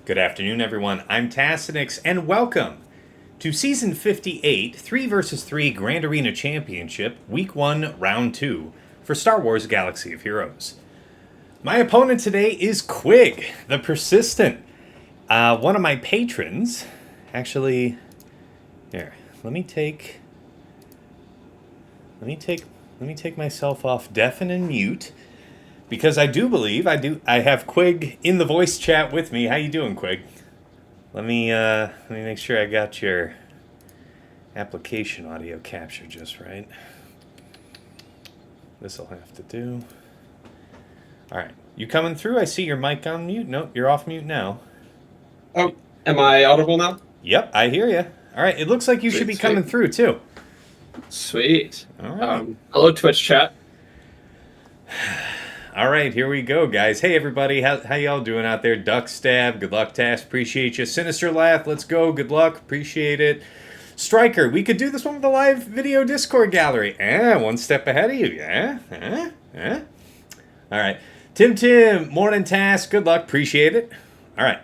Good afternoon, everyone. I'm Tassinix, and welcome to Season 58, 3 vs 3 Grand Arena Championship, Week 1, Round 2, for Star Wars Galaxy of Heroes. My opponent today is Quig, the Persistent. One of my patrons, actually, here, let me take myself off deafen and mute. Because I do believe I have Quig in the voice chat with me. How you doing, Quig? Let me make sure I got your application audio captured just right. This'll have to do. All right, you coming through? I see your mic on mute. Nope, you're off mute now. Oh, am I audible now? Yep, I hear you. All right, it looks like you should be coming through too. Sweet. All right. Hello, Twitch chat. All right, here we go, guys. Hey, everybody. How y'all doing out there? Duck Stab, good luck, Tass. Appreciate you. Sinister Laugh, let's go. Good luck. Appreciate it. Striker, we could do this one with the live video Discord gallery. One step ahead of you. All right. Tim, morning, Tass. Good luck. Appreciate it. All right.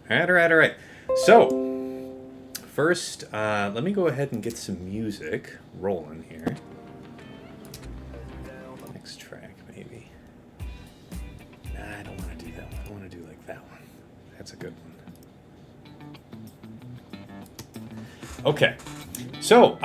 All right. So, first, let me go ahead and get some music rolling here. Next track, maybe. I don't want to do that one. I want to do like that one. That's a good one. Okay. So,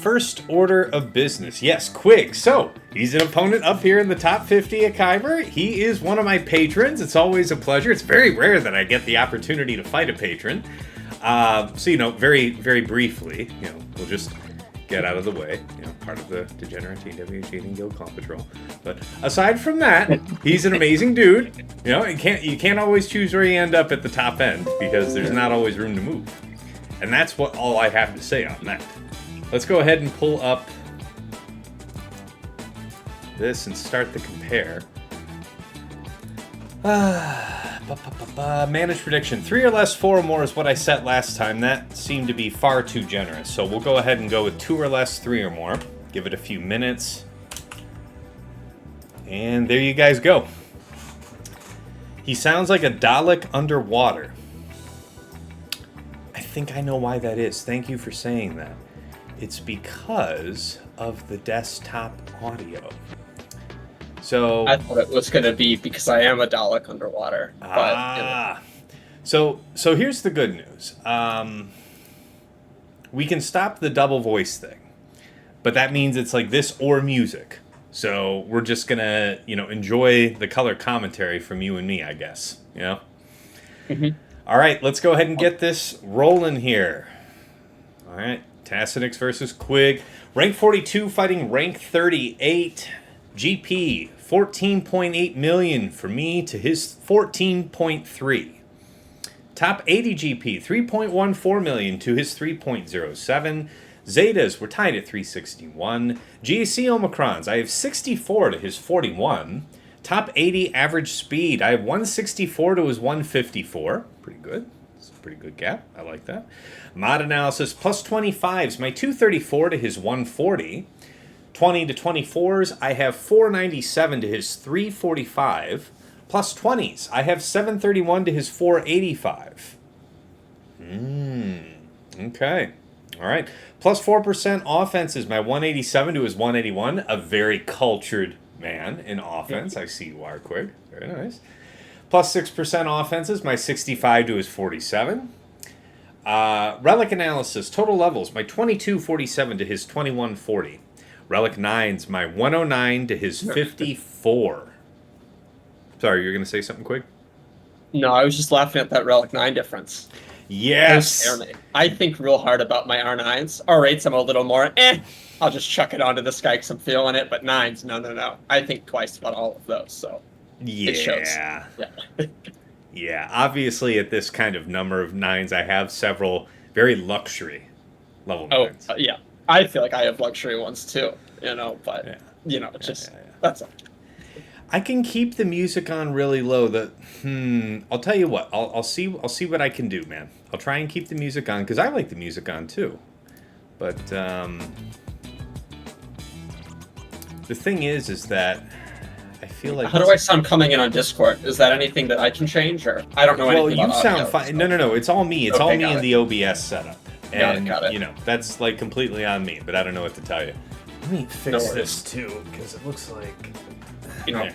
first order of business. Yes, Quig. So, he's an opponent up here in the top 50 at Kyber. He is one of my patrons. It's always a pleasure. It's very rare that I get the opportunity to fight a patron. So, very, very briefly, we'll just get out of the way, part of the degenerate TWG and Guild Claw Patrol. But aside from that, he's an amazing dude. You can't always choose where you end up at the top end because there's not always room to move. And that's all I have to say on that. Let's go ahead and pull up this and start the compare. Managed prediction. 3 or less, 4 or more is what I set last time. That seemed to be far too generous. So we'll go ahead and go with 2 or less, 3 or more. Give it a few minutes. And there you guys go. He sounds like a Dalek underwater. I think I know why that is. Thank you for saying that. It's because of the desktop audio. So I thought it was going to be because I am a Dalek underwater. But, So here's the good news. We can stop the double voice thing, but that means it's like this or music. So we're just gonna, enjoy the color commentary from you and me, I guess. Mm-hmm. All right, let's go ahead and get this rolling here. All right, Tassinix versus Quig. Rank 42 fighting rank 38. GP, 14.8 million for me to his 14.3. Top 80 GP, 3.14 million to his 3.07. Zetas, we're tied at 361. GAC Omicrons, I have 64 to his 41. Top 80 average speed, I have 164 to his 154. Pretty good. It's a pretty good gap. I like that. Mod analysis, plus 25s, my 234 to his 140. 20 to 24s, I have 497 to his 345. Plus 20s, I have 731 to his 485. Okay. All right. Plus 4% offenses, my 187 to his 181. A very cultured man in offense. I see you are, Quig. Very nice. Plus 6% offenses, my 65 to his 47. Relic analysis, total levels, my 2247 to his 2140. Relic 9's my 109 to his 54. Sorry, you're going to say something quick? No, I was just laughing at that Relic 9 difference. Yes! I think real hard about my R9s. R8s, I'm a little more, I'll just chuck it onto this guy because I'm feeling it. But 9s, no. I think twice about all of those, so it shows. Yeah. Yeah, obviously at this kind of number of 9s, I have several very luxury level 9s. Yeah. I feel like I have luxury ones too, but that's all. I can keep the music on really low. I'll tell you what. I'll see what I can do, man. I'll try and keep the music on because I like the music on too. But the thing is that I feel like... How do I sound coming in on Discord? Is that anything that I can change, or I don't know anything about Well, you sound audio, fine. so. No, it's all me. It's Okay, all me got in it. the OBS setup. And, Got it. you know, that's like completely on me, but I don't know what to tell you. Let me fix this too, because it looks like... You know...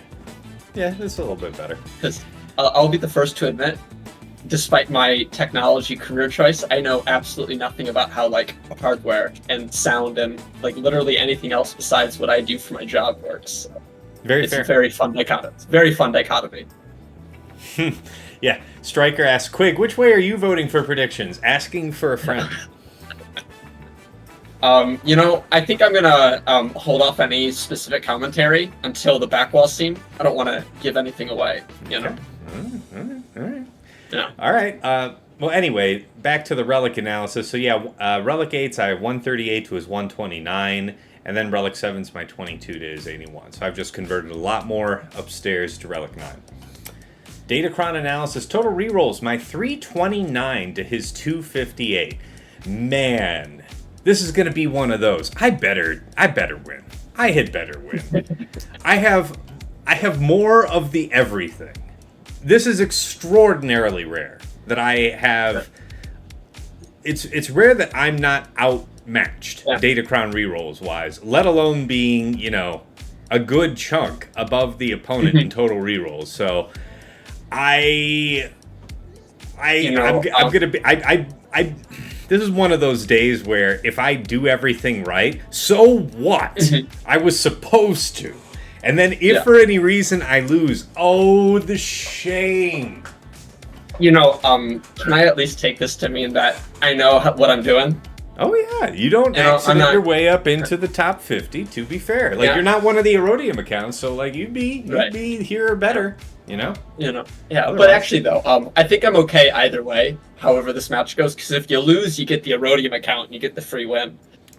Yeah, it's a little bit better. Because I'll be the first to admit, despite my technology career choice, I know absolutely nothing about how, like, hardware and sound and, like, literally anything else besides what I do for my job works. So Very fair. It's a very fun dichotomy. It's a very fun dichotomy. Yeah. Striker asks, Quig, which way are you voting for predictions? Asking for a friend. You know, I think I'm gonna hold off any specific commentary until the backwall scene. I don't want to give anything away, you know? All right. Yeah. All right. Well, anyway, back to the relic analysis. So, yeah, relic 8's I have 138 to his 129, and then relic 7's my 22 to his 81. So I've just converted a lot more upstairs to relic 9. Datacron analysis. Total rerolls. My 329 to his 258. Man, this is going to be one of those. I better win. I had better win. I have more of the everything. This is extraordinarily rare that I have. It's rare that I'm not outmatched, Datacron rerolls wise, let alone being, you know, a good chunk above the opponent in total rerolls. So I'm gonna be this is one of those days where if I do everything right, so what? I was supposed to. And then if for any reason I lose, oh, the shame. You know, can I at least take this to mean that I know what I'm doing? Oh, yeah. You don't accident your way up into the top 50, to be fair. Like, you're not one of the Erodium accounts, so, like, you'd be here or better, you know? You know, yeah. Otherwise. But actually, though, I think I'm okay either way, however this match goes, because if you lose, you get the Erodium account and you get the free win.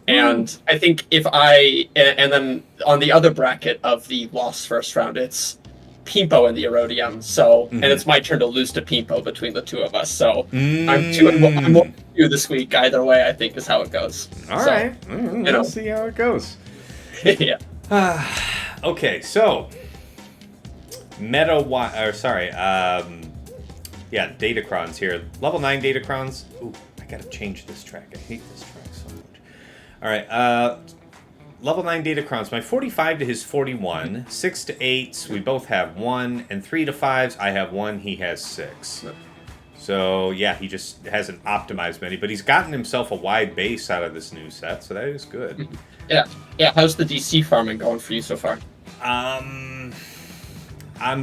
And I think if and then on the other bracket of the lost first round, it's Pimpo and the Erodium. So, and it's my turn to lose to Pimpo between the two of us. So I'm 2-2 this week. Either way, I think is how it goes. All right. Let's see how it goes. Yeah. Okay, so Datacrons here. Level 9 Datacrons. Ooh, I gotta change this track. I hate this track so much. All right, level 9 Datacrons. My 45 to his 41. 6 to 8s, we both have 1. And 3 to 5s, I have 1, he has 6. So, yeah, he just hasn't optimized many. But he's gotten himself a wide base out of this new set, so that is good. Yeah. How's the DC farming going for you so far? I'm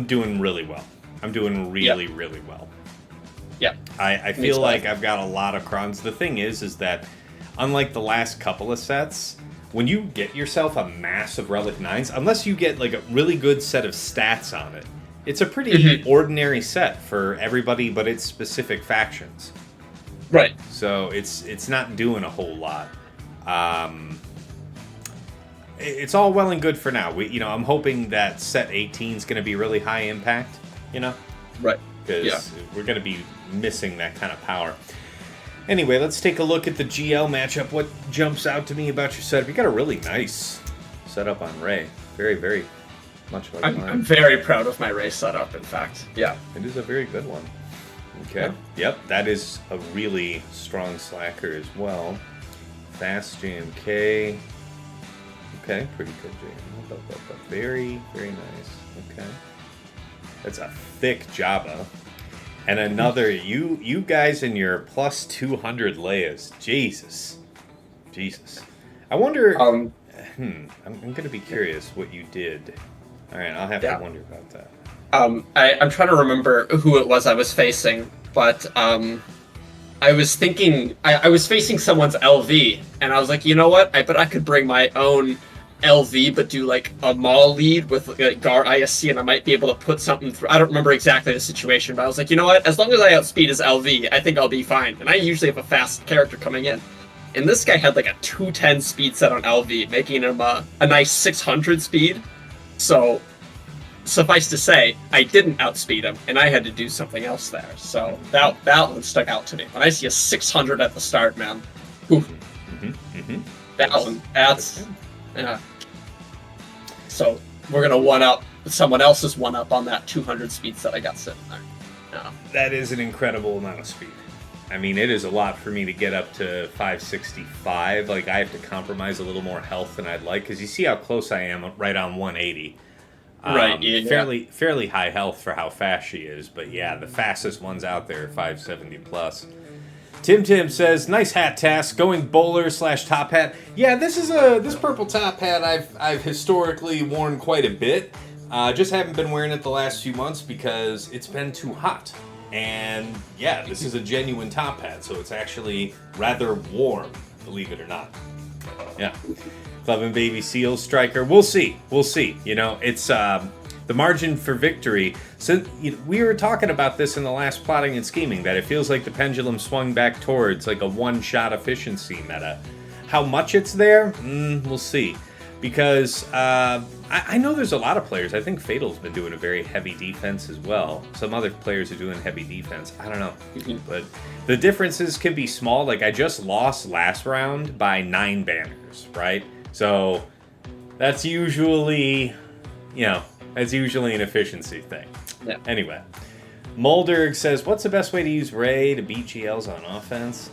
doing really well. I'm doing really well. Yeah. I feel like I've got a lot of crons. The thing is that unlike the last couple of sets, when you get yourself a mass of Relic 9s, unless you get like a really good set of stats on it, it's a pretty ordinary set for everybody but its specific factions. Right. So it's not doing a whole lot. It's all well and good for now. I'm hoping that set 18 is going to be really high impact, Right. Because we're going to be missing that kind of power. Anyway, let's take a look at the GL matchup. What jumps out to me about your setup? You got a really nice setup on Rey. Very, very much like mine. I'm very proud of my Rey setup, in fact. Yeah. It is a very good one. Okay. Yep, that is a really strong slacker as well. Fast JMK. Okay, pretty good JM. Very, very nice. Okay. That's a thick Jabba. And another, you guys in your plus 200 Leias. Jesus. I wonder, I'm going to be curious what you did. All right, I'll have to wonder about that. I'm trying to remember who it was I was facing, but I was thinking, I was facing someone's LV, and I was like, you know what? I bet I could bring my own LV, but do like a Maul lead with like Gar ISC, and I might be able to put something through. I don't remember exactly the situation, but I was like, you know what? As long as I outspeed his LV, I think I'll be fine. And I usually have a fast character coming in. And this guy had like a 210 speed set on LV, making him a nice 600 speed. So, suffice to say, I didn't outspeed him, and I had to do something else there. So that one stuck out to me. When I see a 600 at the start, man, that one, that's... Yeah. So we're gonna one up someone else's one up on that 200 speeds that I got sitting there. Yeah. That is an incredible amount of speed. I mean, it is a lot for me to get up to 565. Like, I have to compromise a little more health than I'd like, because you see how close I am right on 180. Right, yeah. Fairly high health for how fast she is, but yeah, the fastest ones out there are 570 plus. Tim says, nice hat task, going bowler / top hat. Yeah, this purple top hat I've historically worn quite a bit. Just haven't been wearing it the last few months because it's been too hot. And yeah, this is a genuine top hat, so it's actually rather warm, believe it or not. Yeah. Loving Baby Seal Striker. We'll see. You know, it's the margin for victory. So we were talking about this in the last plotting and scheming, that it feels like the pendulum swung back towards like a one-shot efficiency meta. How much it's there? We'll see. Because I know there's a lot of players. I think Fatal's been doing a very heavy defense as well. Some other players are doing heavy defense. I don't know. But the differences can be small. Like, I just lost last round by 9 banners, right? So that's usually, an efficiency thing. Yeah. Anyway, Mulderg says, what's the best way to use Rey to beat GLs on offense?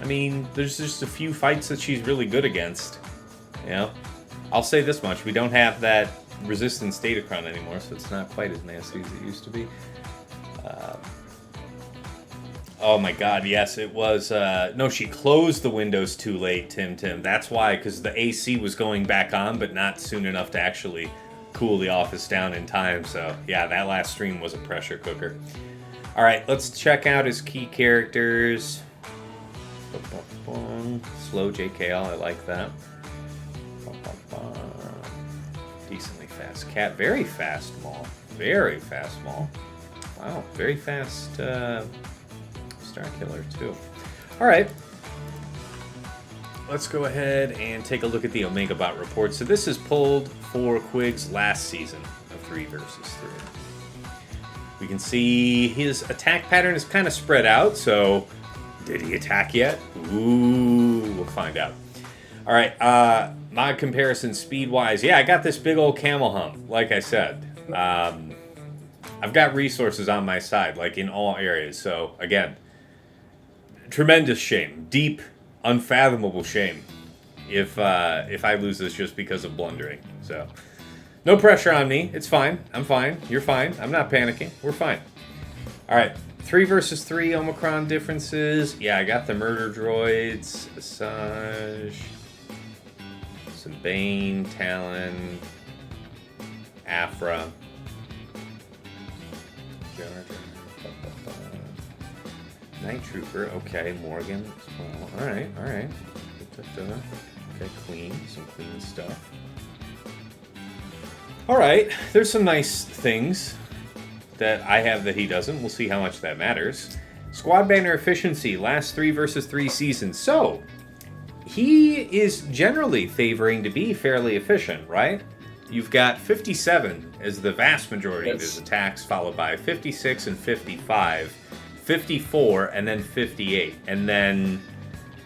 I mean, there's just a few fights that she's really good against. I'll say this much. We don't have that resistance datacron anymore, so it's not quite as nasty as it used to be. Oh my god, yes, it was... no, she closed the windows too late, Tim. That's why, because the AC was going back on, but not soon enough to actually cool the office down in time. So, yeah, that last stream was a pressure cooker. Alright, let's check out his key characters. Slow JKL, I like that. Decently fast cat. Very fast Maul. Very fast Maul. Wow, very fast Star Killer too. Alright. Let's go ahead and take a look at the Omega Bot report. So this is pulled for Quig's last season of 3 versus 3. We can see his attack pattern is kind of spread out, so did he attack yet? Ooh, we'll find out. All right, mod comparison speed-wise. Yeah, I got this big old camel hump, like I said. I've got resources on my side, like in all areas. So, again, tremendous shame. Deep, unfathomable shame if I lose this just because of blundering. So, no pressure on me. It's fine. I'm fine. You're fine. I'm not panicking. We're fine. All right. 3 versus 3 Omicron differences. Yeah, I got the murder droids. Asajj. Some Bane, Talon. Aphra. Night Trooper. Okay, Morgan. Well, alright. Okay, Queen. Some Queen stuff. Alright, there's some nice things that I have that he doesn't. We'll see how much that matters. Squad banner efficiency, last 3 versus 3 seasons. So, he is generally favoring to be fairly efficient, right? You've got 57 as the vast majority of his attacks, followed by 56 and 55, 54, and then 58. And then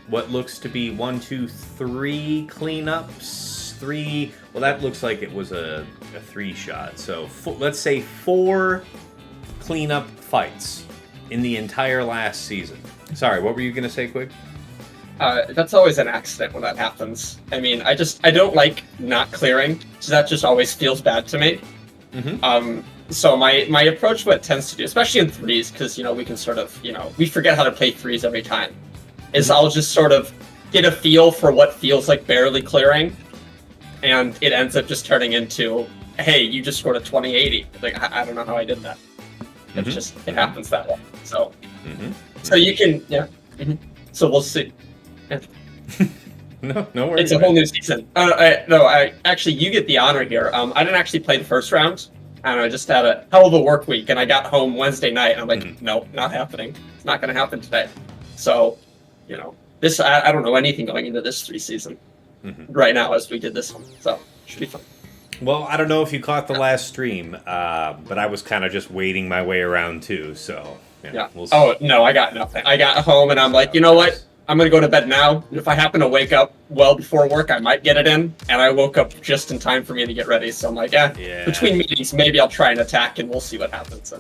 what looks to be 1, 2, 3 cleanups. 3, well, that looks like it was a 3-shot. So let's say 4 cleanup fights in the entire last season. Sorry, what were you going to say, Quig? That's always an accident when that happens. I mean, I don't like not clearing, so that just always feels bad to me. Mm-hmm. So my approach, what it tends to do, especially in 3s, because, we can sort of, we forget how to play 3s every time, is I'll just sort of get a feel for what feels like barely clearing, and it ends up just turning into, hey, you just scored a 2080. Like, I don't know how I did that. It's just, it happens that way. So, so you can, So we'll see. No worries. It's a whole new season. I actually, you get the honor here. I didn't actually play the first round. I just had a hell of a work week, and I got home Wednesday night, and I'm like, no, not happening. It's not going to happen today. So, this, I don't know anything going into this 3 season right now as we did this one. So, should be fun. Well, I don't know if you caught the last stream, but I was kind of just wading my way around too, so... Yeah. We'll see. Oh, no, I got nothing. I got home, and I'm like, you know what? I'm gonna go to bed now. If I happen to wake up well before work, I might get it in. And I woke up just in time for me to get ready. So I'm like, Yeah. between meetings, maybe I'll try and attack, and we'll see what happens.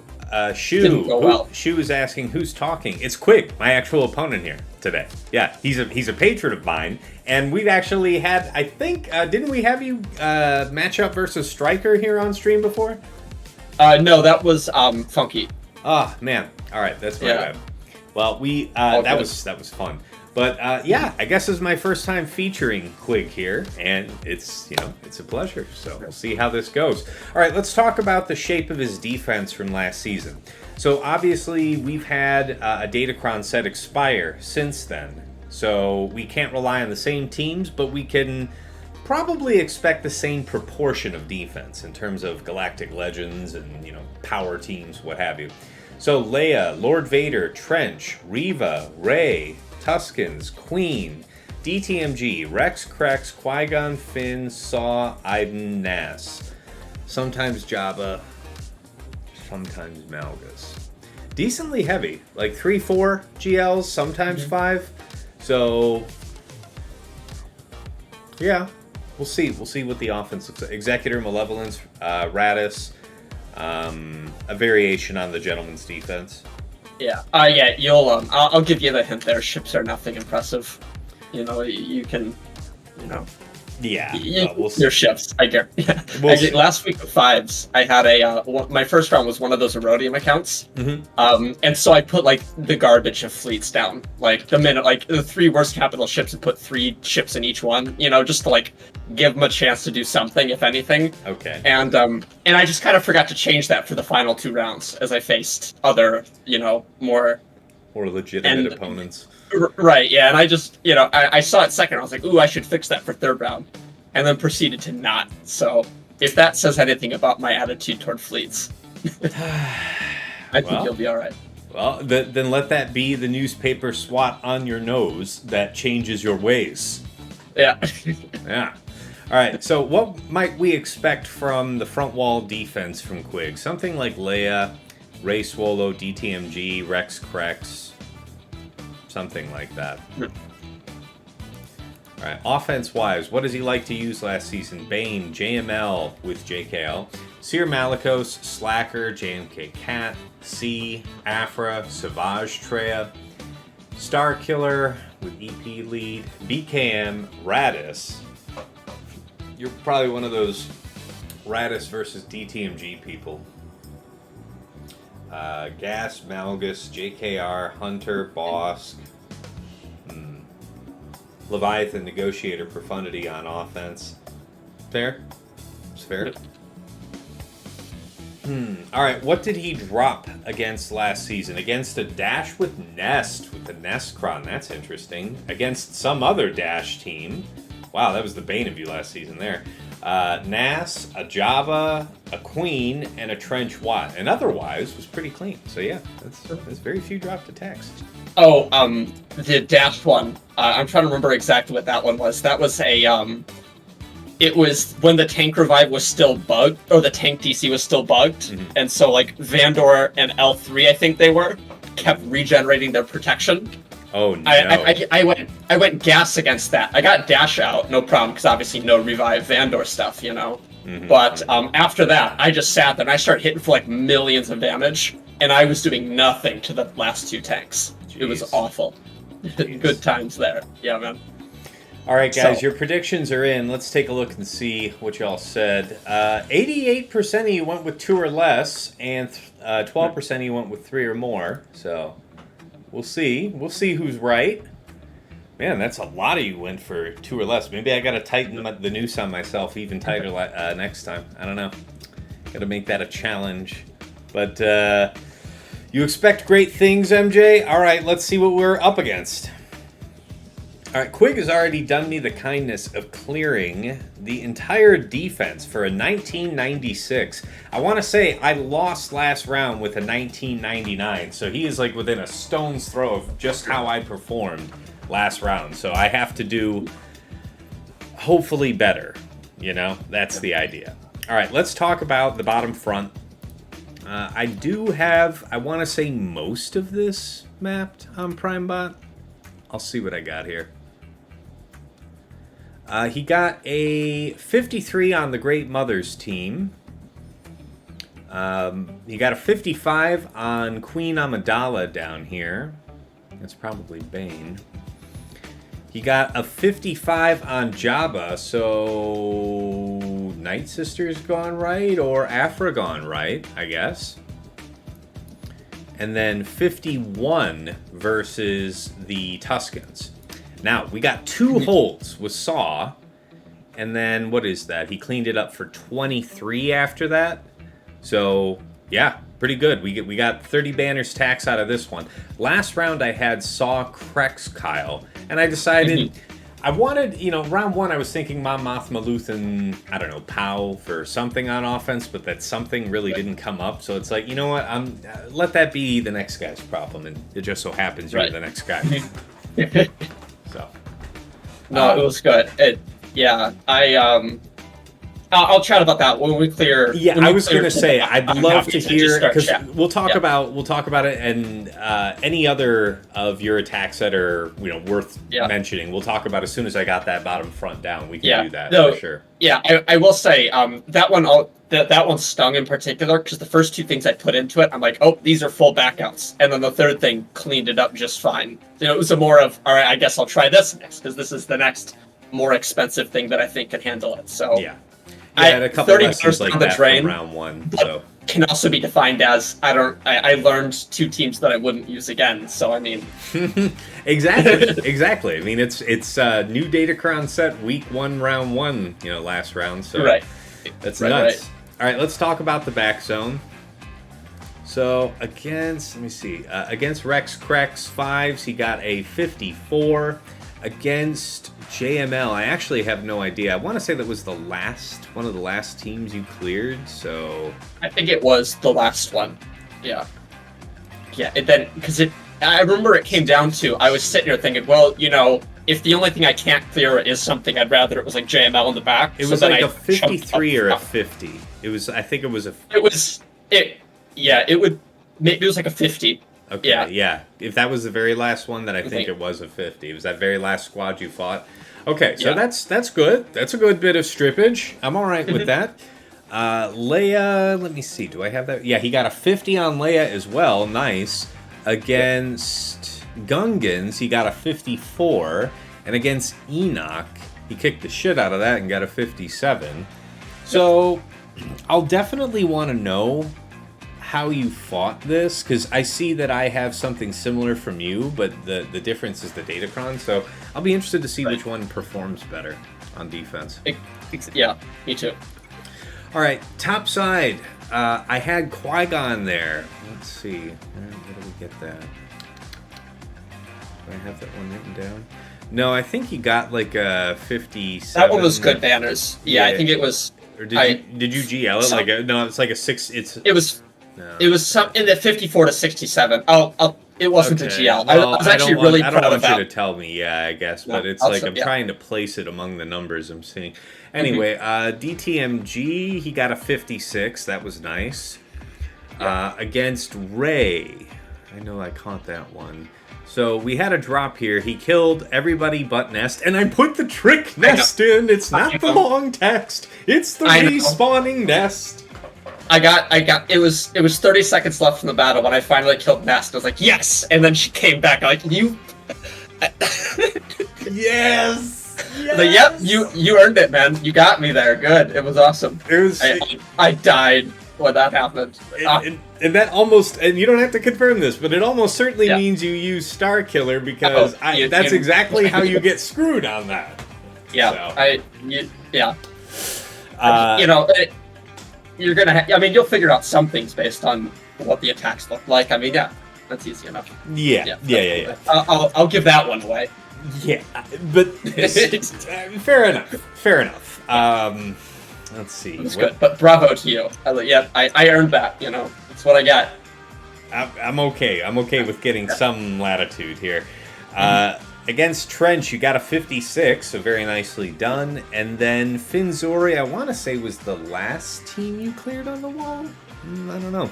Shu, well. Shu is asking who's talking. It's Quig, my actual opponent here today. Yeah, he's a patron of mine, and we've actually had, I think, didn't we have you match up versus Striker here on stream before? No, that was Funky. Oh man, all right, that's my bad. Well, we that was fun. But yeah, I guess this is my first time featuring Quig here, and it's a pleasure. So we'll see how this goes. All right, let's talk about the shape of his defense from last season. So obviously we've had a Datacron set expire since then, so we can't rely on the same teams, but we can probably expect the same proportion of defense in terms of Galactic Legends and power teams, what have you. So Leia, Lord Vader, Trench, Reva, Rey, Tuskens, Queen, DTMG, Rex, CRex, Qui-Gon, Finn, Saw, Iden, Nass. Sometimes Jabba, sometimes Malgus. Decently heavy, like 3-4 GLs, sometimes 5. So, yeah, we'll see. We'll see what the offense looks like. Executor, Malevolence, Radis, a variation on the Gentleman's defense. Yeah. Yeah. You'll. I'll give you the hint there. Ships are nothing impressive. You can. Yeah. We'll see. Your ships. I guarantee. Last week of fives, I had my first round was one of those Erodium accounts. Mm-hmm. And so I put the garbage of fleets down. The minute the 3 worst capital ships, and put 3 ships in each one. Just to give them a chance to do something, if anything. Okay. And I just kind of forgot to change that for the final 2 rounds as I faced other more legitimate opponents. Right, yeah, and I just, I saw it second, I was like, ooh, I should fix that for 3rd round, and then proceeded to not. So, if that says anything about my attitude toward fleets, I think you'll be alright. Well, then let that be the newspaper swat on your nose that changes your ways. Yeah. Yeah. Alright, so what might we expect from the front wall defense from Quig? Something like Leia, Rey Swolo, DTMG, Rex CRex, something like that. Alright, offense-wise, what does he like to use last season? Bane, JML with JKL, Cere Malicos, Slacker, JMK Cat, C, Aphra, Savage Traya, Star Killer with EP lead, BKM, Radis. You're probably one of those Radis versus DTMG people. Gas, Malgus, JKR, Hunter, Bossk, Leviathan, Negotiator, Profundity on offense. Fair? It's fair. Alright, what did he drop against last season? Against a Dash with Nest, with the Nestcron. That's interesting. Against some other Dash team. Wow, that was the bane of you last season there. Nass, a Jabba, a Queen, and a Trench Watt. And otherwise was pretty clean. So yeah, that's very few dropped attacks. Oh, the Dash one. I'm trying to remember exactly what that one was. That was it was when the tank revive was still bugged, or the tank DC was still bugged, and so Vandor and L3, I think they kept regenerating their protection. Oh no! I went gas against that. I got Dash out, no problem, because obviously no revive Vandor stuff, But after that, I just sat there and I started hitting for millions of damage, and I was doing nothing to the last 2 tanks. Jeez. It was awful. Good times there. Yeah, man. All right, guys, your predictions are in. Let's take a look and see what y'all said. 88% of you went with 2 or less, and 12% of you went with 3 or more. So we'll see. We'll see who's right. Man, that's a lot of you went for 2 or less. Maybe I got to tighten the noose on myself even tighter next time. I don't know. Got to make that a challenge. But you expect great things, MJ? All right, let's see what we're up against. All right, Quig has already done me the kindness of clearing the entire defense for a 1996. I want to say I lost last round with a 1999, so he is within a stone's throw of just how I performed last round. So I have to do hopefully better, That's the idea. All right, let's talk about the bottom front. I do have, I want to say, most of this mapped on PrimeBot. I'll see what I got here. He got a 53 on the Great Mother's team. He got a 55 on Queen Amidala down here. That's probably Bane. He got a 55 on Jabba, so Night Sister's gone right, or Aphra gone right, I guess. And then 51 versus the Tuskens. Now, we got 2 holds with Saw, and then what is that? He cleaned it up for 23 after that. So, yeah, pretty good. We got 30 banners tax out of this one. Last round I had Saw CRex Kyle, and I decided I wanted, round 1 I was thinking Mon Mothma Luthen, I don't know, Pow for something on offense, but that something really didn't come up. So it's like, you know what, let that be the next guy's problem, and it just so happens you're the next guy. So. No, it was good. I'll chat about that when we clear. Yeah, I was going to say I'd love to hear, because we'll talk about it, and any other of your attacks that are worth mentioning. We'll talk about as soon as I got that bottom front down. We can do that for sure. Yeah, I will say that one that one stung in particular because the first 2 things I put into it, I'm like, oh, these are full backouts, and then the third thing cleaned it up just fine. It was a more of, all right, I guess I'll try this next because this is the next more expensive thing that I think can handle it. So yeah. I had a couple lessons like that from round 1. So can also be defined as I learned 2 teams that I wouldn't use again. So I mean, exactly. I mean, it's new Datacron set week 1 round 1. Last round. So that's nuts. Right. All right, let's talk about the back zone. So against against Rex CRex 5s, he got a 54. Against JML, I actually have no idea. I want to say that was one of the last teams you cleared, so... I think it was the last one. Yeah. Yeah, I remember it came down to, I was sitting here thinking, well, if the only thing I can't clear is something, I'd rather it was like JML in the back. It was like a 53 or a 50. I think it was a... It was like a 50. Okay, yeah. If that was the very last one, then I think it was a 50. It was that very last squad you fought. Okay, so that's good. That's a good bit of strippage. I'm all right with that. Leia, let me see. Do I have that? Yeah, he got a 50 on Leia as well. Nice. Against Gungans, he got a 54. And against Enoch, he kicked the shit out of that and got a 57. So I'll definitely want to know how you fought this, because I see that I have something similar from you, but the difference is the Datacron, so I'll be interested to see which one performs better on defense. Yeah, me too. All right, top side. I had Qui-Gon there. Let's see. Where did we get that? Do I have that one written down? No, I think he got like a 57. That one was good banners. Yeah, I think it was... Or did you GL it? No, it's like a 6... It was... No. It was in the 54 to 67. It wasn't a GL. Well, I was actually really proud of that. I don't want you to tell me, I guess, but it's I'm trying to place it among the numbers I'm seeing. Anyway, DTMG, he got a 56. That was nice. Yeah. Against Ray, I know I caught that one. So we had a drop here. He killed everybody but Nest, and I put the trick Nest in. It's not the long text. It's the respawning Nest. I got it was 30 seconds left from the battle when I finally killed Nest. I was like, yes! And then she came back, I'm like, you... Yes! Like, yep, you earned it, man. You got me there. Good. It was awesome. I died when that happened. And that almost, and you don't have to confirm this, but it almost certainly means you use Star Killer, because that's exactly how you get screwed on that. Yeah, so. You're gonna. You'll figure out some things based on what the attacks look like. That's easy enough. Yeah. I'll give that one away. Yeah, but fair enough. Let's see. It's good, but bravo to you. I earned that. That's what I got. I'm okay. I'm okay with getting some latitude here. Against Trench, you got a 56, so very nicely done. And then Finzori, I want to say, was the last team you cleared on the wall? I don't know.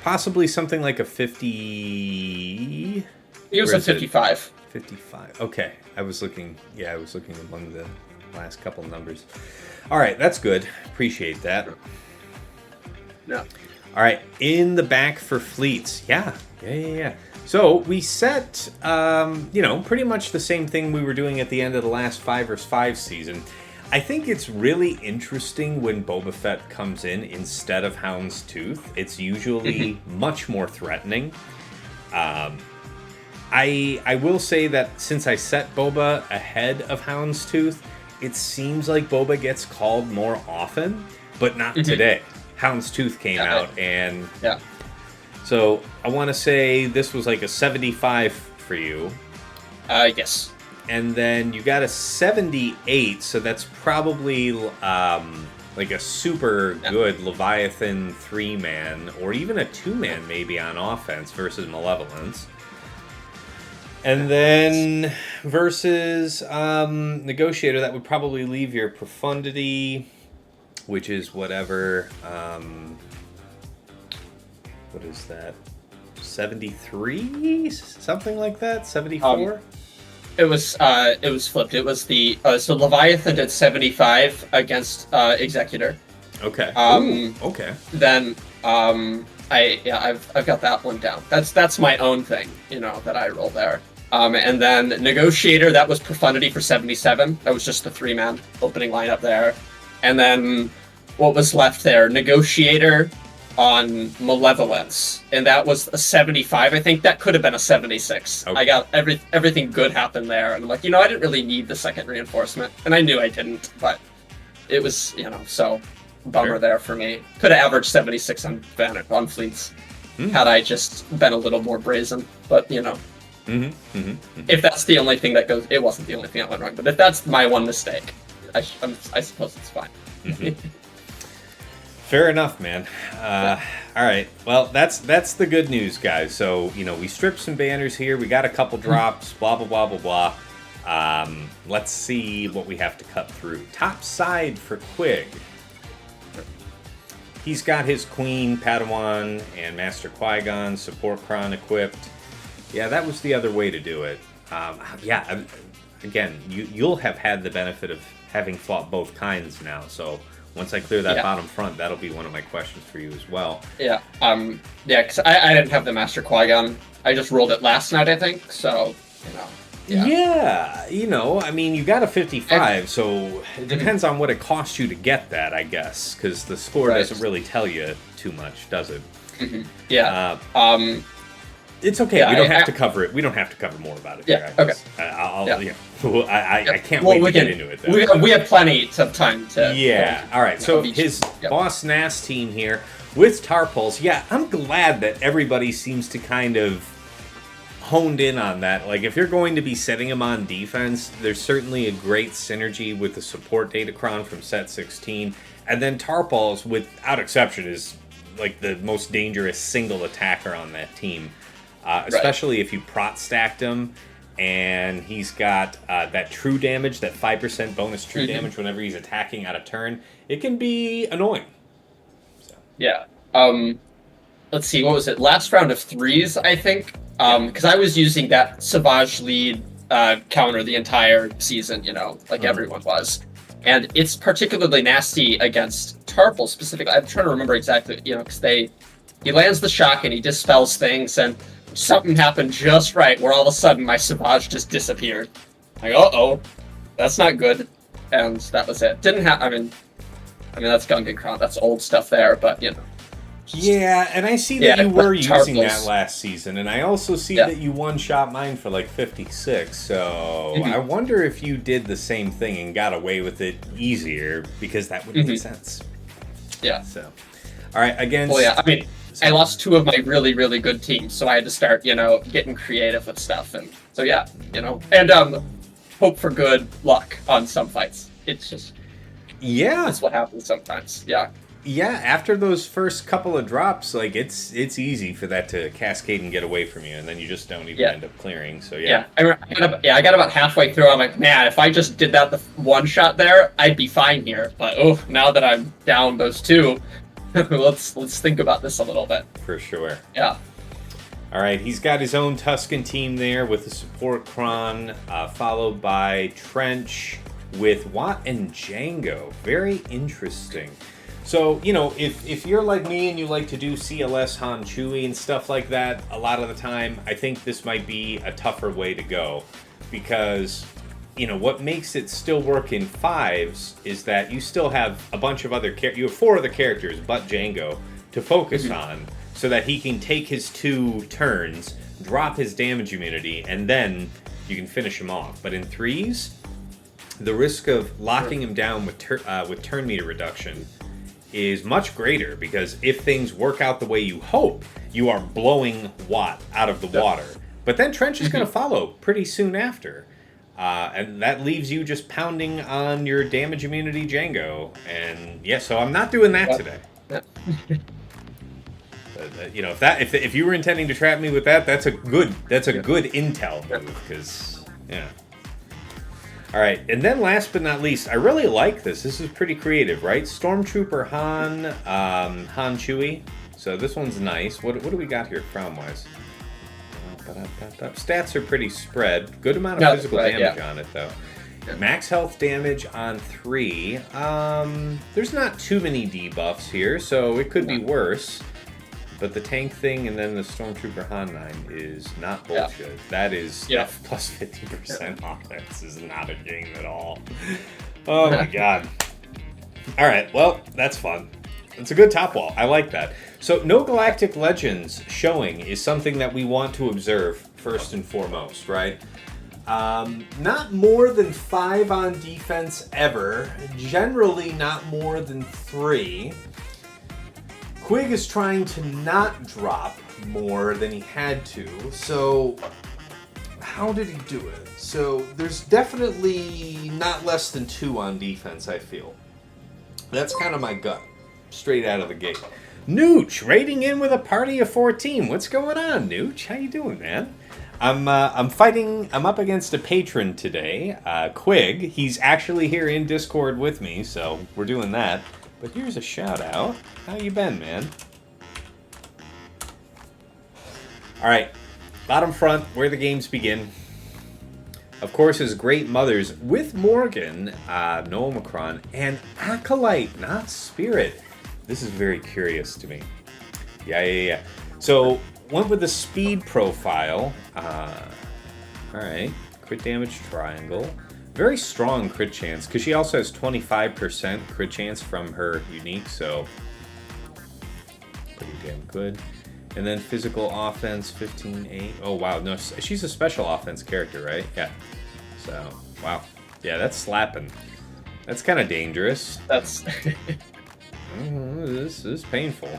Possibly something like a 50... He was at 55. 55. Okay. I was looking among the last couple numbers. All right, that's good. Appreciate that. Yeah. All right, in the back for fleets. Yeah. So we set, pretty much the same thing we were doing at the end of the last 5 vs. 5 season. I think it's really interesting when Boba Fett comes in instead of Houndstooth. It's usually much more threatening. I will say that since I set Boba ahead of Houndstooth, it seems like Boba gets called more often, but not today. Houndstooth came out, and so I want to say this was like a 75 for you. Yes. And then you got a 78, so that's probably like a super good Leviathan 3-man, or even a 2-man maybe on offense versus Malevolence. And then versus Negotiator, that would probably leave your Profundity, which is whatever. What is that? 73? Something like that? 74? It was flipped. It was the so Leviathan did 75 against Executor. Okay. Okay. Then I've got that one down. That's my own thing, that I roll there. And then Negotiator, that was Profundity for 77. That was just the 3-man opening lineup there. And then what was left there? Negotiator on Malevolence, and that was a 75. I think that could have been a 76. Okay. I got everything good happened there, and I'm like, I didn't really need the second reinforcement, and I knew I didn't, but it was, so bummer there for me. Could have averaged 76 on fleets had I just been a little more brazen, but if that's the only thing that goes, it wasn't the only thing that went wrong, but if that's my one mistake, I suppose it's fine. Fair enough, man. All right. Well, that's the good news, guys. So, we stripped some banners here. We got a couple drops, blah, blah, blah, blah, blah. Let's see what we have to cut through. Top side for Quig. He's got his Queen, Padawan, and Master Qui-Gon, Support Kron equipped. Yeah, that was the other way to do it. Again, you'll have had the benefit of having fought both kinds now, so... Once I clear that bottom front, that'll be one of my questions for you as well. Yeah, because I didn't have the Master Qui-Gon. I just rolled it last night, I think, so, Yeah, you got a 55, so it depends on what it costs you to get that, I guess, because the score doesn't really tell you too much, does it? Yeah. It's okay. We don't have to cover it. We don't have to cover more about it. Yeah. Okay. I can't wait to get into it. Though. We have plenty of time to. Yeah. All right. So his boss Nass team here with Tarpals. Yeah, I'm glad that everybody seems to kind of honed in on that. Like, if you're going to be setting him on defense, there's certainly a great synergy with the support Datacron from set 16, and then Tarpals, without exception, is like the most dangerous single attacker on that team. Especially if you prot stacked him, and he's got that true damage, that 5% bonus true damage whenever he's attacking out of turn. It can be annoying. So. Yeah. Let's see, what was it? Last round of 3s, I think. Because I was using that Savage lead counter the entire season, like everyone was. And it's particularly nasty against Tarpal specifically. I'm trying to remember exactly, because he lands the Shaak and he dispels things, and something happened just right where all of a sudden my Savage just disappeared. Like, uh-oh, that's not good. And that was it. Didn't have, I mean that's Gungan Crown, that's old stuff there, but, Yeah, and I see that you were using that last season, and I also see that you one-shot mine for like 56, so I wonder if you did the same thing and got away with it easier, because that would make sense. Yeah. So, all right, again... Well, yeah, I lost 2 of my really, really good teams, so I had to start, getting creative with stuff, and so and hope for good luck on some fights. It's just... Yeah. That's what happens sometimes, yeah. Yeah, after those first couple of drops, like, it's easy for that to cascade and get away from you, and then you just don't even end up clearing, so yeah. I got about halfway through, I'm like, man, if I just did that the one shot there, I'd be fine here, but now that I'm down those 2... let's think about this a little bit. For sure. Yeah. All right, he's got his own Tusken team there with the support Kron, followed by Trench with Watt and Django. Very interesting. So, you know, if you're like me and you like to do CLS Han Chewie and stuff like that, a lot of the time, I think this might be a tougher way to go. Because, you know, what makes it still work in 5s is that you still have a bunch of other characters. You have 4 other characters, but Django, to focus on, so that he can take his 2 turns, drop his damage immunity, and then you can finish him off. But in 3s, the risk of locking him down with turn meter reduction is much greater, because if things work out the way you hope, you are blowing Watt out of the water. But then Trench is going to follow pretty soon after. And that leaves you just pounding on your damage immunity Django. And yeah, so I'm not doing that today. You know, if you were intending to trap me with that, that's a good intel move, because yeah. All right, and then last but not least, I really like this. This is pretty creative, right? Stormtrooper Han, Han Chewie. So this one's nice. What do we got here crown-wise? Stats are pretty spread. Good amount of physical damage on it, though. Max health damage on 3. There's not too many debuffs here, so it could be worse. But the tank thing and then the Stormtrooper Han 9 is not bullshit. Yeah. That is plus 50% offense is not a game at all. Oh my god. Alright, well, that's fun. It's a good top wall. I like that. So no Galactic Legends showing is something that we want to observe first and foremost, right? Not more than 5 on defense ever. Generally not more than 3. Quig is trying to not drop more than he had to, so how did he do it? So there's definitely not less than 2 on defense, I feel. That's kind of my gut, straight out of the gate. Nooch, raiding in with a party of 14. What's going on, Nooch? How you doing, man? I'm up against a patron today, Quig. He's actually here in Discord with me, so we're doing that. But here's a shout out. How you been, man? Alright, bottom front, where the games begin. Of course, his great mothers with Morgan, Noel Macron, and Acolyte, not Spirit. This is very curious to me. Yeah. So, went with the speed profile. Alright, crit damage triangle. Very strong crit chance, because she also has 25% crit chance from her unique, so pretty damn good. And then physical offense, 15-8. Oh, wow. No, she's a special offense character, right? Yeah. So, wow. Yeah, that's slapping. That's kind of dangerous. That's... This is painful.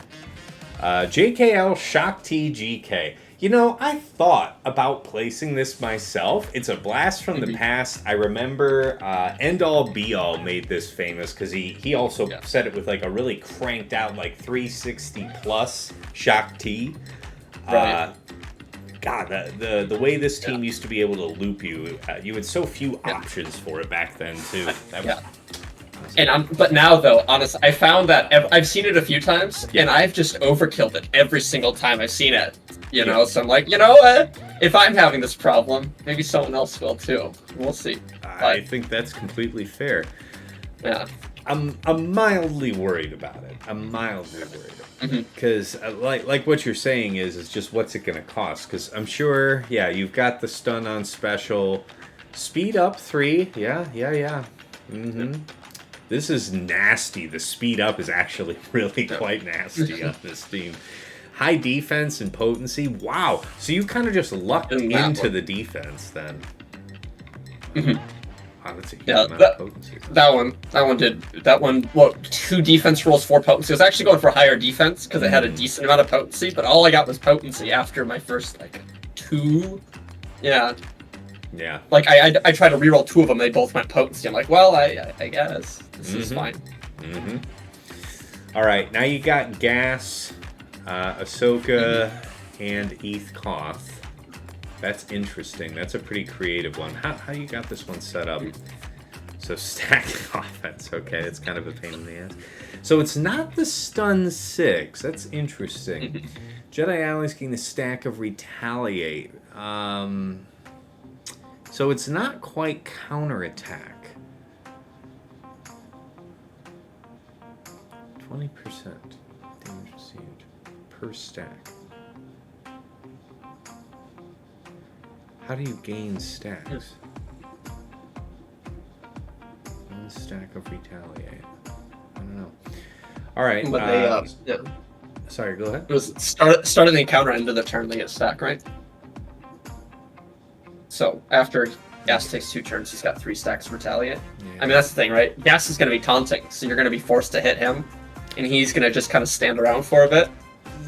JKL Shaak TGK. You know, I thought about placing this myself. It's a blast from the past. I remember End All Be All made this famous because he also said it with like a really cranked out like 360 plus Shaak T. Right. God, the way this team used to be able to loop you, you had so few options for it back then too. But now though, honestly, I found that I've seen it a few times, and I've just overkilled it every single time I've seen it. You know, so I'm like, you know what? If I'm having this problem, maybe someone else will too. We'll see. I think that's completely fair. Yeah. I'm mildly worried about it. Because like what you're saying is just what's it going to cost? Because I'm sure, you've got the stun on special, speed up 3. Yeah. This is nasty. The speed up is actually really quite nasty on this team. High defense and potency. Wow. So you kind of just lucked into the defense then. Wow, that's a huge amount of potency. That one, 2 defense rolls, 4 potency. I was actually going for higher defense because it had a decent amount of potency, but all I got was potency after my first, 2. Yeah. Like, I tried to reroll 2 of them, they both went potency. I'm like, well, I guess. This is fine. Alright, now you got Gas, Ahsoka, and Eeth Koth. That's interesting. That's a pretty creative one. How you got this one set up? So stack offense. Okay, it's kind of a pain in the ass. So it's not the stun 6. That's interesting. Jedi allies gain a stack of Retaliate. So it's not quite counterattack. 20% damage received per stack. How do you gain stacks? One stack of Retaliate. I don't know. All right. But they, yeah. Sorry, go ahead. It was start of the encounter, end of the turn, they get stack, right? So after Gas takes 2 turns, he's got 3 stacks of Retaliate. Yeah. I mean, that's the thing, right? Gas is going to be taunting, so you're going to be forced to hit him, and he's going to just kind of stand around for a bit.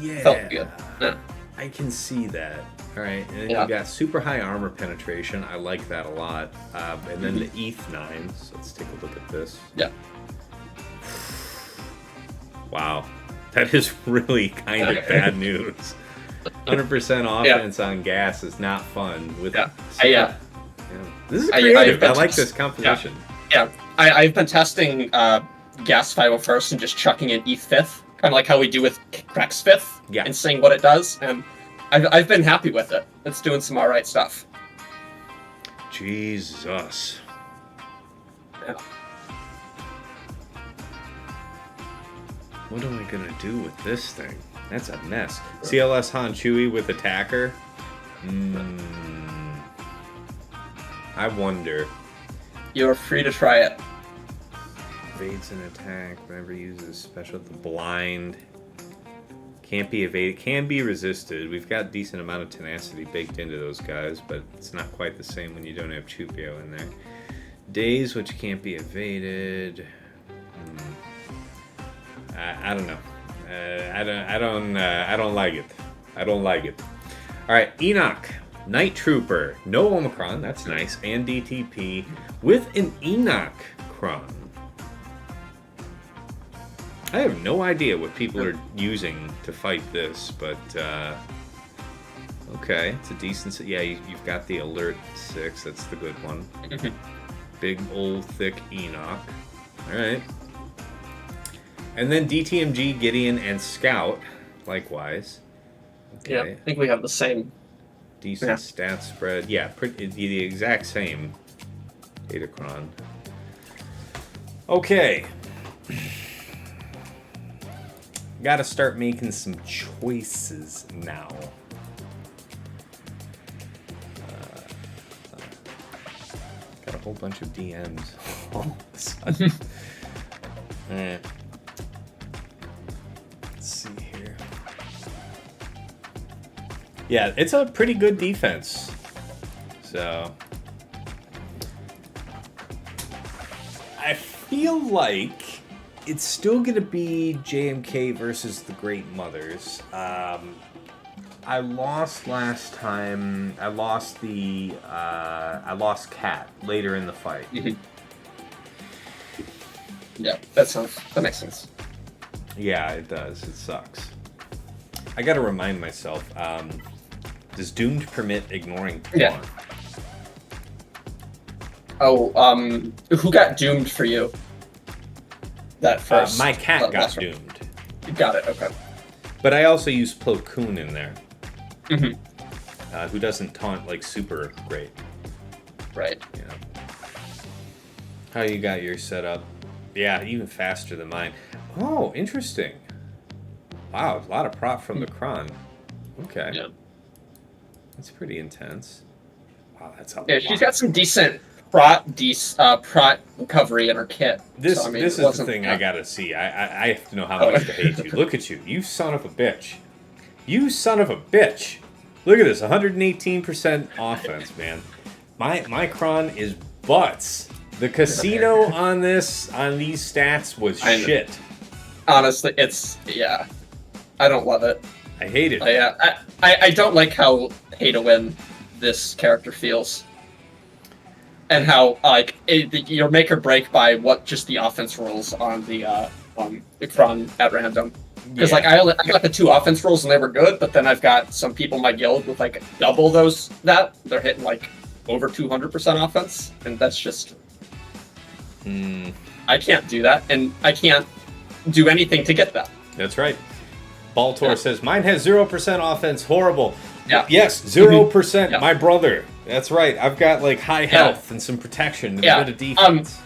Yeah. Felt good. Yeah. I can see that. All right, and then you got super high armor penetration. I like that a lot. And then the Eeth 9. So let's take a look at this. Yeah. Wow. That is really kind of bad news. 100% offense on Gas is not fun. With This is creative. I like this composition. Yeah. I've been testing Gas 501st and just chucking in Eeth 5th, kind of like how we do with CRex 5th, and seeing what it does. And I've been happy with it. It's doing some alright stuff. Jesus. Yeah. What am I gonna do with this thing? That's a mess. CLS Han Chewie with attacker. I wonder. You're free to try it. Evades an attack whenever uses special. The blind can't be evaded. Can be resisted. We've got a decent amount of tenacity baked into those guys, but it's not quite the same when you don't have Chupio in there. Daze, which can't be evaded. I don't know. I don't like it. I don't like it. All right, Enoch, Night Trooper, no Omicron, that's nice, and DTP with an Enoch Cron. I have no idea what people are using to fight this, but okay, it's a decent. Yeah, you've got the Alert 6. That's the good one. Big old thick Enoch. All right. And then DTMG, Gideon, and Scout, likewise. Okay. Yeah, I think we have the same. Decent stat spread. Yeah, the exact same Datacron. Okay. Gotta start making some choices now. Got a whole bunch of DMs all of a sudden. Alright. See here. Yeah, it's a pretty good defense. So I feel like it's still gonna be JMK versus the Great Mothers. I lost last time. I lost Cat later in the fight. Yeah, that makes sense. Yeah, it does. It sucks. I gotta remind myself, does Doomed permit ignoring porn? Yeah. Oh, who got doomed for you? That first. My cat got doomed. You got it, okay. But I also use Plo Koon in there. Who doesn't taunt like super great. Right. You know. How you got yours set up? Yeah, even faster than mine. Oh, interesting. Wow, a lot of prop from the Kron. Okay. Yeah. That's pretty intense. Wow, that's a lot. Yeah, she's got some decent prot recovery in her kit. This so, I mean, this is the thing I gotta see. I have to know how much to hate you. Look at you. You son of a bitch. You son of a bitch. Look at this. 118% offense, man. My Kron is butts. The casino on these stats was shit. Honestly, I don't love it. I hate it. I don't like how pay to win this character feels, and how your make or break by what just the offense rolls on the Kron at random. Because I got the 2 offense rolls and they were good, but then I've got some people in my guild with like double that they're hitting like over 200% offense, and that's just. I can't do that, and I can't do anything to get that. That's right. Baltor says, mine has 0% offense. Horrible. Yeah. Yes, 0%. Yeah. My brother. That's right. I've got like high health and some protection and a bit of defense.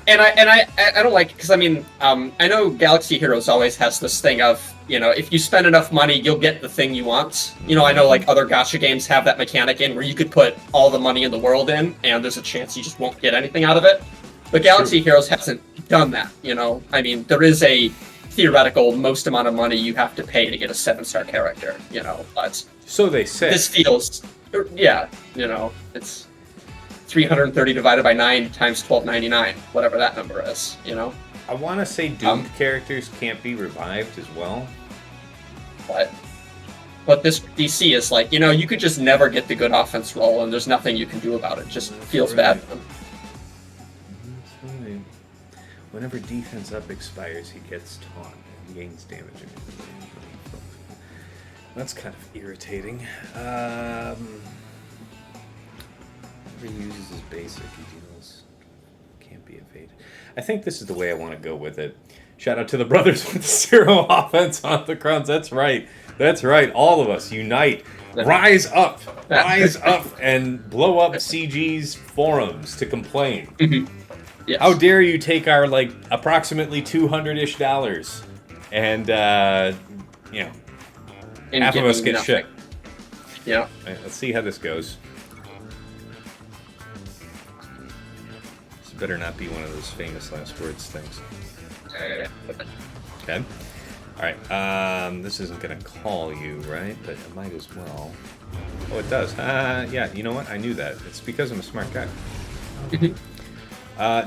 And I don't like, because I mean, I know Galaxy Heroes always has this thing of, you know, if you spend enough money, you'll get the thing you want. You know, I know like other gacha games have that mechanic in where you could put all the money in the world in, and there's a chance you just won't get anything out of it. But Galaxy Heroes hasn't done that, you know. I mean, there is a theoretical most amount of money you have to pay to get a 7-star character, you know, but... So they say. This feels... Yeah, you know, it's 330 divided by 9 times 1299, whatever that number is, you know? I want to say doomed characters can't be revived as well. But this DC is like, you know, you could just never get the good offense roll, and there's nothing you can do about it. It just feels bad. Whenever defense up expires, he gets taunt and gains damage. That's kind of irritating. Never uses his basic, he deals. Can't be evaded. I think this is the way I want to go with it. Shout out to the brothers with 0 offense on the crowns. That's right. That's right. All of us unite. Rise up. Rise up and blow up CG's forums to complain. Yes. How dare you take our, like, approximately $200-ish and, you know, And half of us get nothing. shit. Yeah. All right, let's see how this goes. This better not be one of those famous last words things. Okay. All right. This isn't going to call you, right? But it might as well. Oh, it does. Yeah, you know what? I knew that. It's because I'm a smart guy.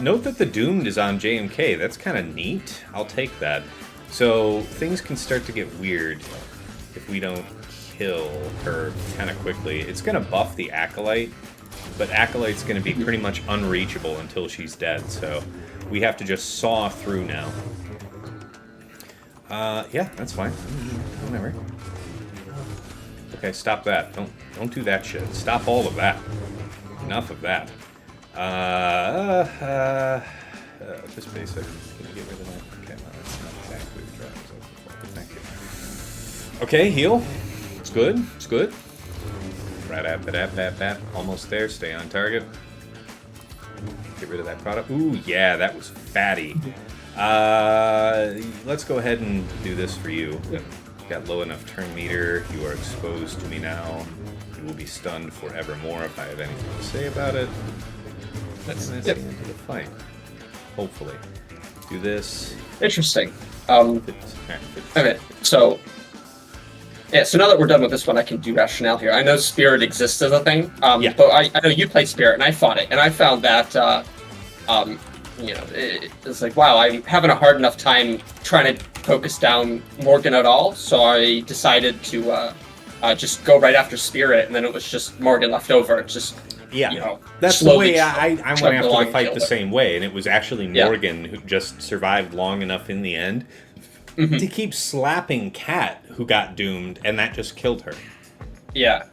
Note that the Doomed is on JMK. That's kind of neat. I'll take that. So things can start to get weird if we don't kill her kind of quickly. It's going to buff the Acolyte, but Acolyte's going to be pretty much unreachable until she's dead, so we have to just saw through now. Yeah, that's fine. Whatever. Okay, stop that. Don't do that shit. Stop all of that. Enough of that. Just basic. Can you get rid of that? Okay, well, that's not exactly the drive I was looking for. Thank you. Okay, heal. It's good. It's good. Rat-ap-bat-ap-bat-bat. Almost there. Stay on target. Get rid of that product. Ooh, yeah, that was fatty. Let's go ahead and do this for you. Got low enough turn meter. You are exposed to me now. You will be stunned forevermore if I have anything to say about it. That's the end of the fight. Hopefully. Do this. Interesting. Okay, so... Yeah, so now that we're done with this one, I can do rationale here. I know Spirit exists as a thing, yeah. but I know you played Spirit, and I fought it, and I found that, you know, it's like, wow, I'm having a hard enough time trying to focus down Morgan at all, so I decided to just go right after Spirit, and then it was just Morgan left over. Just, yeah, you know, that's the way I went after the fight the same way, and it was actually Morgan who just survived long enough in the end to keep slapping Kat, who got doomed, and that just killed her. Yeah.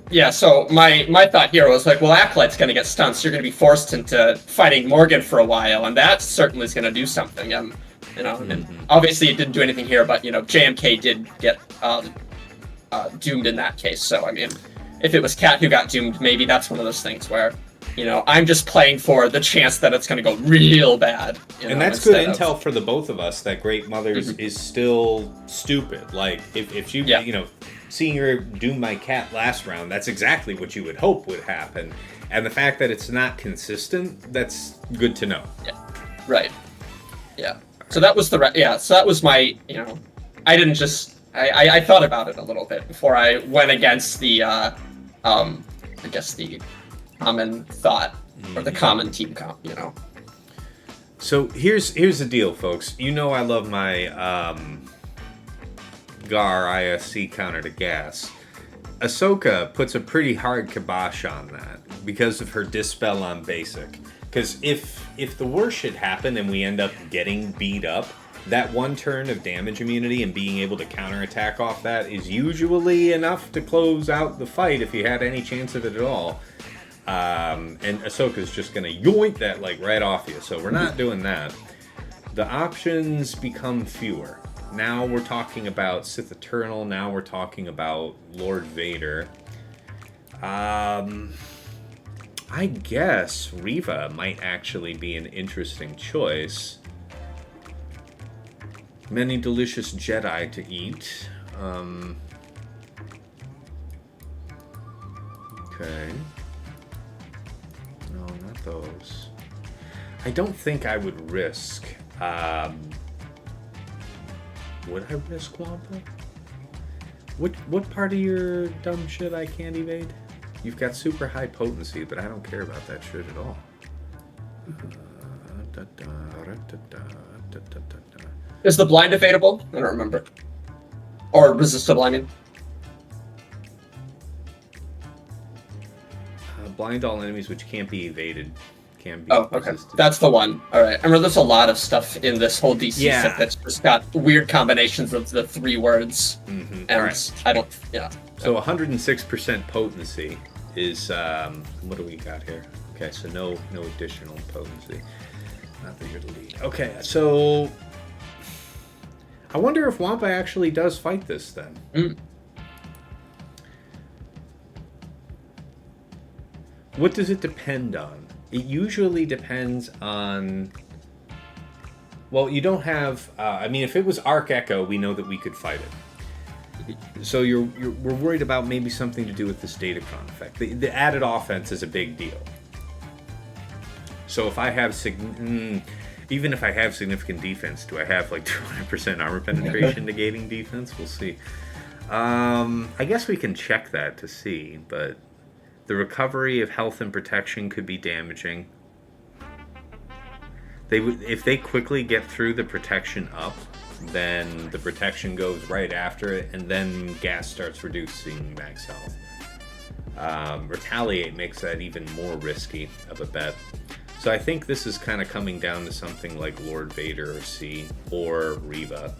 Yeah, so my thought here was like, well, Acolyte's going to get stunned, so you're going to be forced into fighting Morgan for a while, and that certainly is going to do something. You know, and obviously it didn't do anything here, but, you know, JMK did get doomed in that case. So, I mean, if it was Kat who got doomed, maybe that's one of those things where, you know, I'm just playing for the chance that it's going to go real bad. You know, and that's good intel for the both of us, that Great Mothers is still stupid. Like, if you, you know, seeing her doom my Cat last round, that's exactly what you would hope would happen. And the fact that it's not consistent, that's good to know. Yeah. Right. Yeah. So that was so that was my, you know, I didn't just, I thought about it a little bit before I went against the, I guess the common thought, or the common team comp, you know. So here's the deal, folks. You know I love my GAR ISC counter to gas. Ahsoka puts a pretty hard kibosh on that because of her dispel on basic. Because if the worst should happen and we end up getting beat up, that one turn of damage immunity and being able to counterattack off that is usually enough to close out the fight if you had any chance of it at all. And Ahsoka's just going to yoink that like right off you, so we're not doing that. The options become fewer. Now we're talking about Sith Eternal. Now we're talking about Lord Vader. I guess Reva might actually be an interesting choice. Many delicious Jedi to eat. Okay. No, not those. I don't think I would risk. Would I risk Wampa? What part of your dumb shit I can't evade? You've got super high potency, but I don't care about that shit at all. Is the blind evadable? I don't remember. Or resistable, I mean. Blind all enemies which can't be evaded. Can be okay. resisted. That's the one. Alright. I remember there's a lot of stuff in this whole DC set that's just got weird combinations of the 3 words. Mm-hmm. And right. I don't... Yeah. So 106% potency is... what do we got here? Okay, so no additional potency. Not that you're the lead. Okay, so... I wonder if Wampa actually does fight this, then. Mm. What does it depend on? It usually depends on... Well, you don't have... I mean, if it was Arc Echo, we know that we could fight it. So we're worried about maybe something to do with this Datacron effect. The added offense is a big deal. So if I have... even if I have significant defense, do I have like 200% armor penetration negating defense? We'll see. I guess we can check that to see, but... The recovery of health and protection could be damaging. If they quickly get through the protection up, then the protection goes right after it, and then gas starts reducing max health. Retaliate makes that even more risky of a bet. So I think this is kind of coming down to something like Lord Vader or C or Reva.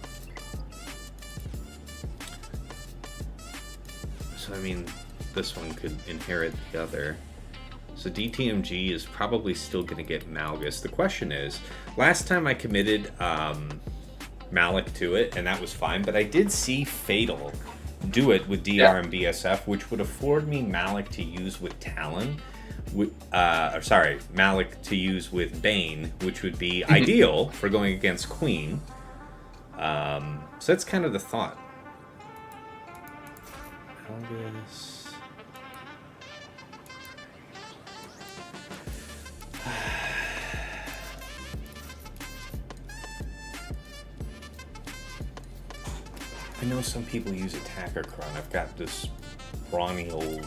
So I mean... This one could inherit the other. So DTMG is probably still going to get Malgus. The question is, last time I committed Malik to it, and that was fine, but I did see Fatal do it with DR and BSF, which would afford me Malik to use with Talon. Malik to use with Bane, which would be ideal for going against Queen. So that's kind of the thought. Malgus... I know some people use Attacker Cron. I've got this brawny old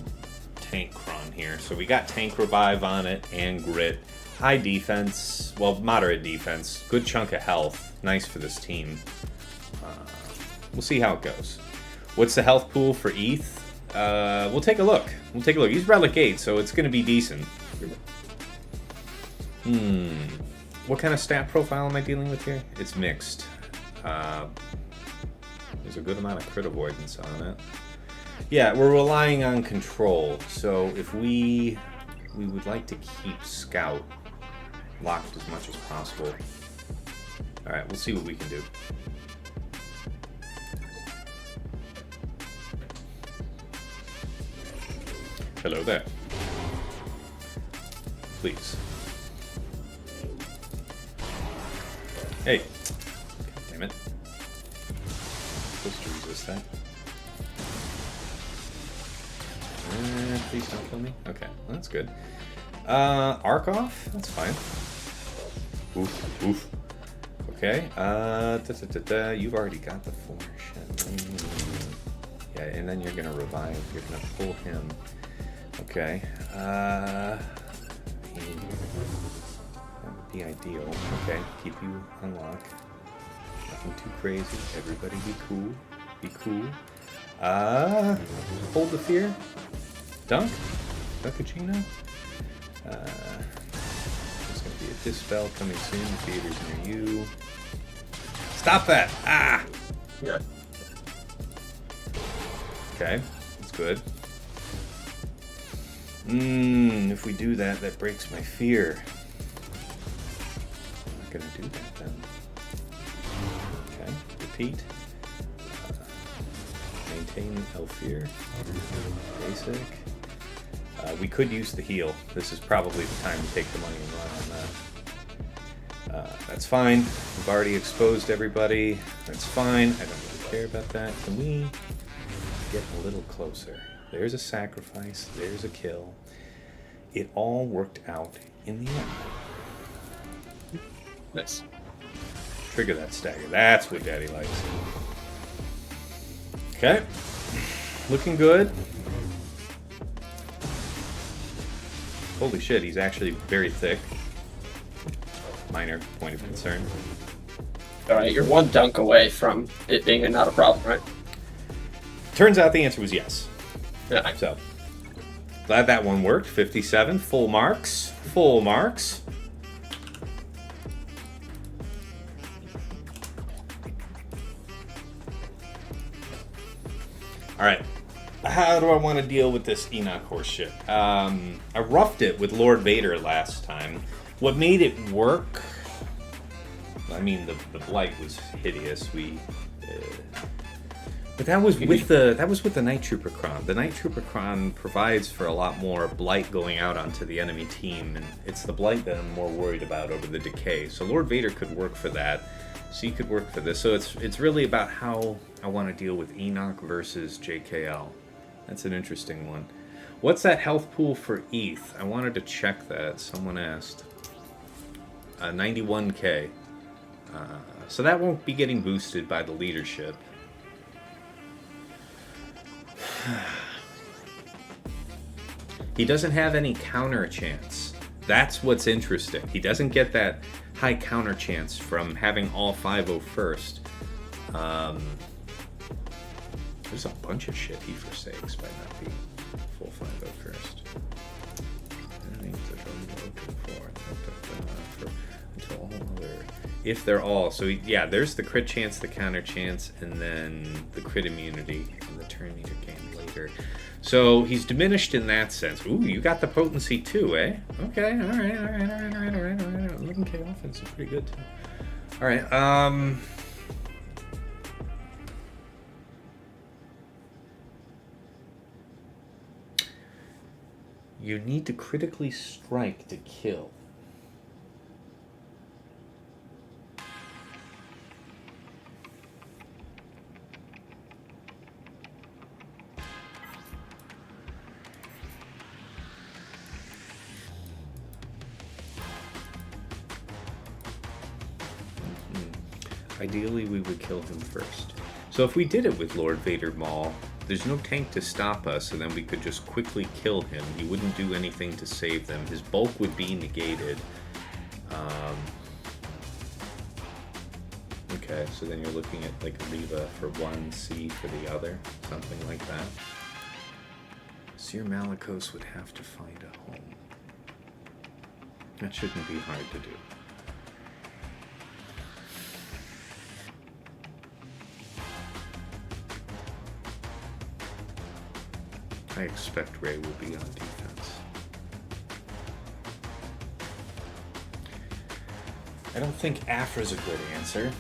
Tank Cron here. So we got Tank Revive on it and Grit. High defense, well, moderate defense. Good chunk of health. Nice for this team. We'll see how it goes. What's the health pool for Eeth? We'll take a look. He's Relic 8, so it's going to be decent. What kind of stat profile am I dealing with here? It's mixed. There's a good amount of crit avoidance on it. Yeah, we're relying on control. So if we would like to keep Scout locked as much as possible. Alright, we'll see what we can do. Hello there. Please. Hey. God damn it. Supposed to resist that. Please don't kill me. Okay, well, that's good. Arc off? That's fine. Oof, oof. Okay, you've already got the formation. Yeah, and then you're gonna revive. You're gonna pull him. Okay. That would be ideal. Okay, keep you unlocked. Nothing too crazy. Everybody be cool. Be cool. Hold the fear. Dunk. Dunkagino. There's going to be a dispel coming soon. Theater's near you. Stop that! Ah! Yeah. Okay, that's good. If we do that, that breaks my fear. I'm not going to do that then. Okay, repeat. Maintain Elfir. Basic. We could use the heal. This is probably the time to take the money and run on that. That's fine. We've already exposed everybody. That's fine. I don't really care about that. Can we get a little closer? There's a sacrifice. There's a kill. It all worked out in the end. Nice. Trigger that stagger. That's what Daddy likes. Okay. Looking good. Holy shit, he's actually very thick. Minor point of concern. Alright, you're one dunk away from it being not a problem, right? Turns out the answer was yes. Yeah. So, glad that one worked. 57, full marks. Full marks. Alright. How do I want to deal with this Enoch horse shit? I roughed it with Lord Vader last time. What made it work? I mean, the blight was hideous. But that was with the Night Trooper Cron. The Night Trooper Cron provides for a lot more blight going out onto the enemy team, and it's the blight that I'm more worried about over the decay. So Lord Vader could work for that. She could work for this. So it's really about how I want to deal with Enoch versus JKL. That's an interesting one. What's that health pool for Eeth? I wanted to check that. Someone asked. 91k. So that won't be getting boosted by the leadership. He doesn't have any counter chance. That's what's interesting. He doesn't get that high counter chance from having all 5-0 first. There's a bunch of shit he forsakes by not being full 5-0 first. Until all other. If they're all. So yeah, there's the crit chance, the counter chance, and then the crit immunity and the turn meter gain later. So he's diminished in that sense. Ooh, you got the potency too, eh? Okay, alright. 11k offense is pretty good too. Alright, you need to critically strike to kill. Ideally, we would kill him first. So if we did it with Lord Vader Maul, there's no tank to stop us, and then we could just quickly kill him. He wouldn't do anything to save them. His bulk would be negated. Okay, so then you're looking at like Riva for one, C for the other, something like that. Cere Malicos would have to find a home. That shouldn't be hard to do. I expect Rey will be on defense. I don't think Aphra's a good answer.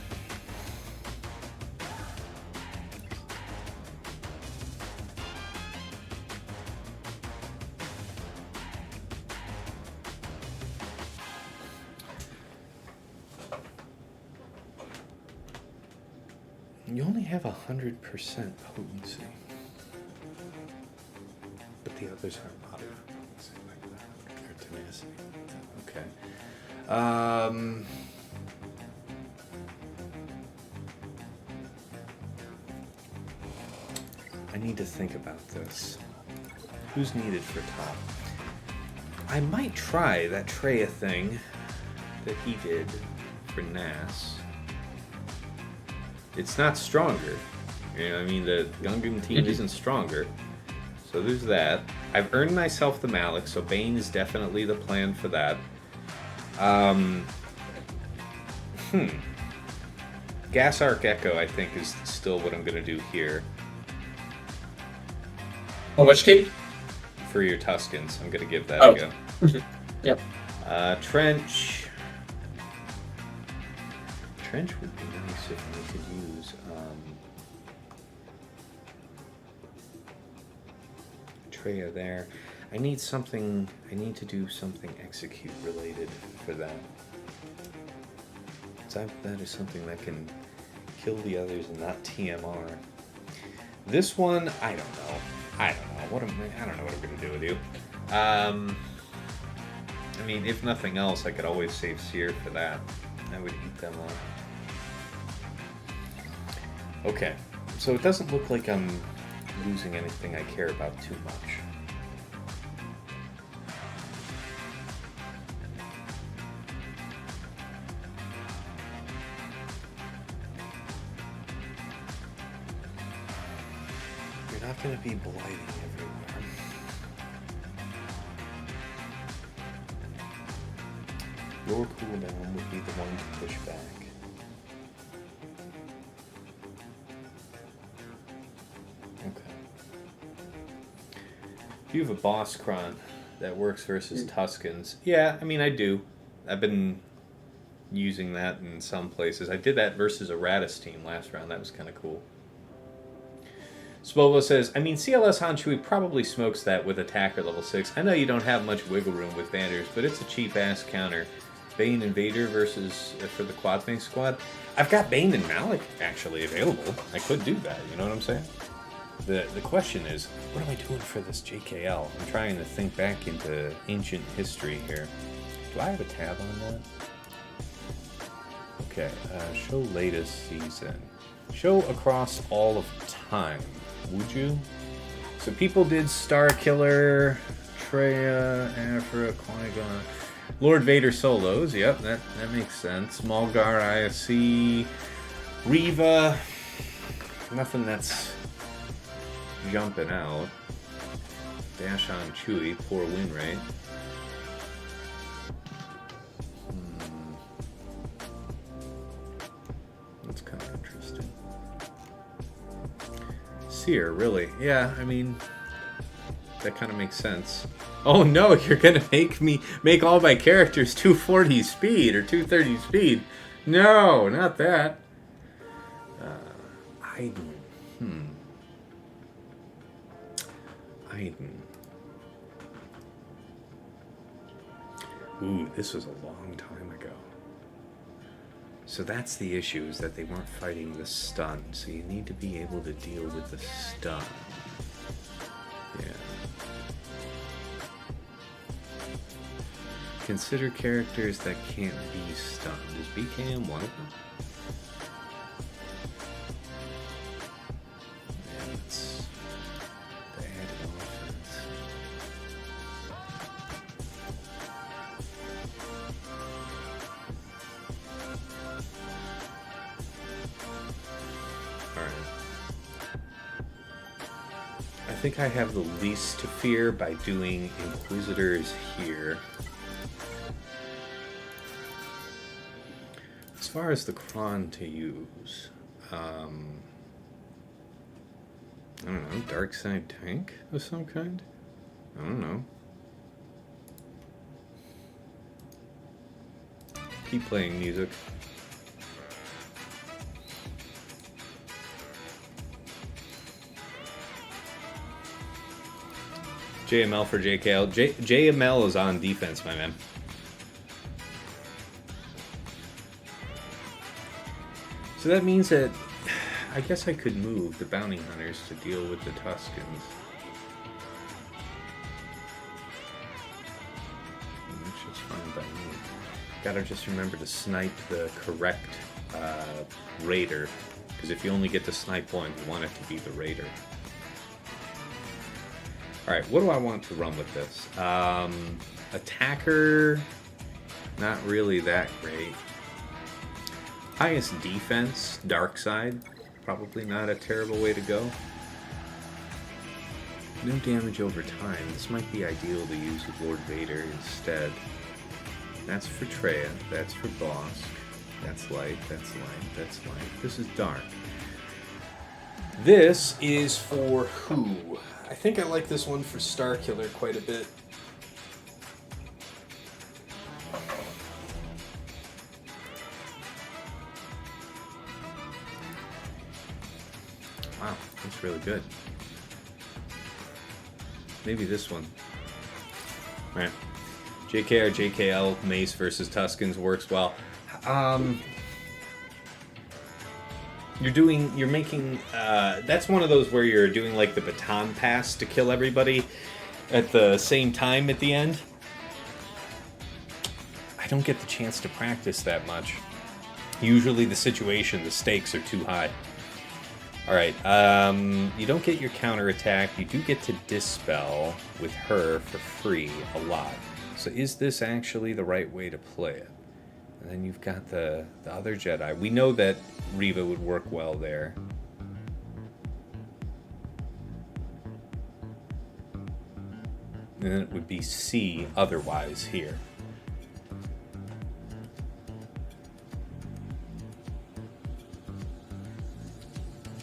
You only have 100% potency. But the others are moderate. Or tenacity. Okay. I need to think about this. Who's needed for top? I might try that Traya thing that he did for Nass. It's not stronger. You know, I mean, the Gungan team isn't stronger. So there's that. I've earned myself the Malak, so Bane is definitely the plan for that. Gas Arc Echo, I think, is still what I'm going to do here. Oh, which team? For your Tuskens, I'm going to give that a go. Yep. Trench. Trench would be nice if we could use... Traya there. I need something, I need to do something execute related for that. That is something that can kill the others and not TMR. This one, I don't know. I don't know what I'm gonna do with you. I mean, if nothing else, I could always save Cere for that. I would eat them up. Okay, so it doesn't look like I'm losing anything I care about too much. You're not going to be blighting everywhere. Your cooldown would be the one to push back. You have a Bossk that works versus Tuskens. Yeah, I mean, I do. I've been using that in some places. I did that versus a Radis team last round. That was kind of cool. Swolo says, I mean, CLS Han Chewie probably smokes that with attacker level 6. I know you don't have much wiggle room with banners, but it's a cheap-ass counter. Bane and Vader versus for the quad base squad. I've got Bane and Malik actually available. I could do that, you know what I'm saying? The question is, what am I doing for this JKL? I'm trying to think back into ancient history here. Do I have a tab on that? Okay, show latest season. Show across all of time, would you? So people did Starkiller, Traya, Aphra, Qui-Gon, Lord Vader solos. Yep, that makes sense. Mulgar, ISC, Reva. Nothing that's jumping out. Dash on Chewie, poor win rate. That's kind of interesting. Cere, really? Yeah, I mean, that kind of makes sense. Oh no, you're gonna make all my characters 240 speed or 230 speed. No, not that. Iden. Iden. Ooh, this was a long time ago. So that's the issue, is that they weren't fighting the stun. So you need to be able to deal with the stun. Yeah. Consider characters that can't be stunned. Is BKM one of them? Yeah, that's bad offense. Alright. I think I have the least to fear by doing Inquisitors here. As far as the Kron to use, I don't know, dark side tank of some kind? I don't know. Keep playing music. JML for JKL. JML is on defense, my man. So that means that I guess I could move the bounty hunters to deal with the Tuskens. Which is fine by me. Gotta just remember to snipe the correct raider. Because if you only get to snipe one, you want it to be the raider. Alright, what do I want to run with this? Attacker, not really that great. Highest defense, dark side, probably not a terrible way to go. No damage over time. This might be ideal to use with Lord Vader instead. That's for Traya, that's for Bossk. That's light, that's light, that's light. This is dark. This is for who? I think I like this one for Starkiller quite a bit. Wow, that's really good. Maybe this one. All right. JKR, JKL, Mace versus Tuskens works well. You're making, that's one of those where you're doing like the baton pass to kill everybody at the same time at the end. I don't get the chance to practice that much. Usually the stakes are too high. Alright, you don't get your counterattack. You do get to dispel with her for free a lot. So is this actually the right way to play it? And then you've got the other Jedi. We know that Reva would work well there. And then it would be C otherwise here.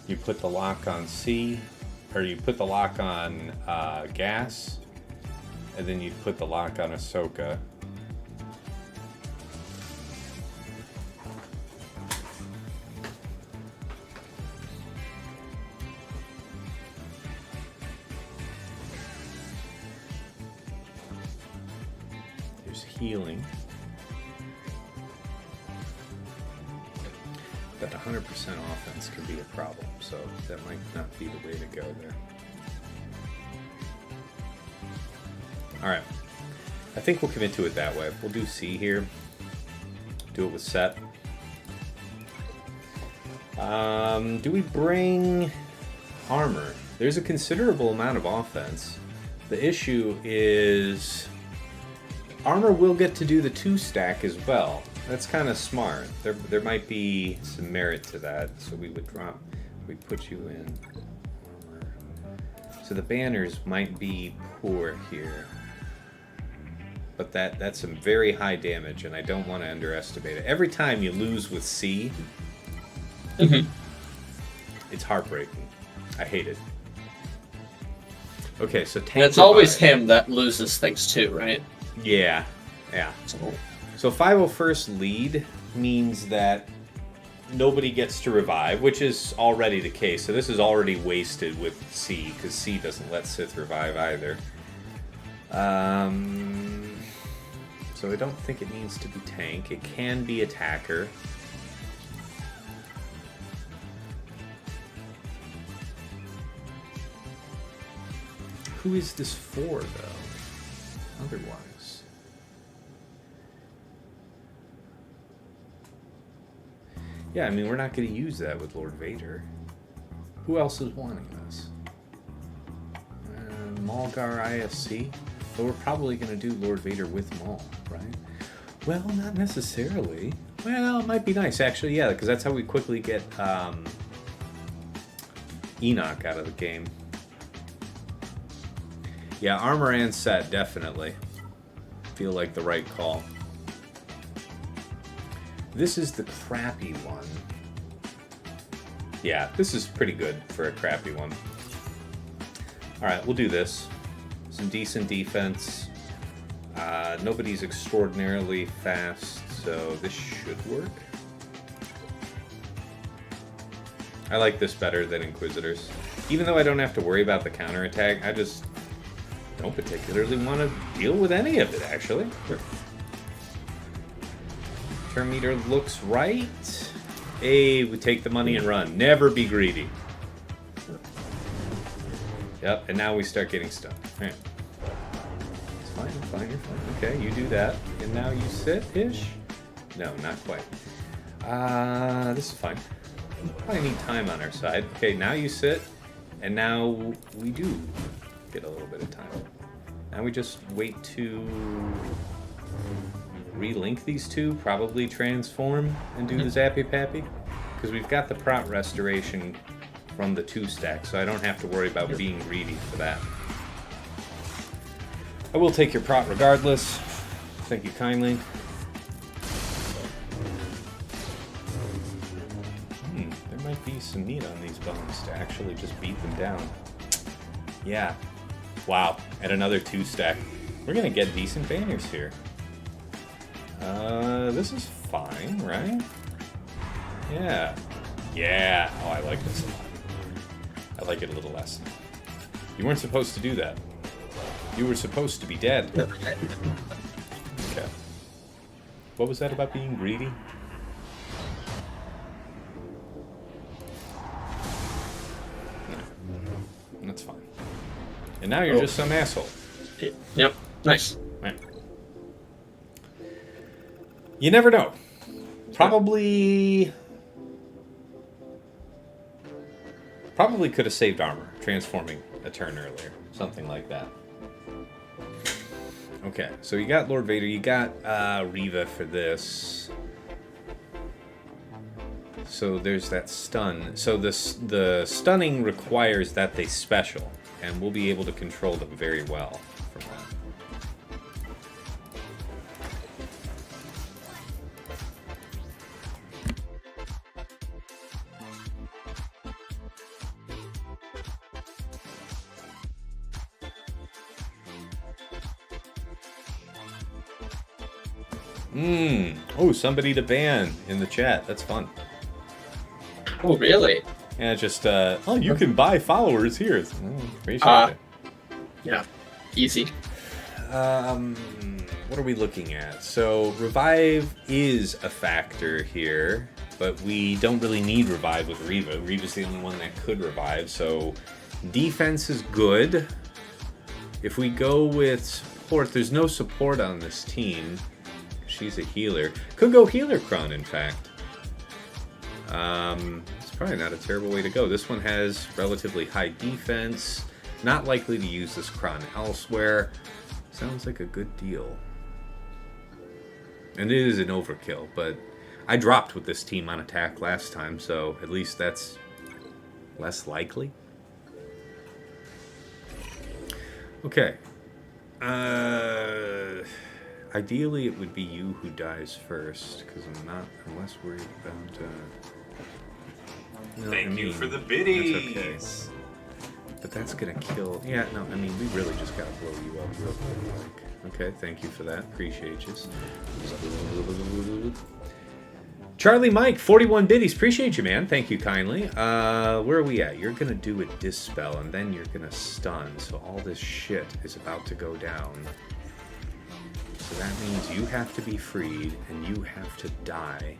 You put the lock on C, or you put the lock on gas, and then you put the lock on Ahsoka. There's healing. But 100% offense can be a problem, so that might not be the way to go there. Alright. I think we'll commit to it that way. We'll do C here. Do it with set. Do we bring armor? There's a considerable amount of offense. The issue is armor will get to do the 2-stack as well. That's kind of smart. There might be some merit to that. So we would drop, we'd put you in armor. So the banners might be poor here. But that's some very high damage, and I don't want to underestimate it. Every time you lose with C, it's heartbreaking. I hate it. Okay, so tank. And it's always him that loses things too, right? Yeah, yeah. So 501st lead means that nobody gets to revive, which is already the case. So this is already wasted with C, because C doesn't let Sith revive either. So I don't think it needs to be tank. It can be attacker. Who is this for, though? Otherwise. Yeah, I mean, we're not going to use that with Lord Vader. Who else is wanting this? Malgar ISC? But we're probably going to do Lord Vader with Maul, right? Well, not necessarily. Well, it might be nice, actually, yeah, because that's how we quickly get Enoch out of the game. Yeah, armor and set, definitely. Feel like the right call. This is the crappy one. Yeah, this is pretty good for a crappy one. Alright, we'll do this. Some decent defense. Nobody's extraordinarily fast, so this should work. I like this better than Inquisitors. Even though I don't have to worry about the counterattack, I just don't particularly want to deal with any of it, actually. Turn meter looks right. Hey, we take the money and run. Never be greedy. Yep, and now we start getting stuck. Alright. It's fine, I'm fine, you're fine. Okay, you do that. And now you sit-ish? No, not quite. This is fine. We probably need time on our side. Okay, now you sit, and now we do get a little bit of time. Now we just wait to relink these two, probably transform and do the Zappy Pappy. Because we've got the prot restoration from the 2-stack, so I don't have to worry about being greedy for that. I will take your prot regardless. Thank you kindly. There might be some meat on these bones to actually just beat them down. Yeah. Wow. And another 2-stack. We're gonna get decent banners here. This is fine, right? Yeah. Yeah. Oh, I like this a lot. I like it a little less. You weren't supposed to do that. You were supposed to be dead. Okay. Okay. What was that about being greedy? No. That's fine. And now you're just some asshole. Yep. Nice. Right. You never know. Probably could have saved armor, transforming a turn earlier. Something like that. Okay, so you got Lord Vader, you got Reva for this. So there's that stun. So the stunning requires that they special, and we'll be able to control them very well from that. Oh, somebody to ban in the chat. That's fun. Oh, really? Yeah, just, oh, you can buy followers here. Appreciate it. Yeah. Easy. What are we looking at? So, Revive is a factor here, but we don't really need Revive with Reva. Reva's the only one that could Revive, so defense is good. If we go with support, there's no support on this team. She's a healer. Could go healer Kron, in fact. It's probably not a terrible way to go. This one has relatively high defense. Not likely to use this Kron elsewhere. Sounds like a good deal. And it is an overkill, but I dropped with this team on attack last time, so at least that's less likely. Okay. Ideally, it would be you who dies first, because I'm less worried about... Thank you for the biddies! That's okay. But that's gonna kill... Yeah, no, I mean, we really just gotta blow you up real quick. Okay, thank you for that. Appreciate you. Charlie Mike, 41 biddies. Appreciate you, man. Thank you kindly. Where are we at? You're gonna do a dispel, and then you're gonna stun, so all this shit is about to go down. So that means you have to be freed, and you have to die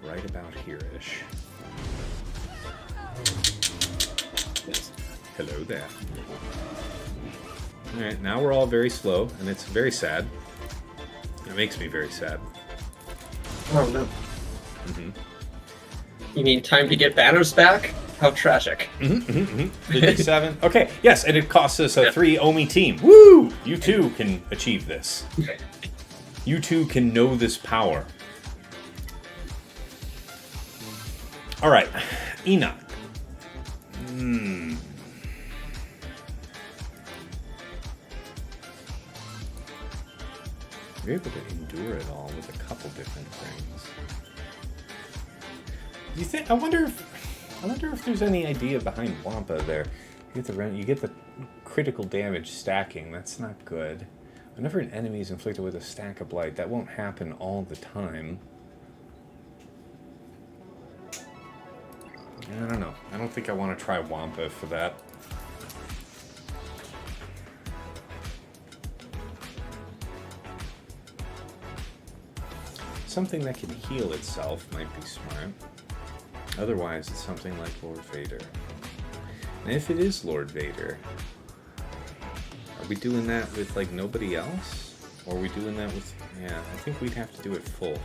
right about here-ish. Hello there. Alright, now we're all very slow, and it's very sad. It makes me very sad. Oh, no. Mm-hmm. You mean time to get banners back? How tragic. 57. Okay, yes, and it costs us a 3 Omi team. Woo! You too can achieve this. You too can know this power. Alright, Enoch. We're able to endure it all with a couple different things. You think? I wonder if there's any idea behind Wampa there. You get the critical damage stacking. That's not good. Whenever an enemy is inflicted with a stack of blight, that won't happen all the time. I don't know. I don't think I want to try Wampa for that. Something that can heal itself might be smart. Otherwise, it's something like Lord Vader. And if it is Lord Vader, are we doing that with, like, nobody else? Or are we doing that with... Yeah, I think we'd have to do it full.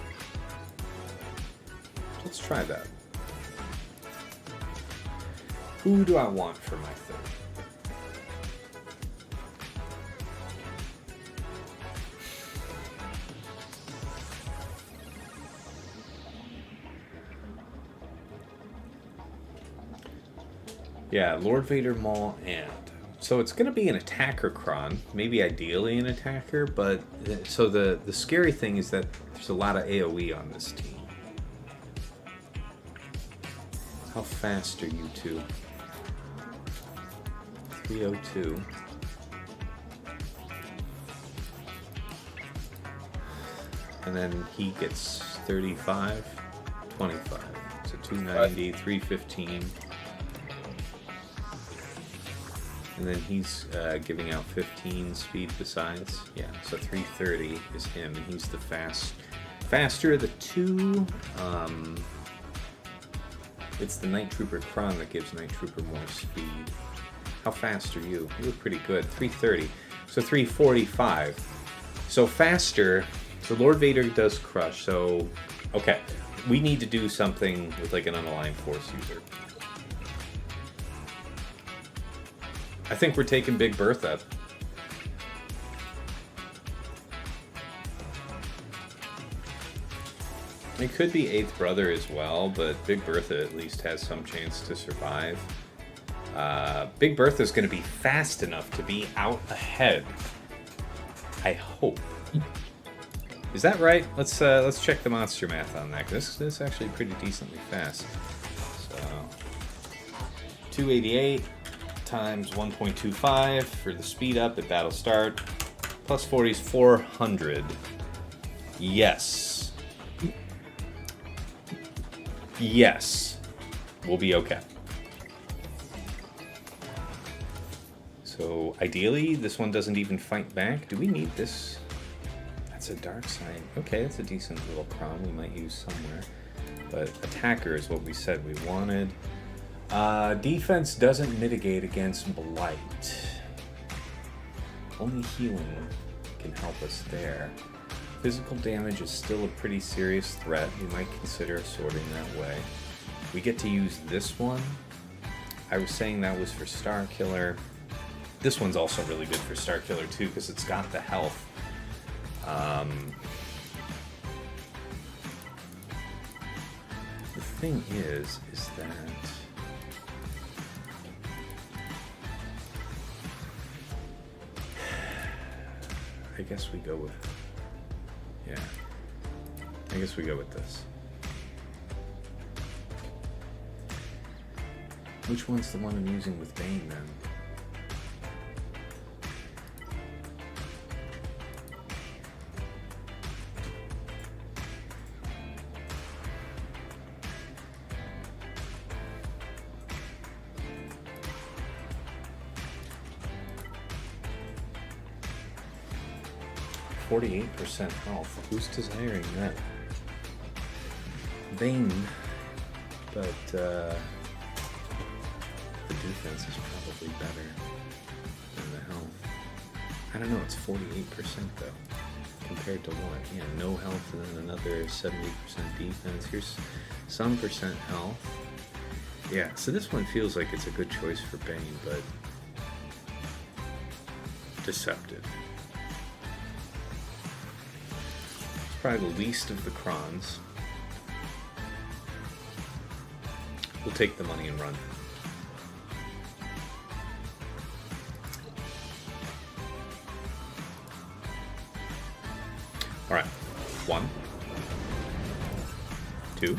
Let's try that. Who do I want for my third? Yeah, Lord Vader, Maul, and... So it's going to be an attacker Kron, maybe ideally an attacker, but... So the scary thing is that there's a lot of AoE on this team. How fast are you two? 302. And then he gets 35, 25. So 290, 315. And then he's giving out 15 speed besides. Yeah, so 330 is him, and he's the faster of the two. It's the Night Trooper Kron that gives Night Trooper more speed. How fast are you? You look pretty good. 330. So 345. So faster. So Lord Vader does crush. So, okay. We need to do something with like an unaligned force user. I think we're taking Big Bertha. It could be Eighth Brother as well, but Big Bertha at least has some chance to survive. Big Bertha is going to be fast enough to be out ahead. I hope. Is that right? Let's check the monster math on that. This is actually pretty decently fast. So 288 times 1.25 for the speed up at battle start. Plus 40 is 400. Yes. Yes. We'll be okay. So ideally, this one doesn't even fight back. Do we need this? That's a dark side. Okay, that's a decent little Kron we might use somewhere. But attacker is what we said we wanted. Defense doesn't mitigate against blight. Only healing can help us there. Physical damage is still a pretty serious threat. We might consider sorting that way. We get to use this one. I was saying that was for Star Killer. This one's also really good for Star Killer too because it's got the health. The thing is that I guess we go with, yeah, I guess we go with this. Which one's the one I'm using with Bane then? %, health. Who's desiring that? Bane, but the defense is probably better than the health. I don't know, it's 48% though. Compared to what? Yeah, no health and then another 70% defense. Here's some percent health. Yeah, so this one feels like it's a good choice for Bane, but deceptive. Probably the least of the Krons. We'll take the money and run. Alright. 1. 2.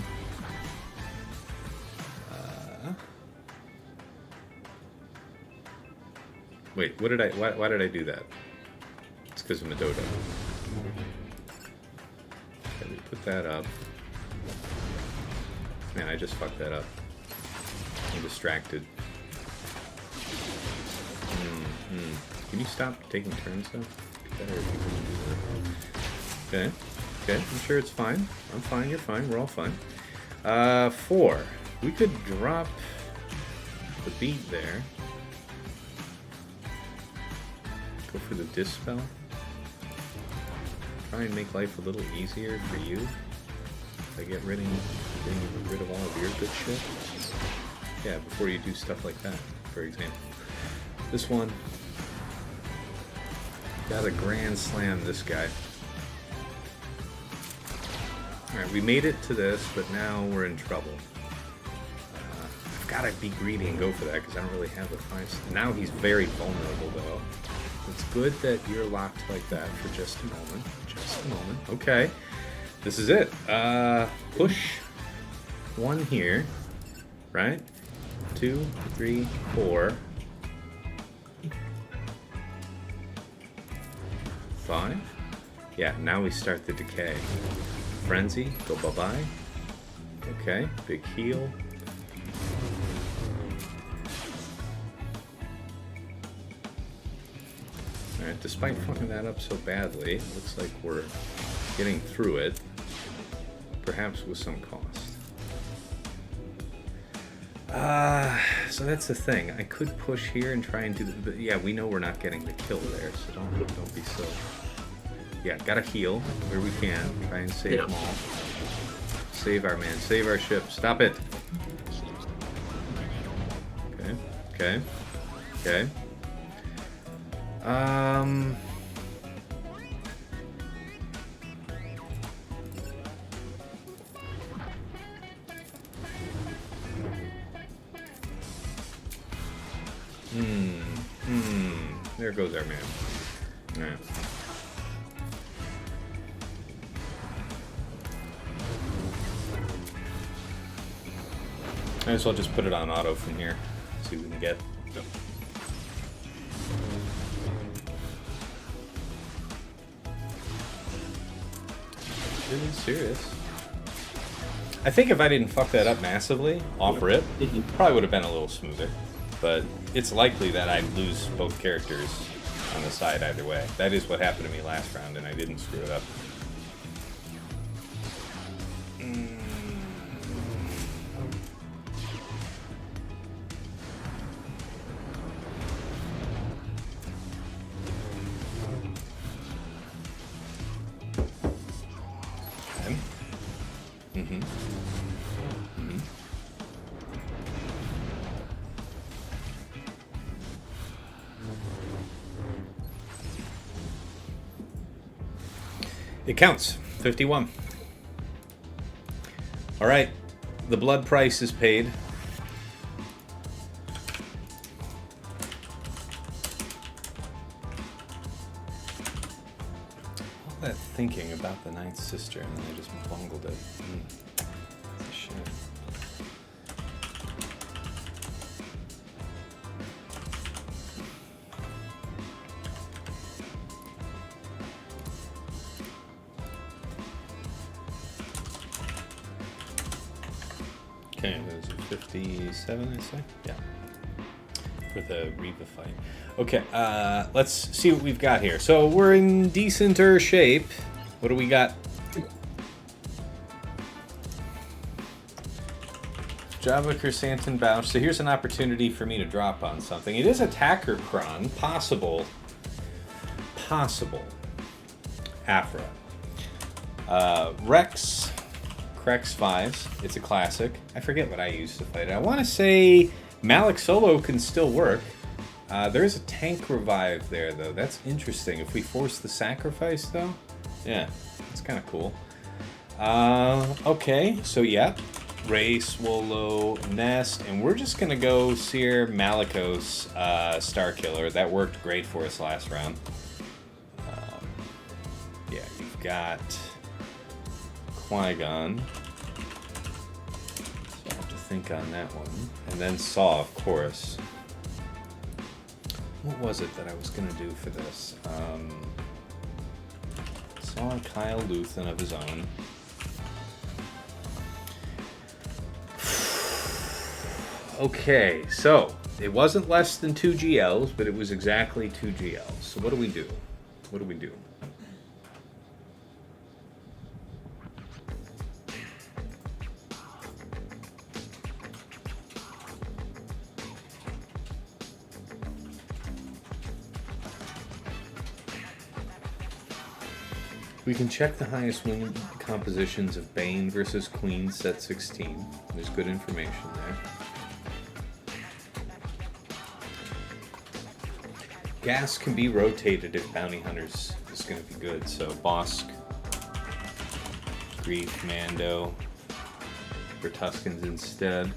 Wait, what did I... Why did I do that? It's because of Madodo. Okay, we put that up. Man, I just fucked that up. I'm distracted. Can you stop taking turns though? Better if you can do that. Okay. Okay, I'm sure it's fine. I'm fine, you're fine, we're all fine. 4. We could drop the beat there. Go for the dispel. Try and make life a little easier for you. If I get rid of all of your good shit. Yeah, before you do stuff like that, for example. This one. Gotta grand slam this guy. Alright, we made it to this, but now we're in trouble. I've gotta be greedy and go for that, because I don't really have the 5. Now he's very vulnerable, though. It's good that you're locked like that for just a moment. Just a moment. Okay. This is it. Push 1 here. Right? 2, 3, 4. 5. Yeah, now we start the decay. Frenzy, go bye-bye. Okay, big heal. Alright, despite fucking that up so badly, it looks like we're getting through it. Perhaps with some cost. So that's the thing. I could push here and try and do the... But yeah, we know we're not getting the kill there, so don't be so... Yeah, gotta heal where we can. Try and save Maul. Save our man. Save our ship. Stop it! Okay. There goes our man. Alright. I guess I'll just put it on auto from here. See what we can get. Yep. Really serious. I think if I didn't fuck that up massively, off rip, probably would have been a little smoother. But it's likely that I'd lose both characters on the side either way. That is what happened to me last round, and I didn't screw it up. It counts. 51. All right. The blood price is paid. All that thinking about the Ninth Sister, and then I just bungled it. Shit. Okay, those are 57, I say? Yeah. For the Reva fight. Okay, let's see what we've got here. So we're in decenter shape. What do we got? Jabba, Chrysanthemum, Boushh. So here's an opportunity for me to drop on something. It is attacker cron. Possible. Aphra. Rex. CRex 5s. It's a classic. I forget what I used to fight it. I want to say Malik Solo can still work. There is a tank revive there, though. That's interesting. If we force the sacrifice, though? Yeah, that's kind of cool. Okay, so yeah. Rey, Swolo, Nass, and we're just going to go Cere, Malicos, Starkiller. That worked great for us last round. Yeah, you've got Qui-Gon. So I have to think on that one. And then Saw, of course. What was it that I was going to do for this? Saw Kyle Luthen of his own. Okay, so it wasn't less than 2 GLs, but it was exactly 2 GLs. So what do we do? What do we do? We can check the highest win compositions of Bane versus Queen set 16. There's good information there. Gas can be rotated if Bounty Hunters is going to be good. So Bossk, Greef, Mando, for Tuskens instead.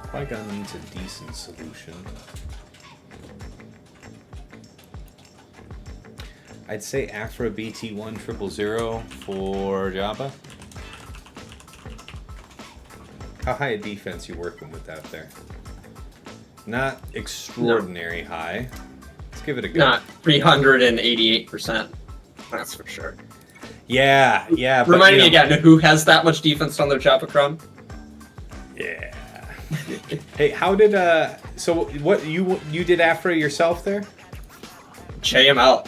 Qui-Gon needs a decent solution. I'd say Aphra BT1 000 for Jabba. How high a defense you working with out there? Not extraordinary high. Let's give it a go. Not 388%. That's for sure. Yeah. Remind me again, who has that much defense on their Jabba Cron? Yeah. Hey, how did so what you did Aphra yourself there? JML.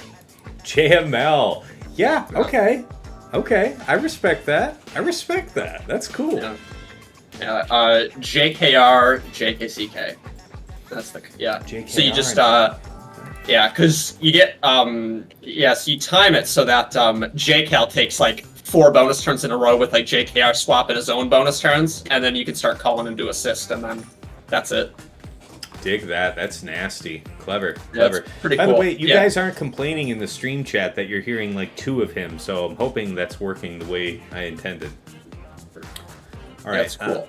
JML. Yeah, okay. Okay. I respect that. That's cool. Yeah. JKR, JKCK. That's the JKR So you just because you get so you time it so that JKL takes like 4 bonus turns in a row with like JKR swapping his own bonus turns, and then you can start calling him to assist, and then that's it. Dig that. That's nasty. Clever. Yeah, that's pretty By cool. the way, you guys aren't complaining in the stream chat that you're hearing like 2 of him, so I'm hoping that's working the way I intended. All right. That's cool.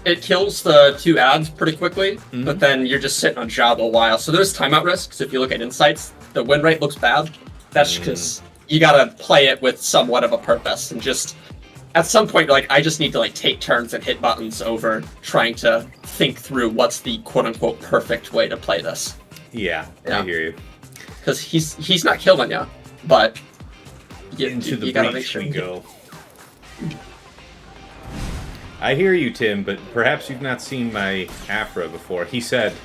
It kills the 2 ads pretty quickly, but then you're just sitting on Jabba a while. So there's timeout risks. If you look at insights, the win rate looks bad. That's because you gotta play it with somewhat of a purpose, and just at some point, like, I just need to like take turns and hit buttons over trying to think through what's the quote-unquote perfect way to play this. Yeah. I hear you. Because he's not killing you, but Into the gotta breach make sure we go. I hear you, Tim, but perhaps you've not seen my Aphra before. He said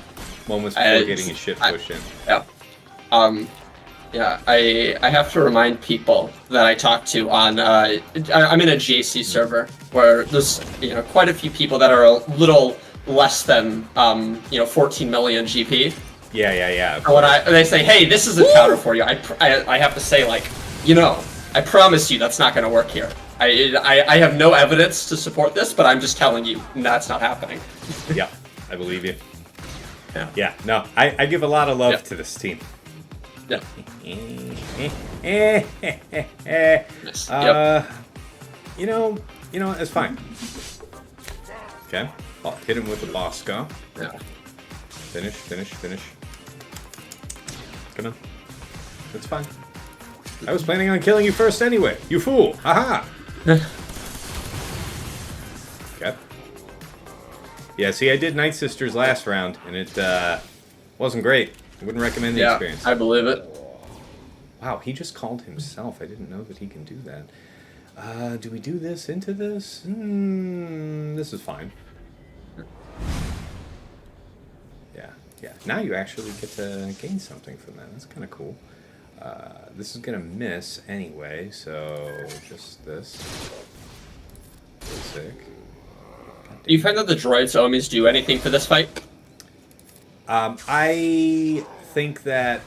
moments before getting his shit pushed in. Yeah. I have to remind people that I talk to on I'm in a GAC server where there's quite a few people that are a little less than 14 million GP. Yeah. And when they say, hey, this is a counter for you, I have to say, like, I promise you that's not going to work here. I have no evidence to support this, but I'm just telling you that's not happening. Yeah, I believe you. Yeah. Yeah, no, I give a lot of love to this team. Yeah. Nice. Yep. It's fine. Okay. I'll hit him with the Bossk. Yeah. Finish. Come on. That's fine. I was planning on killing you first anyway. You fool. Haha. Okay. Yeah, see, I did Night Sisters last round, and it wasn't great. I wouldn't recommend the experience. I believe it. Wow, he just called himself. I didn't know that he can do that. Do we do this into this? This is fine. Yeah. Now you actually get to gain something from that. That's kind of cool. This is going to miss anyway, so just this. Sick. Do you find that the droids always do anything for this fight? I think that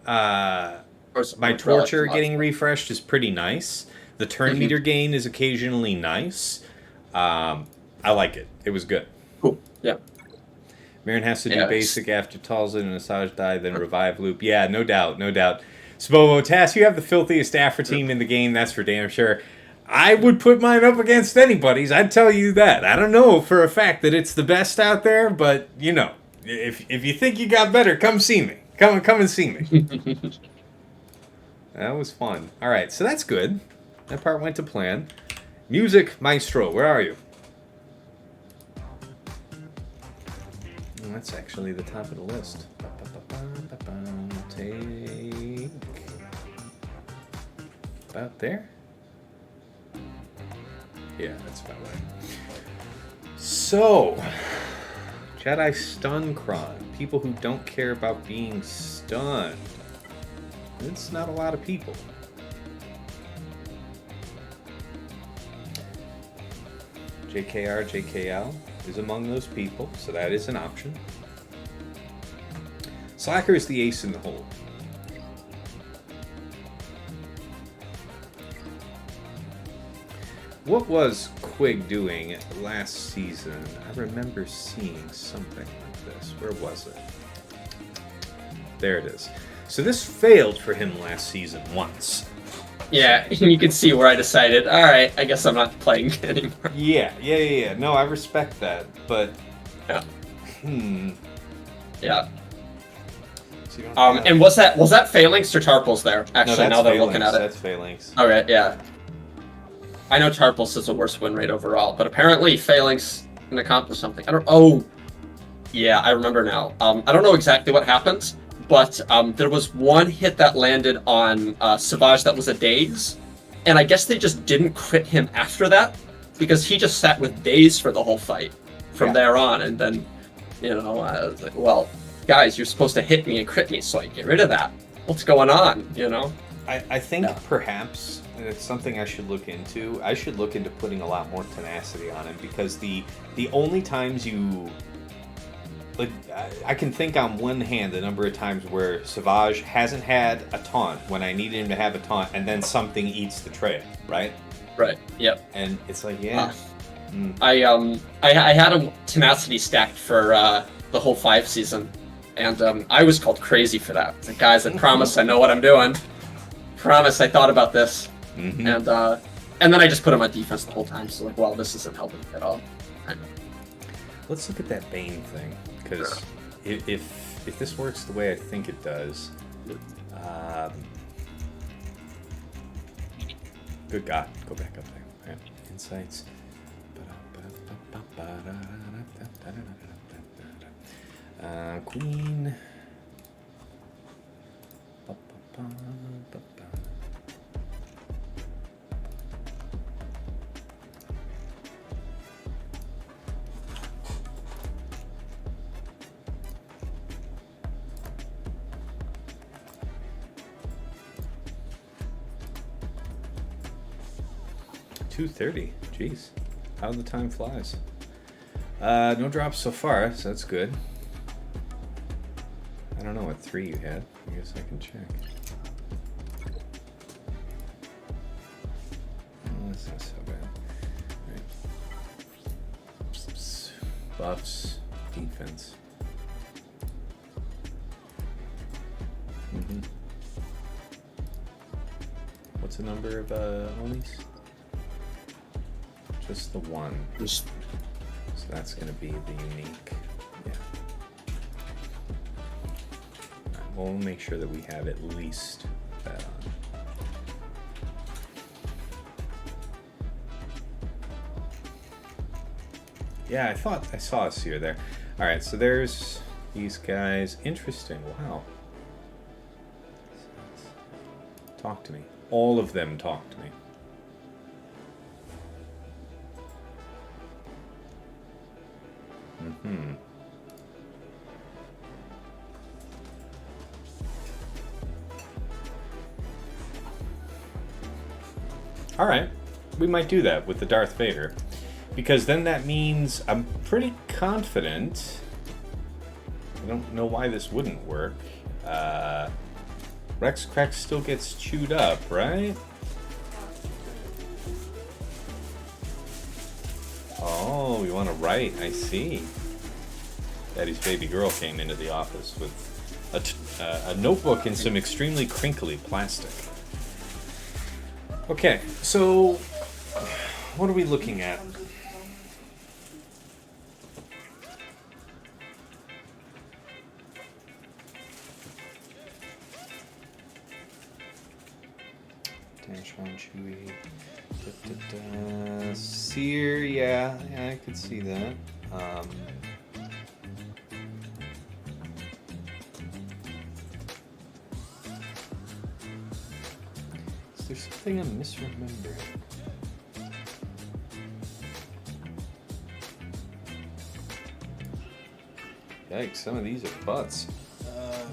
my torture getting refreshed is pretty nice. The turn meter gain is occasionally nice. I like it. It was good. Cool. Yeah. Marin has to do basic after Talzin and Asajj die, then revive loop. Yeah, no doubt. Spobo, Tass, you have the filthiest Aphra team in the game, that's for damn sure. I would put mine up against anybody's, I'd tell you that. I don't know for a fact that it's the best out there, but, if you think you got better, come see me. Come and see me. That was fun. All right, so that's good. That part went to plan. Music Maestro, where are you? That's actually the top of the list. Take about there. Yeah, that's about right. So, Jedi stun cron. People who don't care about being stunned. It's not a lot of people. JKR, JKL is among those people, so that is an option. Slacker is the ace in the hole. What was Quig doing last season? I remember seeing something like this. Where was it? There it is. So this failed for him last season once. Yeah, you can see where I decided, alright, I guess I'm not playing anymore. Yeah. No, I respect that, but... Yeah. Yeah. So and was that Phalanx or Tarpals there? Actually, no, now that I'm looking at it. That's Phalanx. Okay, yeah. I know Tarpals is the worst win rate overall, but apparently Phalanx can accomplish something. Yeah, I remember now. I don't know exactly what happened, but there was one hit that landed on Savage that was a daze, and I guess they just didn't crit him after that. because he just sat with daze for the whole fight from Yeah. there on, and then, you know, I was like, well, guys, you're supposed to hit me and crit me, so I get rid of that. What's going on, you know? I think Yeah. perhaps it's something I should look into. I should look into putting a lot more tenacity on him, because the only times you... Like, I can think on one hand the number of times where Savage hasn't had a taunt when I needed him to have a taunt, and then something eats the trail, right? Right, yep. And it's like, yeah. I had a tenacity stacked for the whole 5 season, and I was called crazy for that. It's like, guys, I promise I know what I'm doing. Promise I thought about this. Mm-hmm. And then I just put him on defense the whole time, so like, well, this isn't helping at all. Let's look at that Bane thing, because if this works the way I think it does, good God, go back up there. All right. Insights. Queen. 2:30. Jeez, how the time flies. No drops so far, so that's good. I don't know what 3 you had. I guess I can check. Oh, that's not so bad. Right. Buffs, defense. Mm-hmm. What's the number of Onis? Just the one. So that's going to be the unique. Yeah. We'll make sure that we have at least that on. Yeah, I thought I saw a Cere there. All right, so there's these guys. Interesting. Wow. Talk to me. All of them talk to me. Mm-hmm. All right, we might do that with the Darth Vader, because then that means I'm pretty confident. I don't know why this wouldn't work. CRex still gets chewed up, right? Oh, we want to write. I see. Daddy's baby girl came into the office with a notebook and some extremely crinkly plastic. Okay, so what are we looking at? Sean, Chewie, Cere, yeah, I could see that. Is there something I'm misremembering? Yikes, some of these are butts.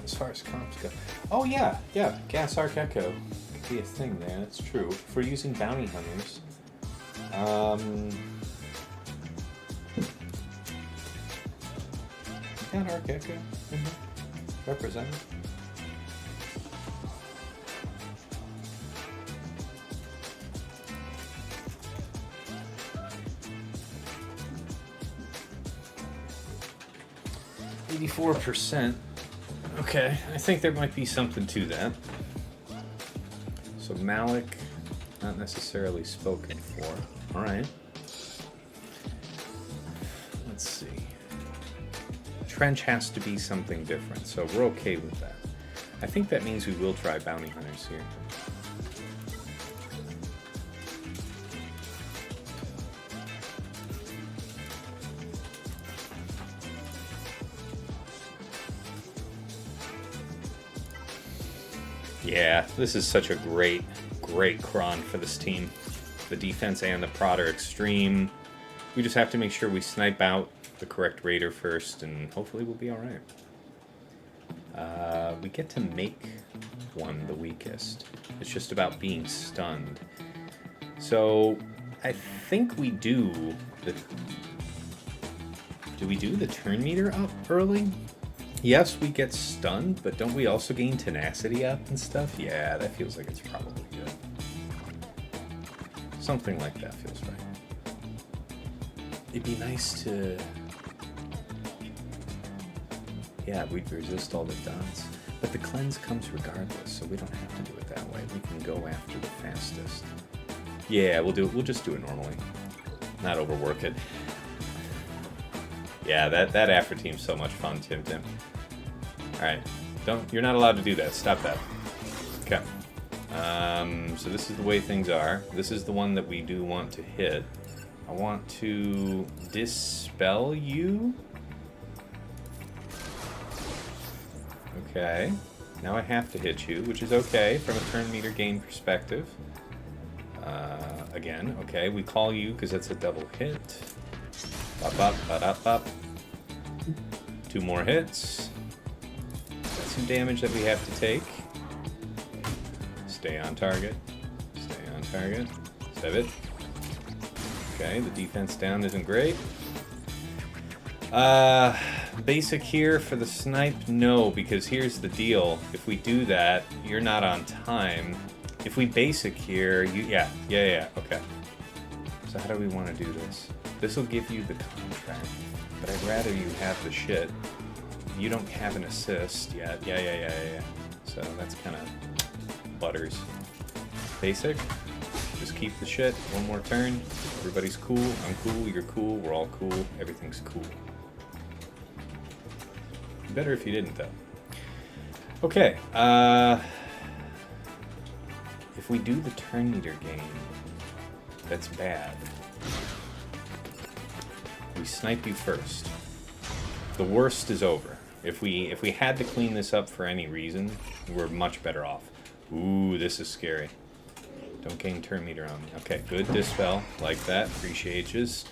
As far as comps go. Oh yeah, Gas Arc Echo. Be a thing there, that's true. For using bounty hunters. Got Arc Echo in there? Represented. %. Okay, I think there might be something to that. So Malik, not necessarily spoken for. All right. Let's see. Trench has to be something different, so we're okay with that. I think that means we will try bounty hunters here. Yeah, this is such a great cron for this team. The defense and the prod are extreme. We just have to make sure we snipe out the correct raider first, and hopefully we'll be alright. We get to make one the weakest. It's just about being stunned. So, I think we do the... Do we do the turn meter up early? Yes, we get stunned, but don't we also gain tenacity up and stuff? Yeah, that feels like it's probably good. Something like that feels right. It'd be nice to... Yeah, we'd resist all the dots. But the cleanse comes regardless, so we don't have to do it that way. We can go after the fastest. Yeah, we'll just do it normally. Not overwork it. Yeah, that Aphra team's so much fun, Tim. Alright. You're not allowed to do that. Stop that. Okay. So this is the way things are. This is the one that we do want to hit. I want to dispel you. Okay. Now I have to hit you, which is okay from a turn meter gain perspective. Again, okay, we call you because that's a double hit. Bop, bop, ba-da, bop. 2 more hits. That's some damage that we have to take. Stay on target. Stay on target. Save it. Okay, the defense down isn't great. Basic here for the snipe? No, because here's the deal. If we do that, you're not on time. If we basic here, yeah, okay. So how do we want to do this? This will give you the contract, but I'd rather you have the shit. You don't have an assist yet. Yeah. So that's kind of butters. Basic. Just keep the shit. One more turn. Everybody's cool. I'm cool. You're cool. We're all cool. Everything's cool. Better if you didn't, though. Okay. If we do the turn meter game, that's bad. We snipe you first. The worst is over. If we had to clean this up for any reason, we're much better off. Ooh, this is scary. Don't gain turn meter on me. Okay, good dispel. Like that. Appreciate yous.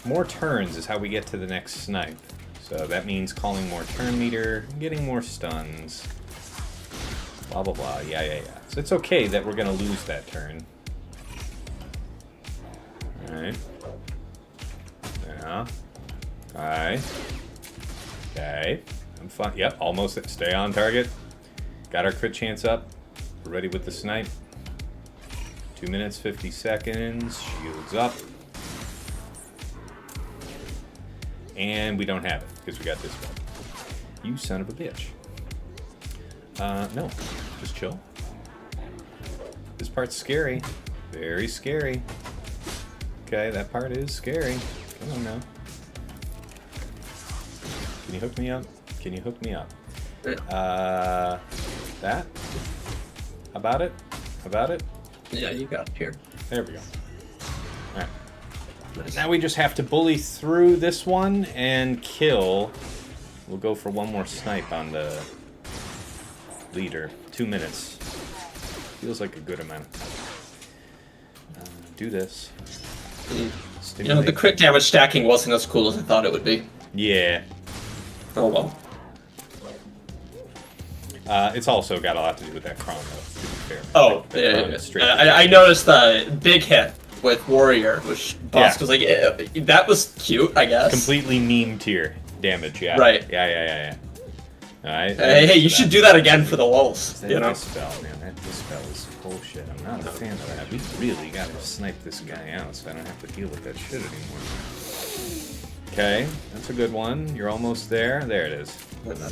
More turns is how we get to the next snipe. So that means calling more turn meter, getting more stuns. Blah, blah, blah. Yeah. So it's okay that we're going to lose that turn. Alright. Yeah. Alright. Okay. I'm fine. Yep, almost. Stay on target. Got our crit chance up. We're ready with the snipe. 2 minutes, 50 seconds. Shields up. And we don't have it, because we got this one. You son of a bitch. No. Just chill. This part's scary. Very scary. Okay, that part is scary. Come on now. Can you hook me up? Can you hook me up? That? About it? About it? Yeah, you got it here. There we go. Alright. Nice. Now we just have to bully through this one and kill. We'll go for one more snipe on the leader. 2 minutes. Feels like a good amount. Do this. You know, the crit damage stacking wasn't as cool as I thought it would be. Yeah. Oh well. It's also got a lot to do with that chrono, to be fair. Oh, Like, yeah. I noticed the big hit with Warrior, which Bossk was like, that was cute, I guess. Completely meme tier damage, yeah. Right. Yeah. Alright. Hey, you should do that again for the lulls, That you know? dispel, man. That dispel is bullshit. I'm not a fan of that. We really gotta snipe this guy out so I don't have to deal with that shit anymore. Okay, that's a good one. You're almost there. There it is.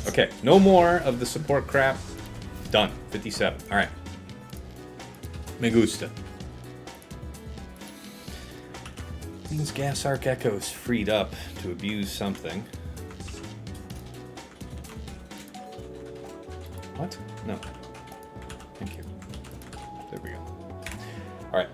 Okay, no more of the support crap. Done. 57. Alright. Me gusta. These gas arc echoes freed up to abuse something. What? No. Thank you. There we go. Alright.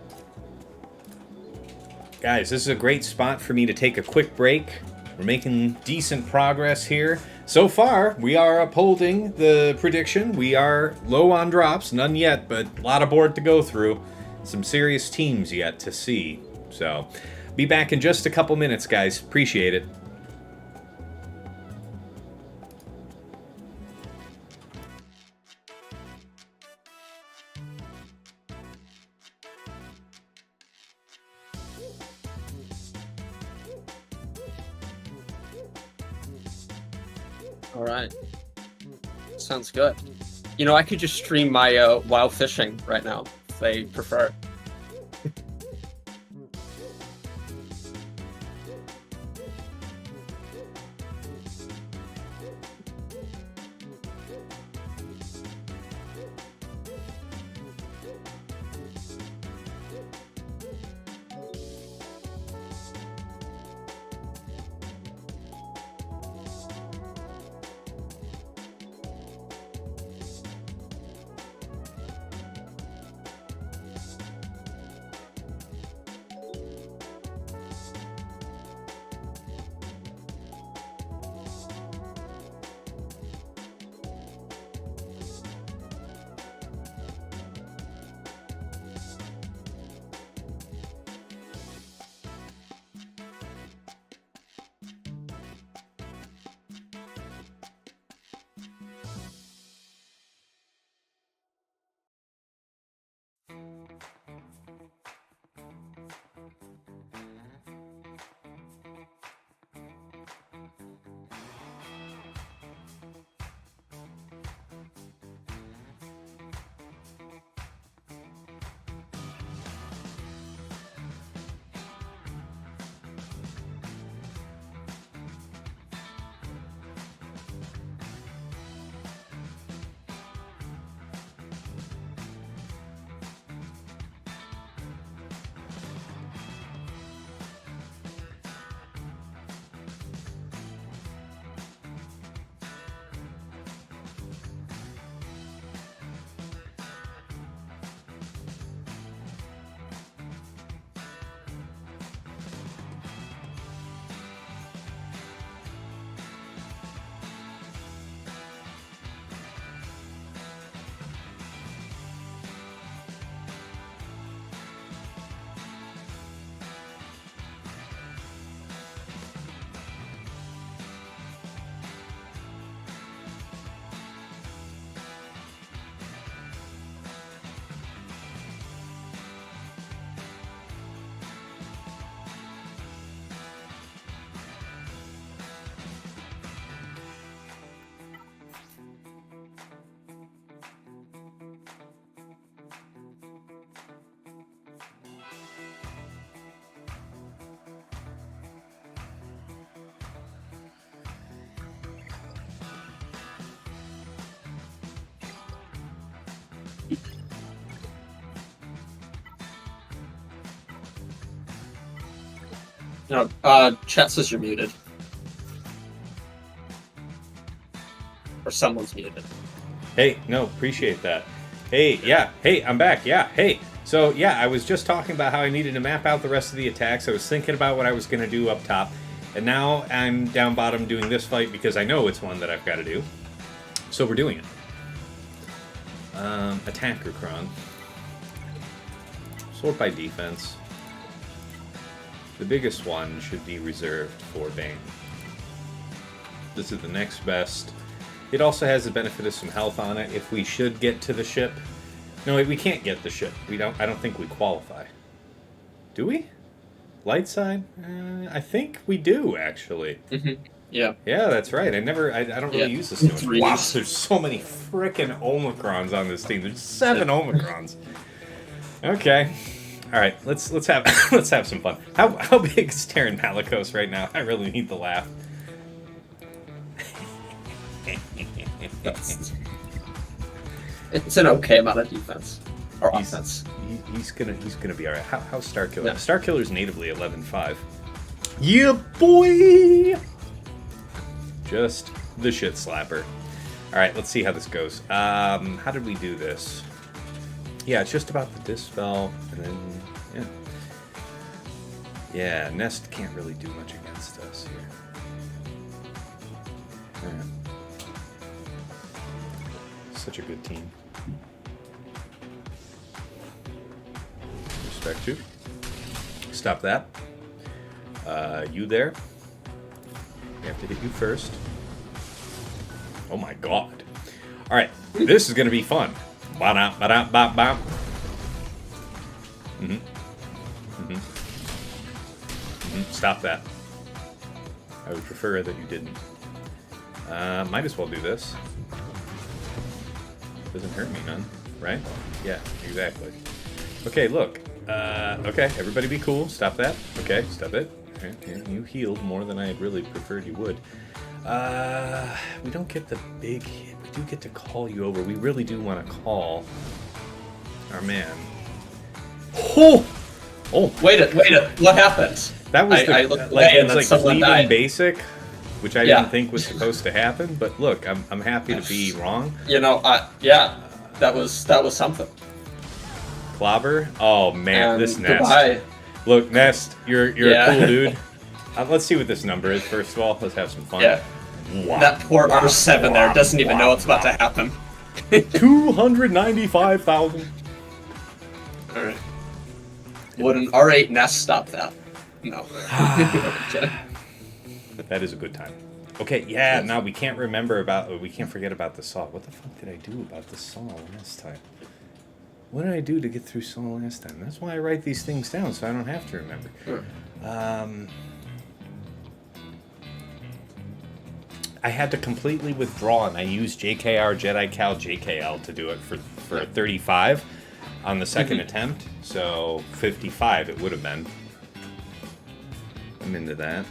Guys, this is a great spot for me to take a quick break. We're making decent progress here. So far, we are upholding the prediction. We are low on drops, none yet, but a lot of board to go through. Some serious teams yet to see. So, be back in just a couple minutes, guys. Appreciate it. All right. Sounds good. You know, I could just stream my wild fishing right now if they prefer. No, chat says you're muted. Or someone's muted. Hey, no, appreciate that. Hey, yeah, hey, I'm back, yeah, hey. So, yeah, I was just talking about how I needed to map out the rest of the attacks. I was thinking about what I was going to do up top. And now I'm down bottom doing this fight because I know it's one that I've got to do. So we're doing it. Attacker Kron. Sort by defense. The biggest one should be reserved for Bane. This is the next best. It also has the benefit of some health on it if we should get to the ship. No, we can't get the ship. I don't think we qualify. Do we? Light side? I think we do, actually. Mm-hmm. Yeah. Yeah, that's right. I don't really use this too much. Wow, there's so many frickin' Omicrons on this team. There's 7 Omicrons. Okay. All right, let's have let's have some fun. How big is Terran Malicos right now? I really need the laugh. It's an okay amount of defense or offense. He's gonna be all right. How's Starkiller? Yeah. Starkiller's natively 11.5. Yeah, boy. Just the shit slapper. All right, let's see how this goes. How did we do this? Yeah, it's just about the dispel, and then yeah, Nest can't really do much against us here. All right. Such a good team. Respect you. Stop that. You there. We have to hit you first. Oh my god. Alright, this is going to be fun. Ba-da, ba-da, ba-ba. Stop that. I would prefer that you didn't. Might as well do this. Doesn't hurt me none, right? Yeah, exactly. Okay, look. Okay, everybody be cool. Stop that. Okay, stop it. Okay, yeah, you healed more than I had really preferred you would. We don't get the big hit. We do get to call you over. We really do want to call our man. Oh! Oh! Wait it. What happened? That was I looked away and then someone Cleveland died. Basic, which I didn't think was supposed to happen. But look, I'm happy to be wrong. You know, yeah, that was something. Clobber? Oh man, And this Nest. goodbye. Look, Nest, you're Yeah. a cool dude. Let's see what this number is first of all. Let's have some fun. Yeah. Wow. That poor R7 there doesn't even know what's about to happen. 295,000. Alright. Would an R8 Nest stop that? No. Okay. That is a good time. Okay, yeah, now we can't forget about the saw. What the fuck did I do about the saw last time? What did I do to get through saw last time? That's why I write these things down, so I don't have to remember. I had to completely withdraw, and I used JKR, Jedi Cal, JKL to do it for 35 on the second attempt. So 55 it would have been. I'm into that.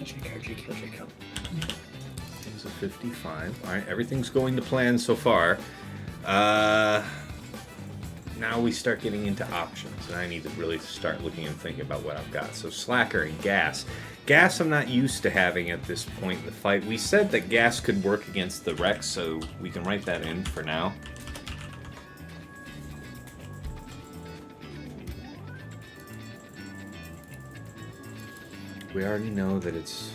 JK. It was a 55. All right, everything's going to plan so far. Now we start getting into options, and I need to really start looking and thinking about what I've got. So Slacker and Gas. Gas I'm not used to having at this point in the fight. We said that Gas could work against the Rex, so we can write that in for now. We already know that it's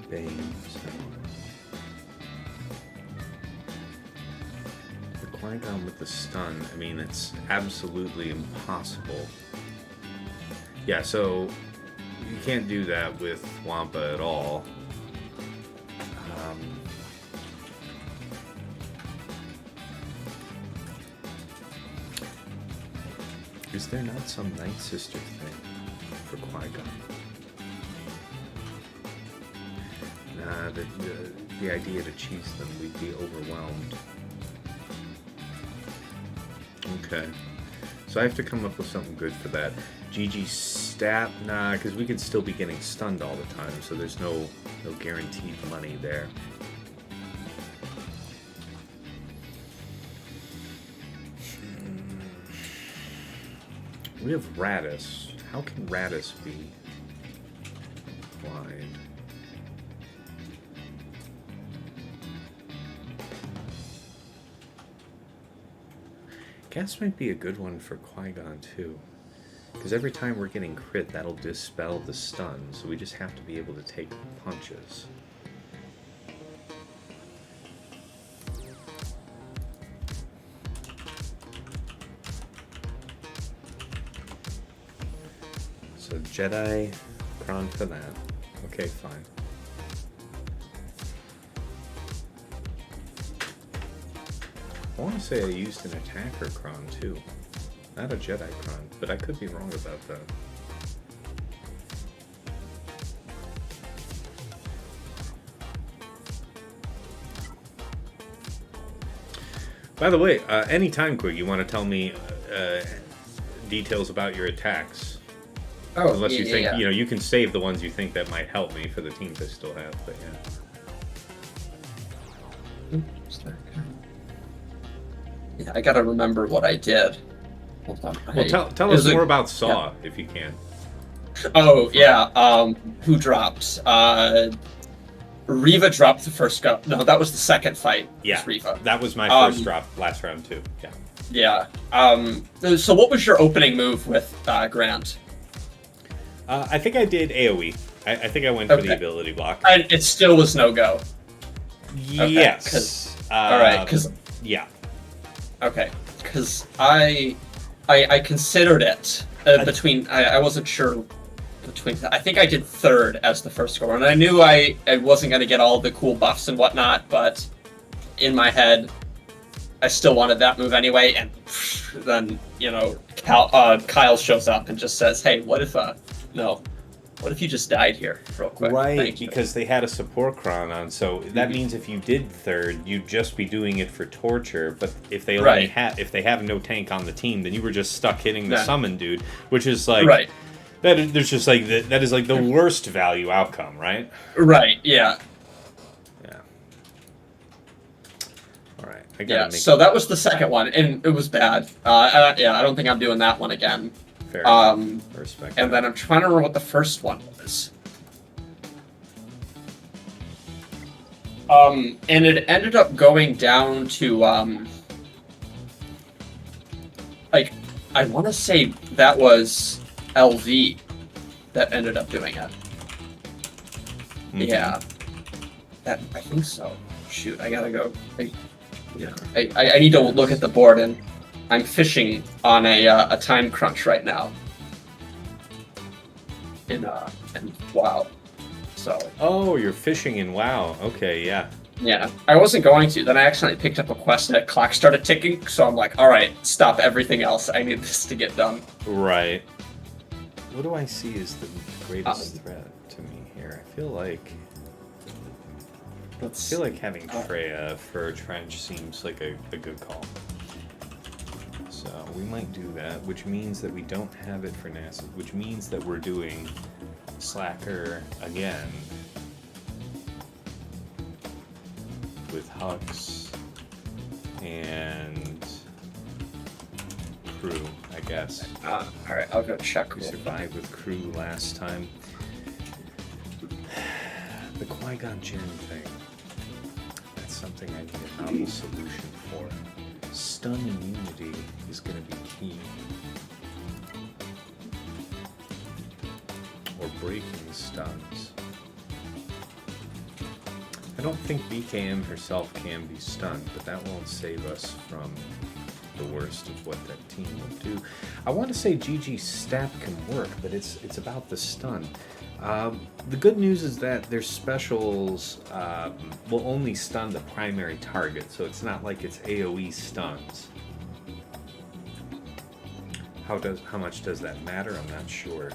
Bane, so... The Qui-Gon with the stun, I mean, it's absolutely impossible. Yeah, so you can't do that with Wampa at all. Is there not some Night Sister thing for Qui-Gon? Nah, the idea to cheese them, we'd be overwhelmed. Okay. So I have to come up with something good for that. GG stat? Nah, because we could still be getting stunned all the time, so there's no guaranteed money there. We have Radis. How can Radis be applied? Gas might be a good one for Qui-Gon too. Because every time we're getting crit, that'll dispel the stun, so we just have to be able to take punches. So Jedi Kron for that. Okay, fine. I want to say I used an attacker Kron too. Not a Jedi Kron, but I could be wrong about that. By the way, anytime, Quig, you want to tell me details about your attacks. Oh, unless you think, yeah. you know, you can save the ones you think that might help me for the teams I still have, but yeah. Yeah, I gotta remember what I did. Hold on. Well, tell us more about Saw, if you can. Oh, yeah, who dropped? Reva dropped the first go. No, that was the second fight. Yeah, Reva. that was my first drop last round, too. Yeah. Yeah. So what was your opening move with Grant? I think I did AoE. I think I went for the ability block. It still was no-go. Yes. All right, because yeah. Okay, because I considered it between. I wasn't sure between. I think I did third as the first score, and I knew I wasn't going to get all the cool buffs and whatnot, but in my head, I still wanted that move anyway. And then Kyle shows up and just says, "Hey, what if what if you just died here real quick?" Right, because they had a support cron on, so that means if you did third, you'd just be doing it for torture. But if they only if they have no tank on the team, then you were just stuck hitting the summon dude, which is like there's just like that is like the worst value outcome, right? Right. Yeah. Yeah. All right. I gotta make so that was the second one, and it was bad. I don't think I'm doing that one again. Fair enough. Respect. And then I'm trying to remember what the first one was. And it ended up going down to like I want to say that was LV that ended up doing it. Mm-hmm. Yeah, I think so. Shoot, I gotta go. I need to look at the board, and I'm fishing on a time crunch right now. In WoW, so. Oh, you're fishing in WoW. Okay, yeah. Yeah, I wasn't going to. Then I accidentally picked up a quest and the clock started ticking, so I'm like, all right, stop everything else. I need this to get done. Right. What do I see as the greatest threat to me here? I feel like having Traya for a trench seems like a good call. So we might do that, which means that we don't have it for Nass, which means that we're doing Slacker again with Hux and Crew, I guess. Alright, I'll go check. We survived with Crew last time. The Qui-Gon Jinn thing. That's something I need a novel solution for. Stun immunity is going to be key. Or breaking stuns. I don't think BKM herself can be stunned, but that won't save us from the worst of what that team will do. I want to say GG stat can work, but it's about the stun. The good news is that their specials will only stun the primary target, so it's not like it's AoE stuns. How much does that matter? I'm not sure.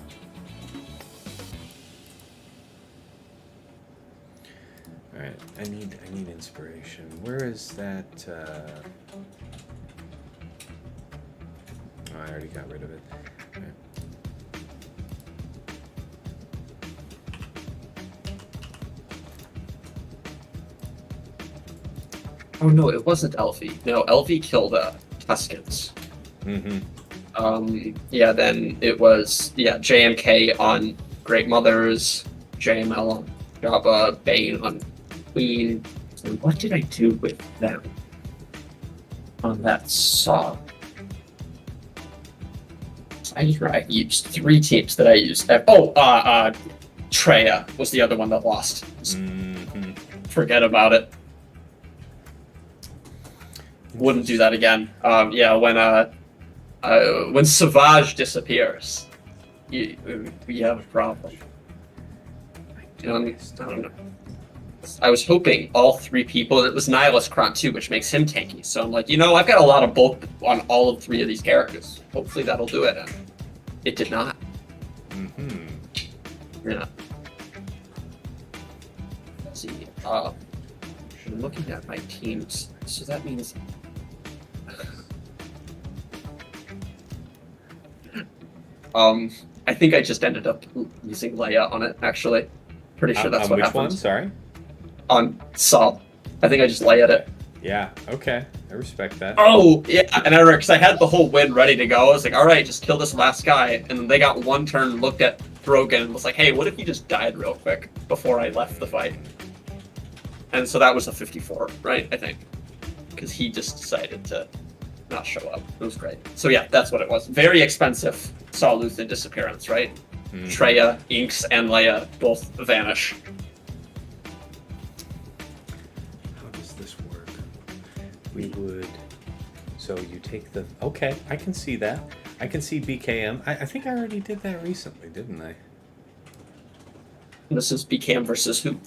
All right, I need inspiration. Where is that? Oh, I already got rid of it. All right. Oh no, it wasn't LV. No, LV killed Tuskens. Mm-hmm. Yeah, then it was JMK on Great Mothers, JML on Jabba, Bane on Queen. So what did I do with them on that song? I used 3 teams that I used. Traya was the other one that lost. Mm-hmm. Forget about it. Wouldn't do that again. When Savage disappears, we have a problem. I don't know. I was hoping all 3 people, and it was Nihilus Kron too, which makes him tanky. So I'm like, I've got a lot of bulk on all of 3 of these characters. Hopefully that'll do it. And it did not. Mm-hmm. Yeah. Let's see. I'm looking at my teams, so that means. I think I just ended up using Leia on it, actually. Pretty sure that's what happened. Which one? Sorry? On Saul. I think I just Leia'd it. Yeah, okay. I respect that. Oh, yeah, and because I had the whole win ready to go. I was like, alright, just kill this last guy. And then they got one turn, looked at Brogan, and was like, hey, what if he just died real quick before I left the fight? And so that was a 54, right? I think. Because he just decided to not show up. It was great. So yeah, that's what it was. Very expensive Saw Luthen disappearance, right? Mm-hmm. Traya, Inks, and Leia both vanish. we would... So you take the... Okay, I can see that. I can see BKM. I think I already did that recently, didn't I? This is BKM versus who?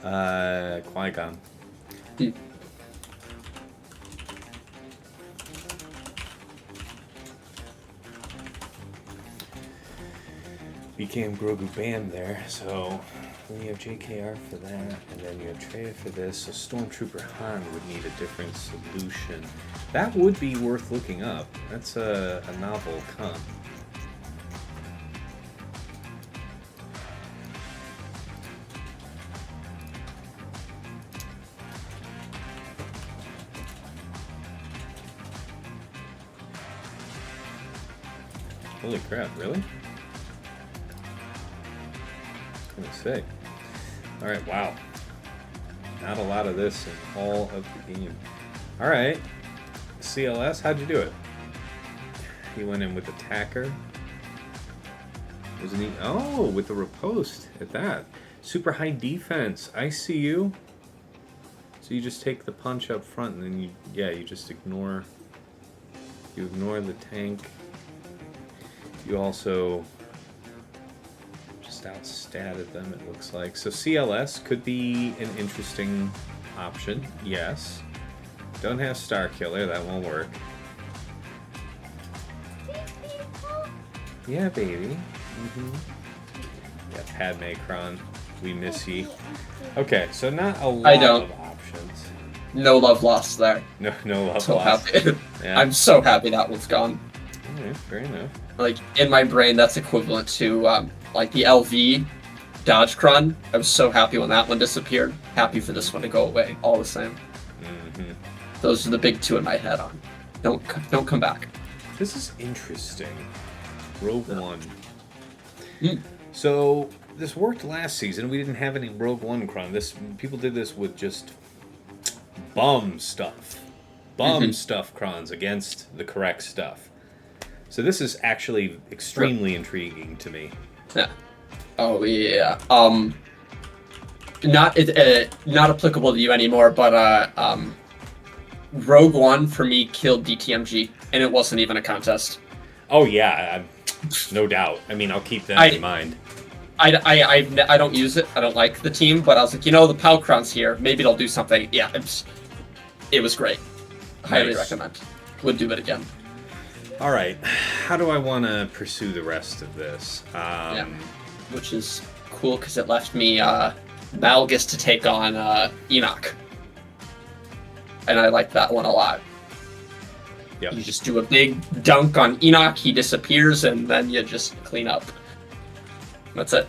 Qui-Gon. BKM Grogu Bam there, so then you have JKR for that, and then you have Traya for this, so Stormtrooper Han would need a different solution. That would be worth looking up. That's a novel comp. Holy crap, really? Sick. Alright, wow. Not a lot of this in all of the game. Alright. CLS, how'd you do it? He went in with attacker. Wasn't he? Oh, with the riposte at that. Super high defense. I see you. So you just take the punch up front and then you just ignore. You ignore the tank. You also outstatted them, it looks like. So CLS could be an interesting option. Yes. Don't have Star Killer, that won't work. Yeah, baby. Yeah, Padme Kron. We miss ye. Okay, so not a lot of options. No love lost there. No love so lost. Happy. Yeah. I'm so happy that one's gone. Alright, fair enough. Like, in my brain, that's equivalent to, like, the LV Dodge Cron. I was so happy when that one disappeared. Happy for this one to go away, all the same. Those are the big two in my head on. Don't come back. This is interesting. Rogue One. So, this worked last season. We didn't have any Rogue One Cron. People did this with just bum stuff. Bum stuff crons against the correct stuff. So this is actually extremely intriguing to me. Yeah. Oh yeah. Not applicable to you anymore, but Rogue One for me killed DTMG, and it wasn't even a contest. Oh yeah, no doubt. I mean, I'll keep that in mind. I don't use it. I don't like the team, but I was like, the Palcron's here. Maybe it'll do something. Yeah, it was great. Highly recommend. Would do it again. All right, how do I want to pursue the rest of this? Which is cool because it left me Malgus to take on Enoch, and I like that one a lot. Yep. You just do a big dunk on Enoch, he disappears, and then you just clean up. That's it.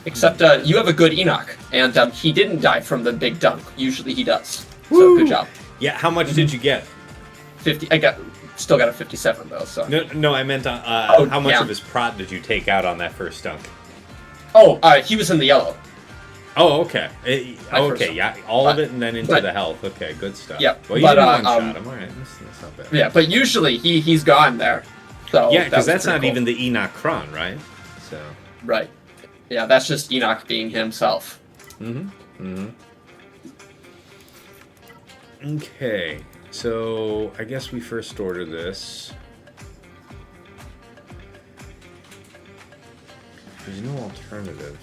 Except you have a good Enoch, and he didn't die from the big dunk. Usually he does. Woo! So good job. Yeah, how much did you get? 50. Still got a 57 though. So no, I meant how much of his prot did you take out on that first dunk? Oh, he was in the yellow. Oh, okay. All of it and then into the health. Okay, good stuff. Yeah, well, you didn't one-shot him. All right, that's not bad. Yeah, but usually he's gone there. So yeah, because that's not cool. Even the Enoch Cron, right? So right. Yeah, that's just Enoch being himself. Okay, so I guess we first order this. There's no alternative.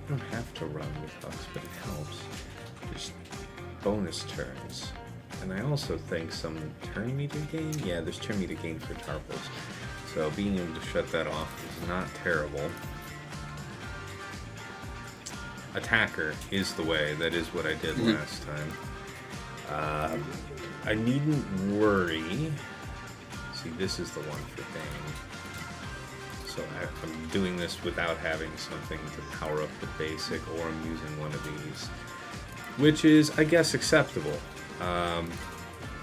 You don't have to run with Hux, but it helps. There's bonus turns. And I also think some turn meter gain? Yeah, there's turn meter gain for Tarpals. So being able to shut that off is not terrible. Attacker is the way. That is what I did last time. I needn't worry. See, this is the one for Bane. So I'm doing this without having something to power up the basic, or I'm using one of these. Which is, I guess, acceptable.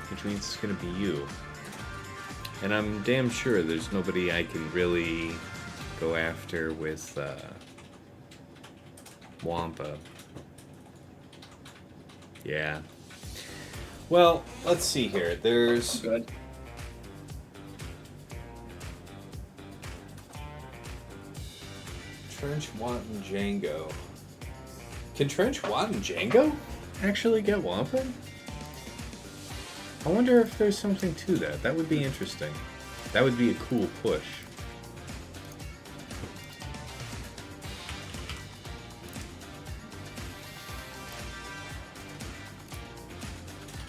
Which means it's going to be you. And I'm damn sure there's nobody I can really go after with Wampa. Yeah. Well, let's see here. There's... Good. Trench, Want, and Django. Can Trench, Want, and Django actually get Wampum? I wonder if there's something to that. That would be interesting. That would be a cool push.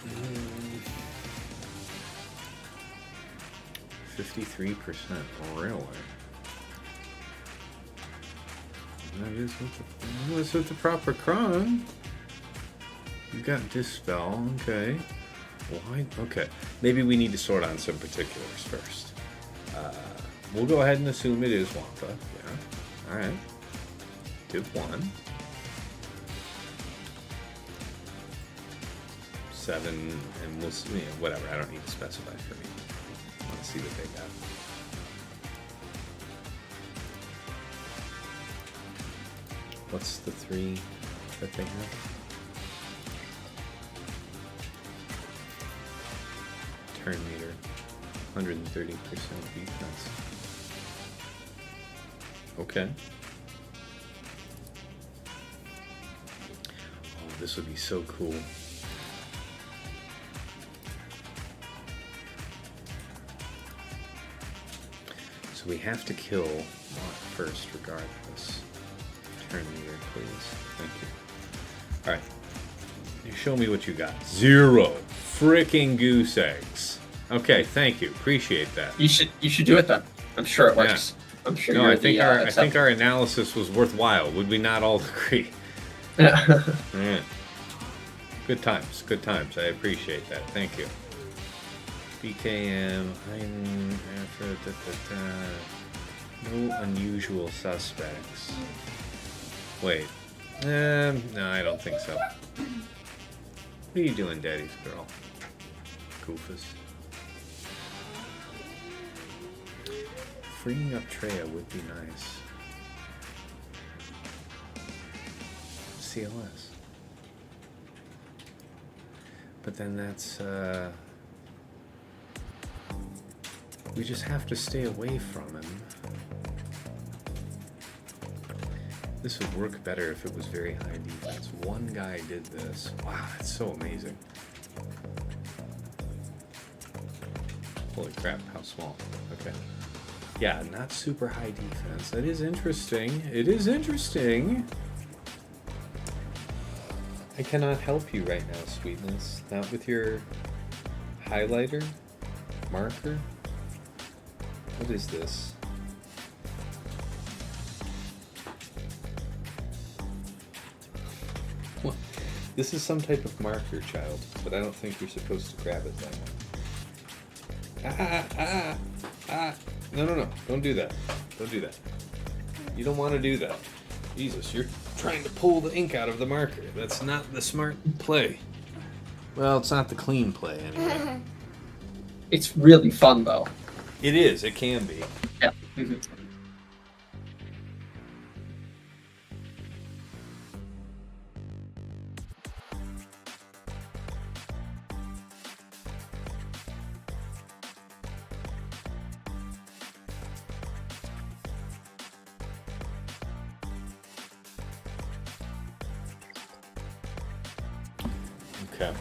Mm. 53%. Really? That is with the proper cron. You got Dispel, okay. Why? Okay. Maybe we need to sort on some particulars first. We'll go ahead and assume it is Wampa. Yeah. Alright. Give 1. 7, and we'll see, whatever. I don't need to specify for me. I want to see what they got. What's the 3 that they have? Turn meter, 130% defense. Okay. Oh, this would be so cool. So we have to kill Mott first, regardless. Turn meter, please. Thank you. All right. You show me what you got. 0 freaking goose eggs. Okay, thank you. Appreciate that. You should do it then. I'm sure it works. Yeah. I'm sure. No, I think our analysis was worthwhile. Would we not all agree? Yeah. Right. Good times. Good times. I appreciate that. Thank you. BKM. I'm Aphra. No unusual suspects. Wait. No, I don't think so. What are you doing, Daddy's girl? Goofus. Freeing up Traya would be nice. CLS. But then that's, we just have to stay away from him. This would work better if it was very high defense. One guy did this. Wow, that's so amazing. Holy crap, how small. Okay. Yeah, not super high defense. That is interesting. It is interesting. I cannot help you right now, Sweetness. Not with your highlighter? Marker? What is this? What? This is some type of marker, child, but I don't think you're supposed to grab it that way. No. Don't do that. Don't do that. You don't want to do that. Jesus, you're trying to pull the ink out of the marker. That's not the smart play. Well, it's not the clean play, anyway. It's really fun, though. It is. It can be. Yeah. Mm-hmm. Okay.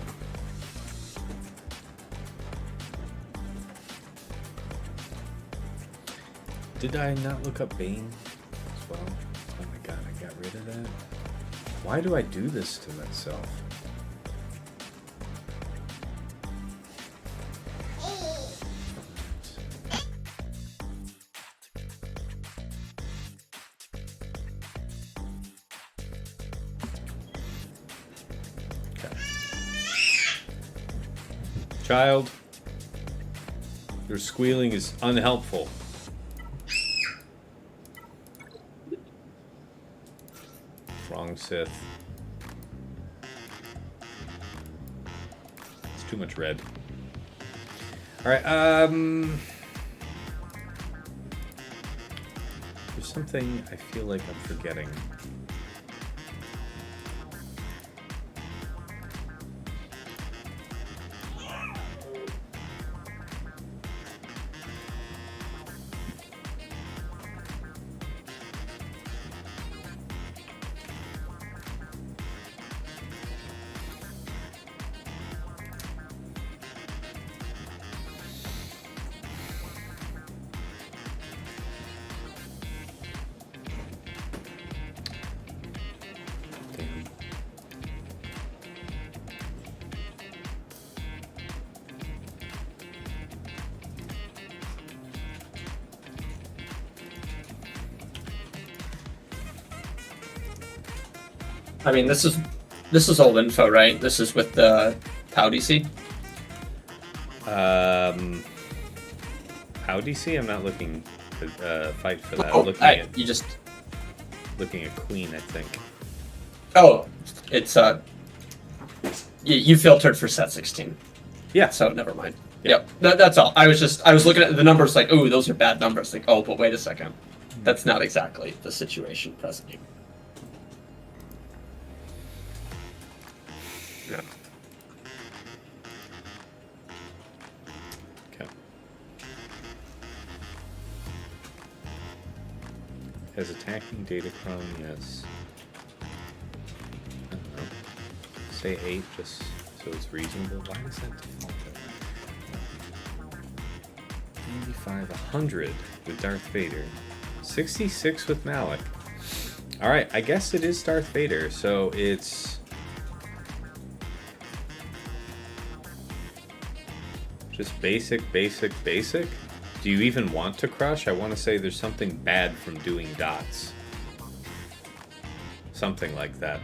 Did I not look up Bane as well? Oh my god, I got rid of that. Why do I do this to myself? Child, your squealing is unhelpful. Wrong Sith. It's too much red. Alright, there's something I feel like I'm forgetting. I mean, this is old info, right? This is with the POW DC? How DC? I'm not looking to fight for that. Oh, I'm looking looking at Queen, I think. Oh, it's you filtered for set 16. Yeah. So never mind. Yep. That's all. I was looking at the numbers like, oh, those are bad numbers. Like, oh, but wait a second. That's not exactly the situation presently. Yeah. Okay. Has attacking Datacron, yes. I don't know. Say 8 just so it's reasonable. Why is that default? 95, 100 with Darth Vader. 66 with Malik. Alright, I guess it is Darth Vader, so it's... just basic. Do you even want to crush? I want to say there's something bad from doing dots. Something like that.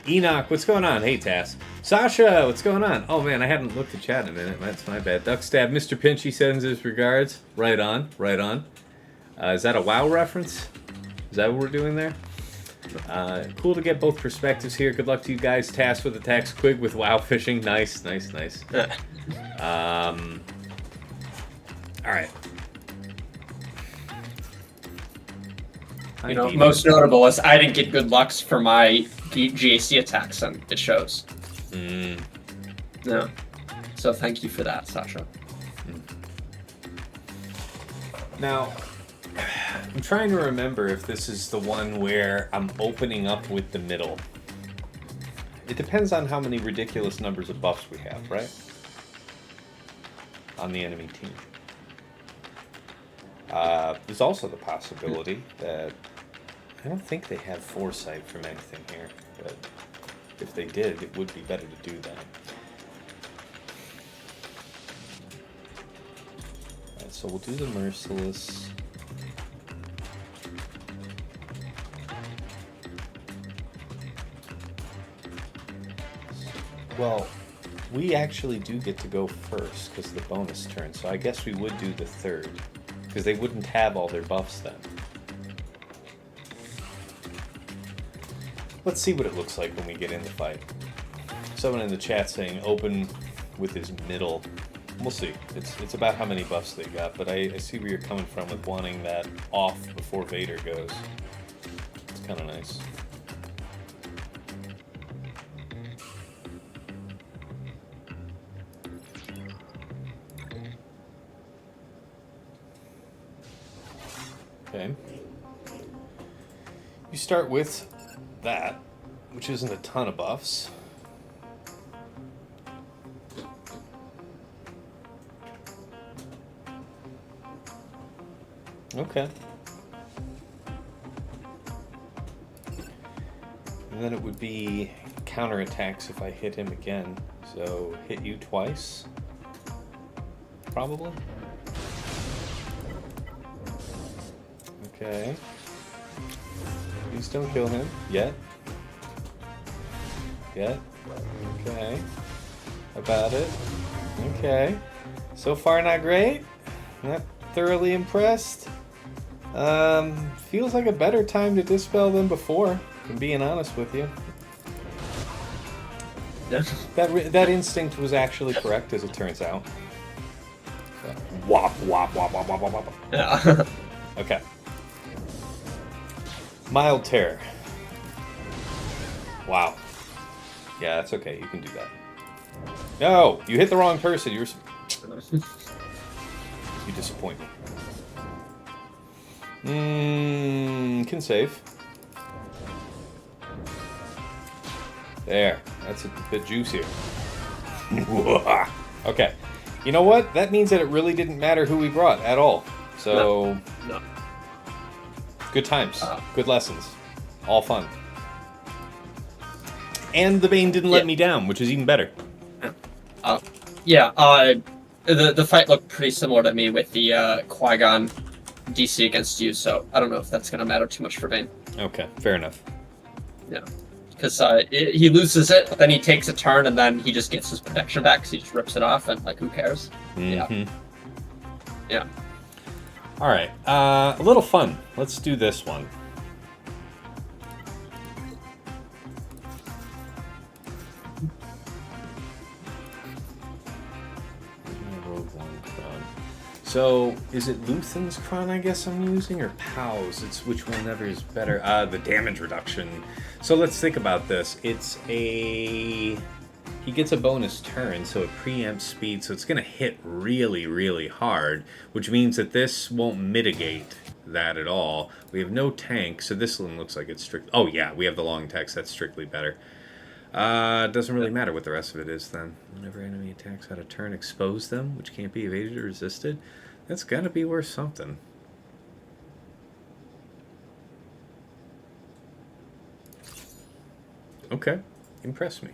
Enoch, what's going on? Hey, Tass. Sasha, what's going on? Oh, man, I hadn't looked at chat in a minute. That's my bad. Duckstab, Mr. Pinchy sends his regards. Right on. Is that a WoW reference? Is that what we're doing there? Cool to get both perspectives here. Good luck to you guys. Tass with attacks, Quig with WoW fishing. Nice. Alright. You know, most notable is I didn't get good lucks for my GAC attacks, and it shows. No. So thank you for that, Sasha. Now, I'm trying to remember if this is the one where I'm opening up with the middle. It depends on how many ridiculous numbers of buffs we have, right? On the enemy team. There's also the possibility that I don't think they have foresight from anything here, but if they did, it would be better to do that. Alright, so we'll do the Merciless. Well, we actually do get to go first because of the bonus turn, so I guess we would do the third, because they wouldn't have all their buffs then. Let's see what it looks like when we get in the fight. Someone in the chat saying open with his middle. We'll see. It's about how many buffs they got, but I see where you're coming from with wanting that off before Vader goes. It's kind of nice. Okay. You start with that, which isn't a ton of buffs. Okay. And then it would be counterattacks if I hit him again. So hit you twice, probably. Okay. Please don't kill him. Yet. Okay. About it. Okay. So far not great. Not thoroughly impressed. Feels like a better time to dispel than before, if I'm being honest with you. That instinct was actually correct, as it turns out. So, wop. Yeah. Okay. Mild terror. Wow. Yeah, that's okay. You can do that. No! You hit the wrong person. You disappoint me. Can save. There. That's a bit juicier. Okay. You know what? That means that it really didn't matter who we brought at all. So... No. Good times. Good lessons. All fun. And the Bane didn't let me down, which is even better. The fight looked pretty similar to me with the Qui-Gon DC against you, so I don't know if that's going to matter too much for Bane. Okay, fair enough. Yeah. because he loses it, but then he takes a turn, and then he just gets his protection back because he just rips it off, and like, who cares? Mm-hmm. Yeah. All right, a little fun. Let's do this one. So, is it Luthen's Cron, I guess I'm using, or Pow's? It's which one ever is better. The damage reduction. So let's think about this. It's a... He gets a bonus turn, so it preempts speed, so it's going to hit really, really hard, which means that this won't mitigate that at all. We have no tank, so this one looks like it's strict. Oh yeah, we have the long text. That's strictly better. Doesn't really matter what the rest of it is then. Whenever enemy attacks out of turn, expose them, which can't be evaded or resisted. That's gotta be worth something. Okay, impress me.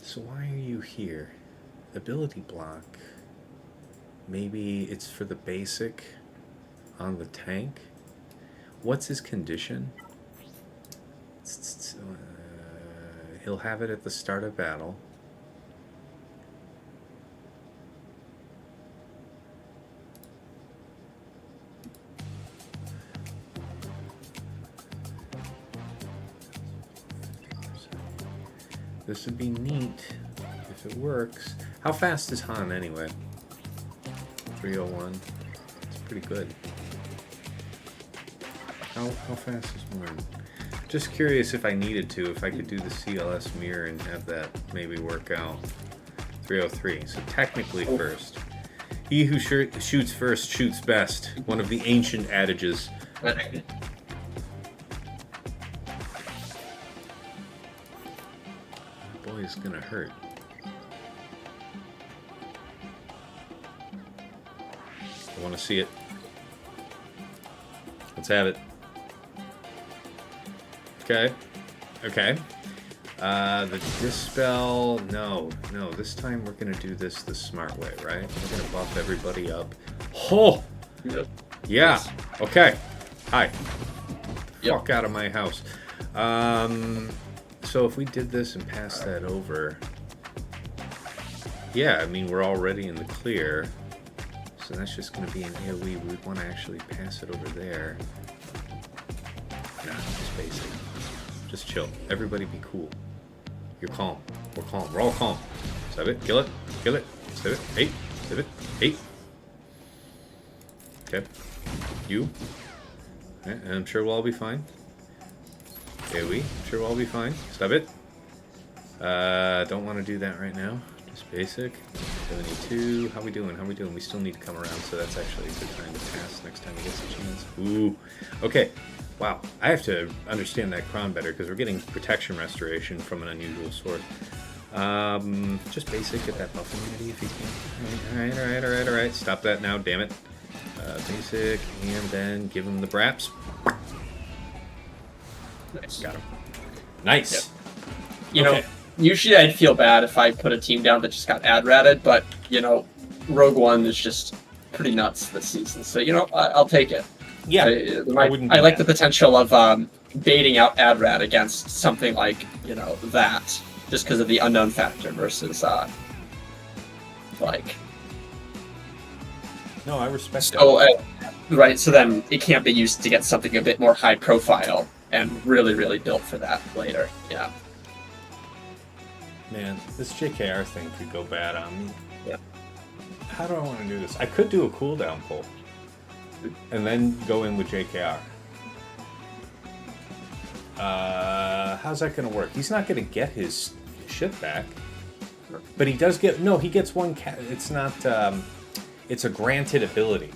So why are you here? Ability block. Maybe it's for the basic on the tank. What's his condition? He'll have it at the start of battle. This would be neat if it works. How fast is Han anyway? 301. It's pretty good. How fast is Morn? Just curious if I needed to, if I could do the CLS mirror and have that maybe work out. 303. So technically first. He who shoots first shoots best. One of the ancient adages. Boy, it's gonna hurt. I want to see it. Let's have it. Okay. Okay. The Dispel... No. This time we're going to do this the smart way, right? We're going to buff everybody up. Oh! Yep. Yeah. Yes. Okay. Hi. Yep. Fuck out of my house. So if we did this and passed that over... Yeah, I mean, we're already in the clear. So that's just going to be an AoE. We would want to actually pass it over there. Nah, just basic. Just chill. Everybody be cool. You're calm. We're calm. We're all calm. Stab it. Kill it. Kill it. Stab it. Hey. Stab it. Hey. Okay. You. Okay. And I'm sure we'll all be fine. AoE. I'm sure we'll all be fine. Stab it. Don't want to do that right now. Just basic. 72. How we doing? How we doing? We still need to come around, so that's actually a good time to pass next time he gets a chance. Ooh. Okay. Wow. I have to understand that Cron better because we're getting protection restoration from an unusual source. Just basic. Get that buff immunity if you can. Alright. Stop that now, damn it. Basic, and then give him the braps. Nice. Got him. Nice. Yep. You know, usually I'd feel bad if I put a team down that just got ad-ratted, but, you know, Rogue One is just pretty nuts this season. So, you know, I'll take it. Yeah. I like the potential of baiting out ad-rat against something like, you know, that, just because of the unknown factor versus, like... No, I respect so, right, so then it can't be used to get something a bit more high profile and really, really built for that later. Yeah. Man, this JKR thing could go bad on me. Yeah. How do I want to do this? I could do a cooldown pull. And then go in with JKR. How's that going to work? He's not going to get his shit back. But he does get... No, he gets one... It's not... it's a granted ability.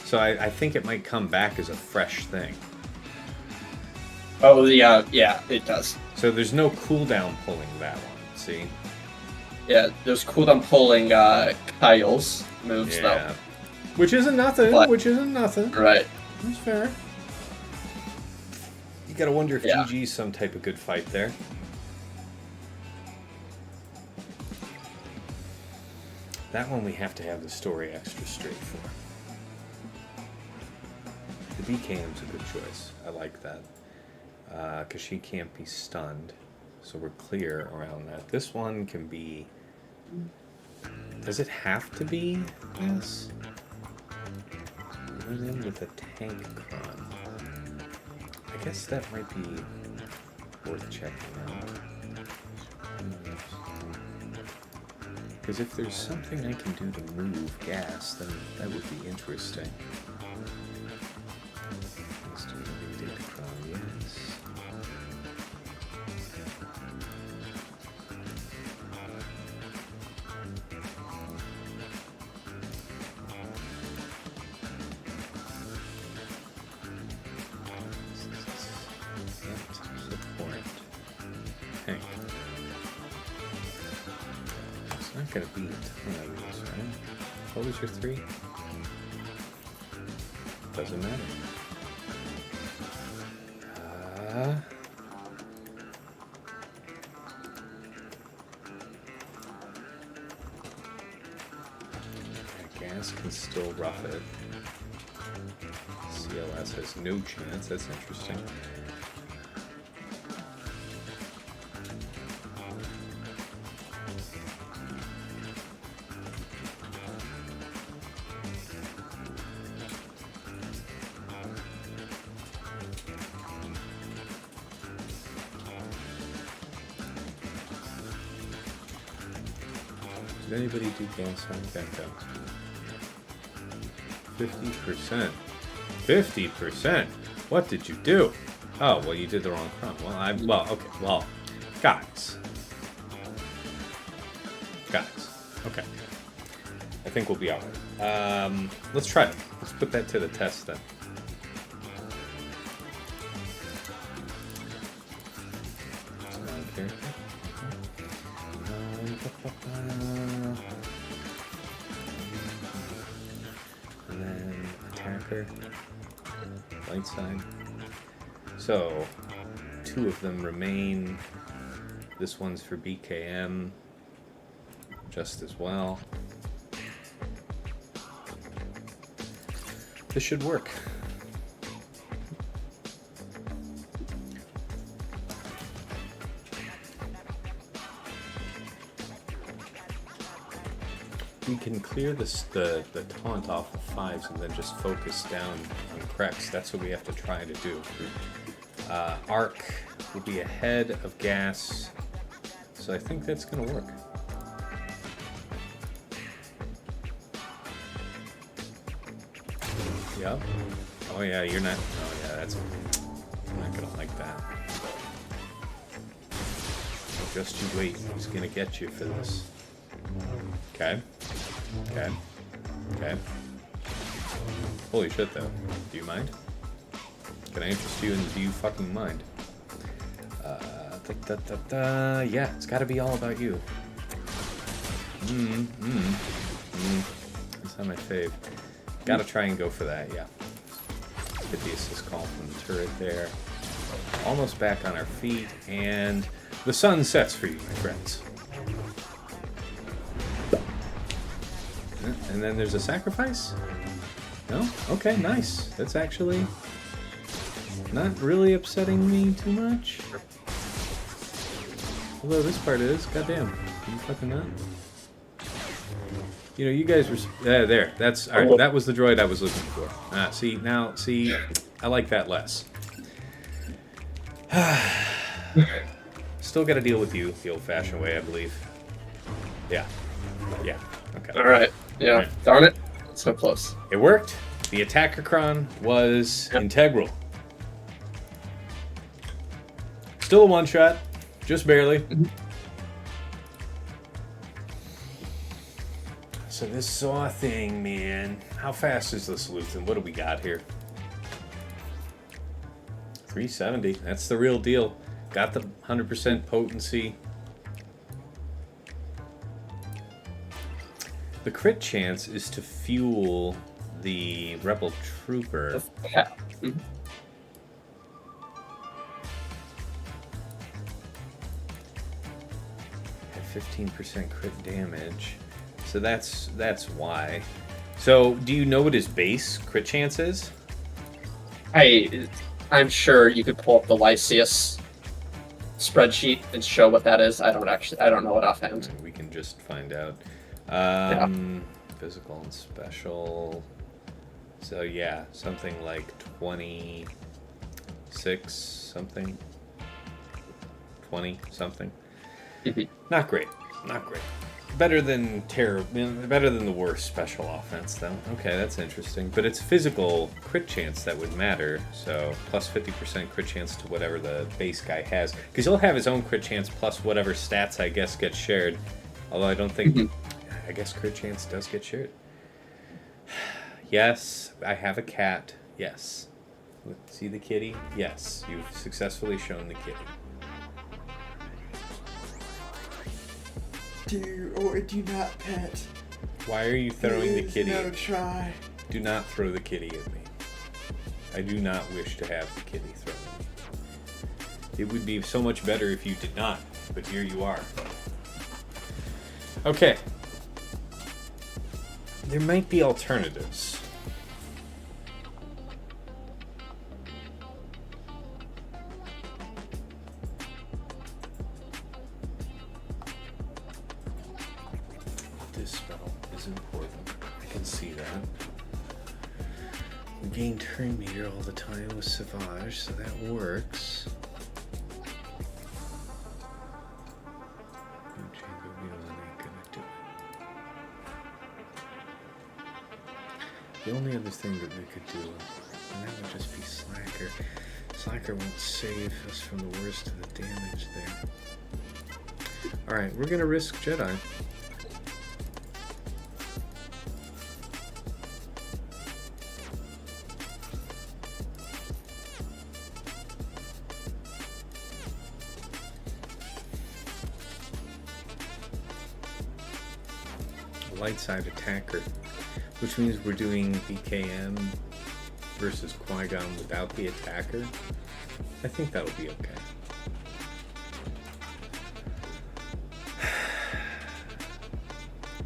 So I think it might come back as a fresh thing. Oh, yeah, it does. So there's no cooldown pulling that one, see? Yeah, there's cooldown pulling Kyle's moves, though. Which isn't nothing, But, Right. That's fair. You gotta wonder if GG's some type of good fight there. That one we have to have the story extra straight for. The BKM's a good choice. I like that. because she can't be stunned. So we're clear around that. This one can be... Does it have to be? Yes. Went in with a tank cron. I guess that might be worth checking out. Because if there's something I can do to move gas, then that would be interesting. Let's do the data cron, yes. Gonna be a ton of these, right? What was your 3? Doesn't matter. Gas can still rough it. CLS has no chance. That's interesting. Did anybody do gas on Bento? 50%. 50%? What did you do? Oh, well, you did the wrong crumb. Well, okay, well, guys. Okay. I think we'll be alright. Let's try it. Let's put that to the test then. And then attacker, light side. So 2 of them remain. This one's for BKM, just as well. This should work. We can clear this, the taunt off of 5s and then just focus down on CRex. That's what we have to try to do. Arc will be ahead of gas, so I think that's going to work. Yep. Oh yeah, you're not... Oh yeah, that's... I'm not going to like that. Just you wait. He's going to get you for this. Okay. Holy shit, though. Do you mind? Can I interest you in do you fucking mind? Yeah, it's gotta be all about you. That's not my fave. Gotta try and go for that, yeah. Get the assist call from the turret there. Almost back on our feet, and the sun sets for you, my friends. And then there's a sacrifice? No? Okay, nice. That's actually not really upsetting me too much. Although this part is. Goddamn. Can you fucking not? You know, you guys were... there. That's... Alright, that was the droid I was looking for. See, I like that less. Still gotta deal with you the old-fashioned way, I believe. Yeah. Okay. Alright. Yeah, right. Darn it. So close. It worked. The attacker cron was integral. Still a one-shot. Just barely. So this saw thing, man. How fast is this Luthen? What do we got here? 370. That's the real deal. Got the 100% potency. The crit chance is to fuel the rebel trooper. Yeah. At 15% crit damage. So that's why. So do you know what his base crit chance is? I I'm sure you could pull up the Lysias spreadsheet and show what that is. I don't know it offhand. We can just find out. Physical and special. So yeah, something like 26 something. 20 something. Not great. Not great. Better than better than the worst special offense, though. Okay, that's interesting. But it's physical crit chance that would matter. So plus 50% crit chance to whatever the base guy has, because he'll have his own crit chance plus whatever stats I guess get shared. Although I don't think. I guess crit chance does get shared. Yes, I have a cat. Yes. See the kitty? Yes, you've successfully shown the kitty. Do or do not pet. Why are you throwing the kitty? No try. Do not throw the kitty at me. I do not wish to have the kitty thrown at me. It would be so much better if you did not, but here you are. Okay. There might be alternatives. Dispel is important. I can see that. We gain turn meter all the time with Savage, so that works. The only other thing that we could do, and that would just be Slacker. Slacker won't save us from the worst of the damage there. Alright, we're gonna risk Jedi. Light side attacker. Which means we're doing BKM versus Qui-Gon without the attacker. I think that'll be okay.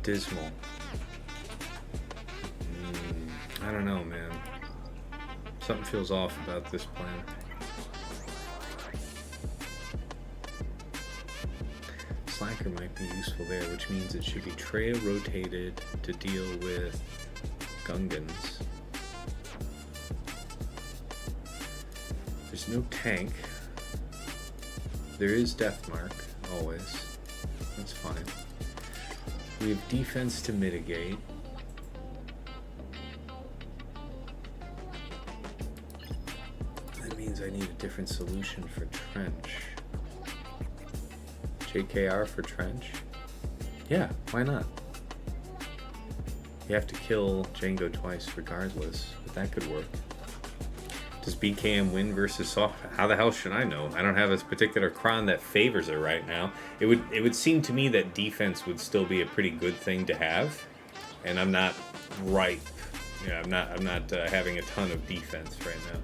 Dismal. I don't know, man. Something feels off about this plan. Slacker might be useful there, which means it should be Traya rotated to deal with Gungans. There's no tank. There is Deathmark, always. That's fine. We have defense to mitigate. That means I need a different solution for Trench. JKR for Trench? Yeah, why not? You have to kill Jango twice regardless, but that could work. Does BKM win versus soft? How the hell should I know? I don't have a particular cron that favors it right now. It would seem to me that defense would still be a pretty good thing to have, and I'm not ripe. Yeah, I'm not having a ton of defense right now.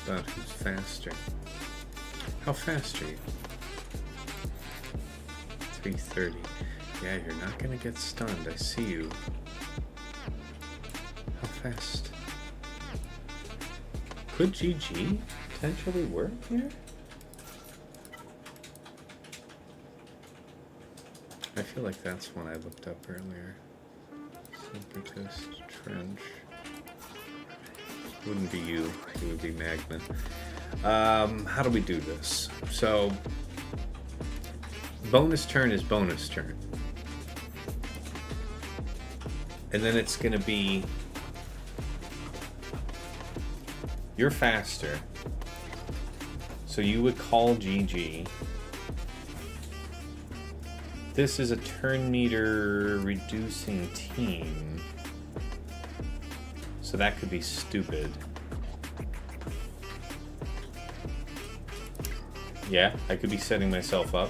About who's faster. How fast are you? 330. Yeah, you're not gonna get stunned. I see you. How fast? Could GG potentially work here? I feel like that's one I looked up earlier. Separatist Trench. Wouldn't be you, it would be Magna. How do we do this? So, bonus turn is bonus turn. And then it's gonna be, you're faster, so you would call GG. This is a turn meter reducing team. So that could be stupid. Yeah, I could be setting myself up.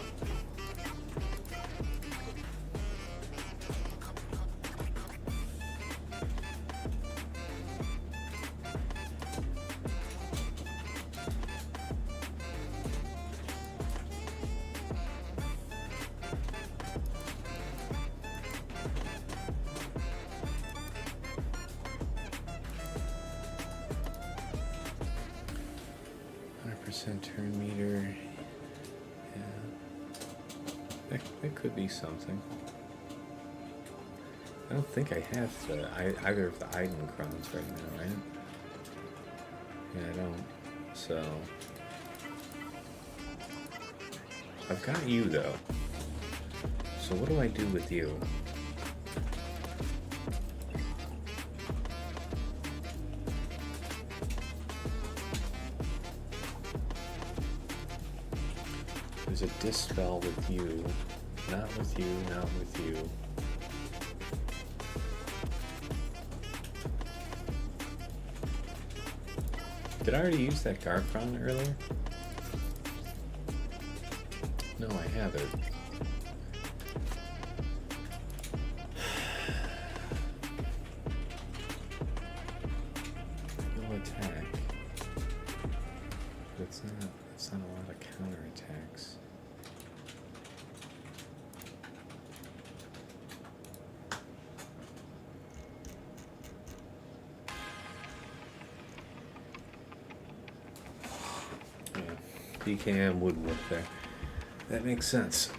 10% turn meter. Yeah. That could be something. I don't think I have either of the Iden crumbs right now, right? Yeah, I don't. So I've got you though. So what do I do with you? There's a dispel with you. Not with you, not with you. Did I already use that Garchron earlier? No, I haven't. No attack. But it's not a lot of counterattacks. BKM would work there. That makes sense.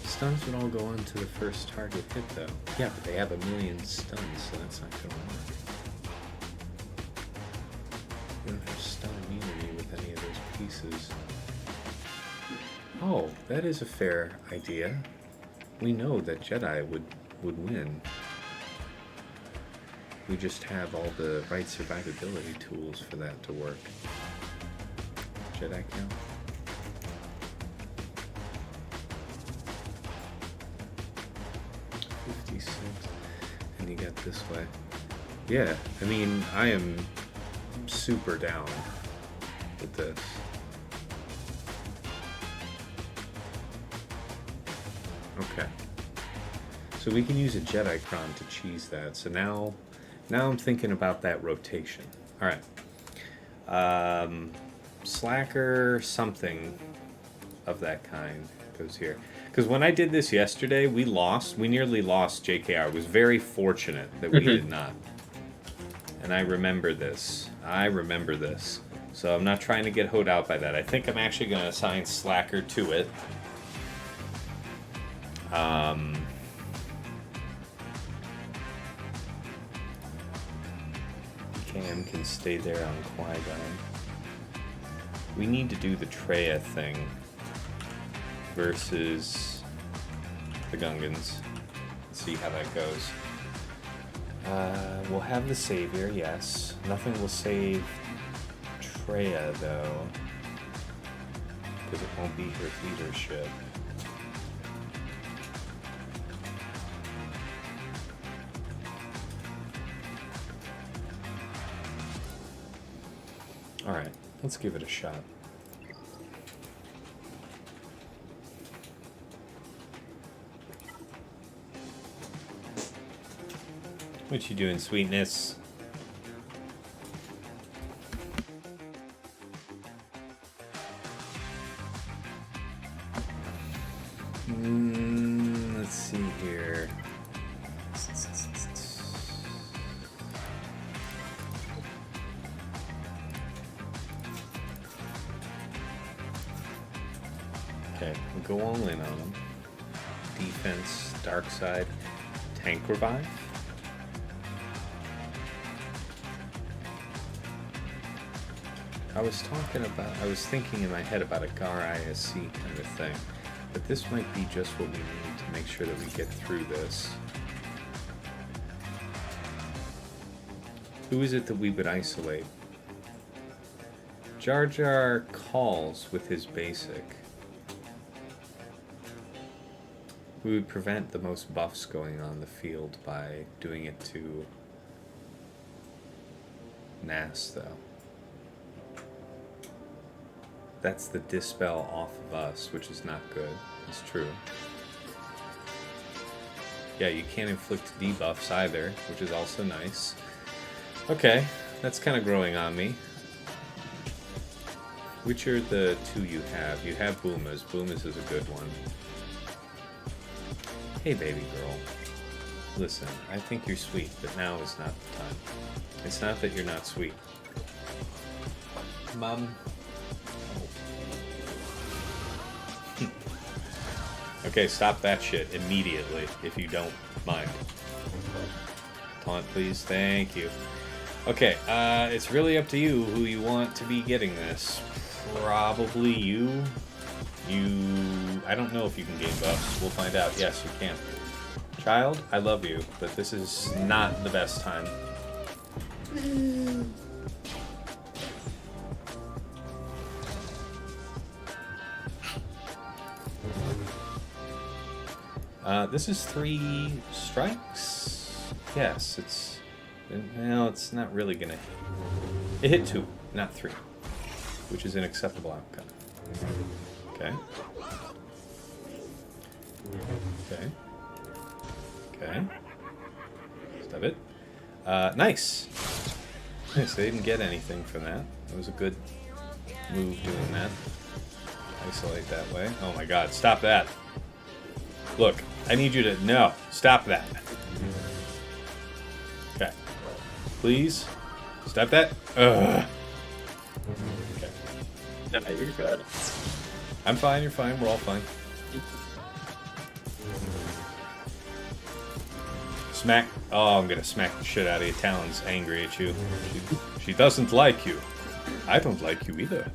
Stuns would all go on to the first target hit though. Yeah, but they have 1,000,000 stuns, so that's not gonna work. You don't have stun immunity with any of those pieces. Oh, that is a fair idea. We know that Jedi would win. We just have all the right survivability tools for that to work. Jedi count? And you get this way. Yeah, I mean, I am super down with this. Okay. So we can use a Jedi Cron to cheese that. So now I'm thinking about that rotation. Alright. Slacker something of that kind goes here. Because when I did this yesterday, we nearly lost JKR. It was very fortunate that we did not. And I remember this. So I'm not trying to get hoed out by that. I think I'm actually going to assign Slacker to it. Cam can stay there on Qui-Gon. We need to do the Traya thing versus the Gungans. Let's see how that goes. We'll have the Savior, yes. Nothing will save Traya, though, because it won't be her leadership. Alright, let's give it a shot. What you doing, sweetness? Let's see here. Okay, we'll go all in on them. Defense, dark side, tank revive. I was thinking in my head about a GAR ISC kind of thing, but this might be just what we need to make sure that we get through this. Who is it that we would isolate? Jar Jar calls with his basic. We would prevent the most buffs going on the field by doing it to Nass, though. That's the dispel off of us, which is not good. It's true. Yeah, you can't inflict debuffs either, which is also nice. Okay, that's kind of growing on me. Which are the two you have? You have Boomas. Boomas is a good one. Hey, baby girl. Listen, I think you're sweet, but now is not the time. It's not that you're not sweet. Mom. Okay, stop that shit immediately, if you don't mind. Taunt, please. Thank you. Okay, it's really up to you who you want to be getting this. Probably you. I don't know if you can gain buffs. We'll find out. Yes, you can. Child, I love you, but this is not the best time. This is 3 strikes? Yes, it's... Well, it's not really gonna... It hit 2, not 3. Which is an acceptable outcome. Okay. Okay. Okay. Stop it. Nice! Nice, they didn't get anything from that. It was a good move doing that. Isolate that way. Oh my god, stop that! Look, I need you to... No, stop that. Okay. Please. Stop that. Ugh. Okay. No, you're good. I'm fine, you're fine, we're all fine. Smack. Oh, I'm gonna smack the shit out of you. Talon's angry at you. She doesn't like you. I don't like you either.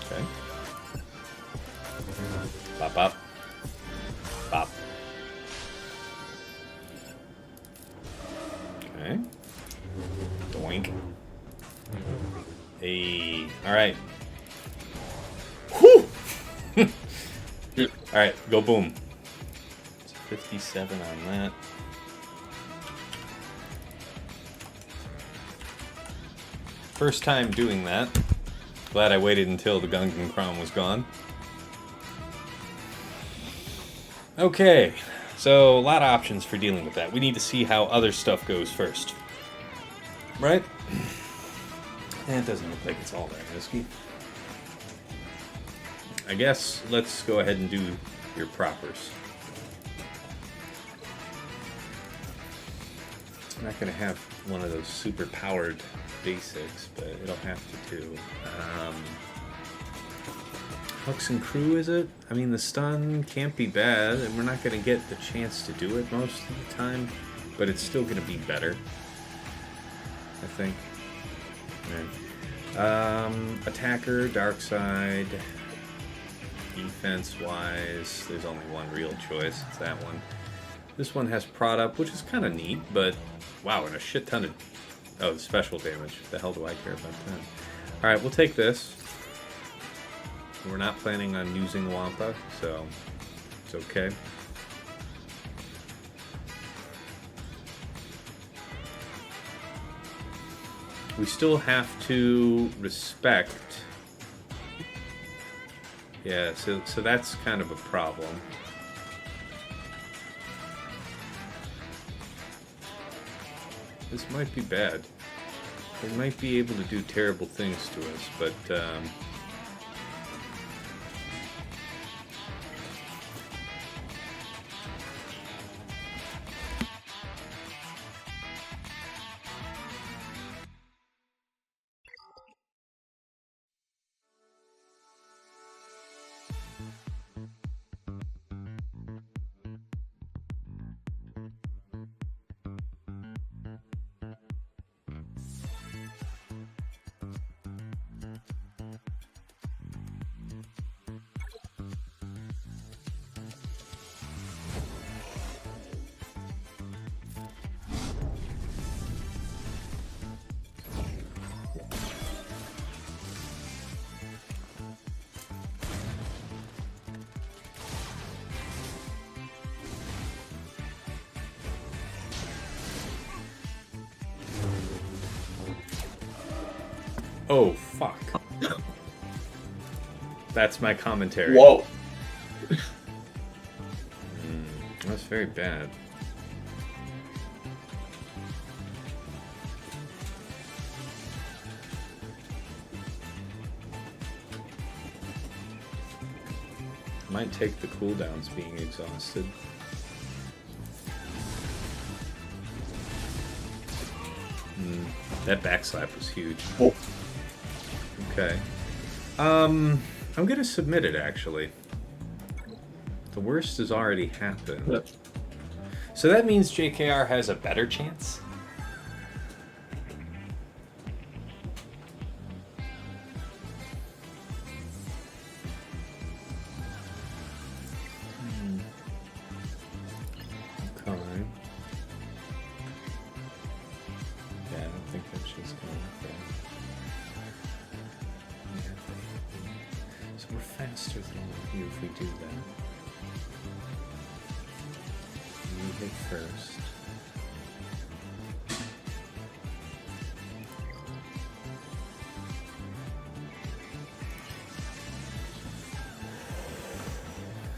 Okay. Pop, pop. Pop. Okay. Doink. Hey. Alright. Whew! Alright, go boom. It's 57 on that. First time doing that. Glad I waited until the Gungan Crown was gone. Okay, so a lot of options for dealing with that. We need to see how other stuff goes first. Right? And it doesn't look like it's all that risky. I guess let's go ahead and do your propers. I'm not going to have one of those super powered basics, but it'll have to do. Hux and crew, is it? I mean, the stun can't be bad, and we're not going to get the chance to do it most of the time, but it's still going to be better, I think. Right. Attacker, dark side. Defense-wise, there's only one real choice. It's that one. This one has prod up, which is kind of neat, but wow, and a shit ton of... Oh, special damage. The hell do I care about that? Alright, we'll take this. We're not planning on using Wampa, so it's okay. We still have to respect... Yeah, so that's kind of a problem. This might be bad. They might be able to do terrible things to us, but... Oh, fuck. That's my commentary. Whoa. That's very bad. might take the cooldowns being exhausted. That backslap was huge. Oh. Okay. I'm gonna submit it, actually. The worst has already happened. Yep. So that means JKR has a better chance? Okay. Yeah, I don't think that's just going to So we're faster than you if we do that. You hit first.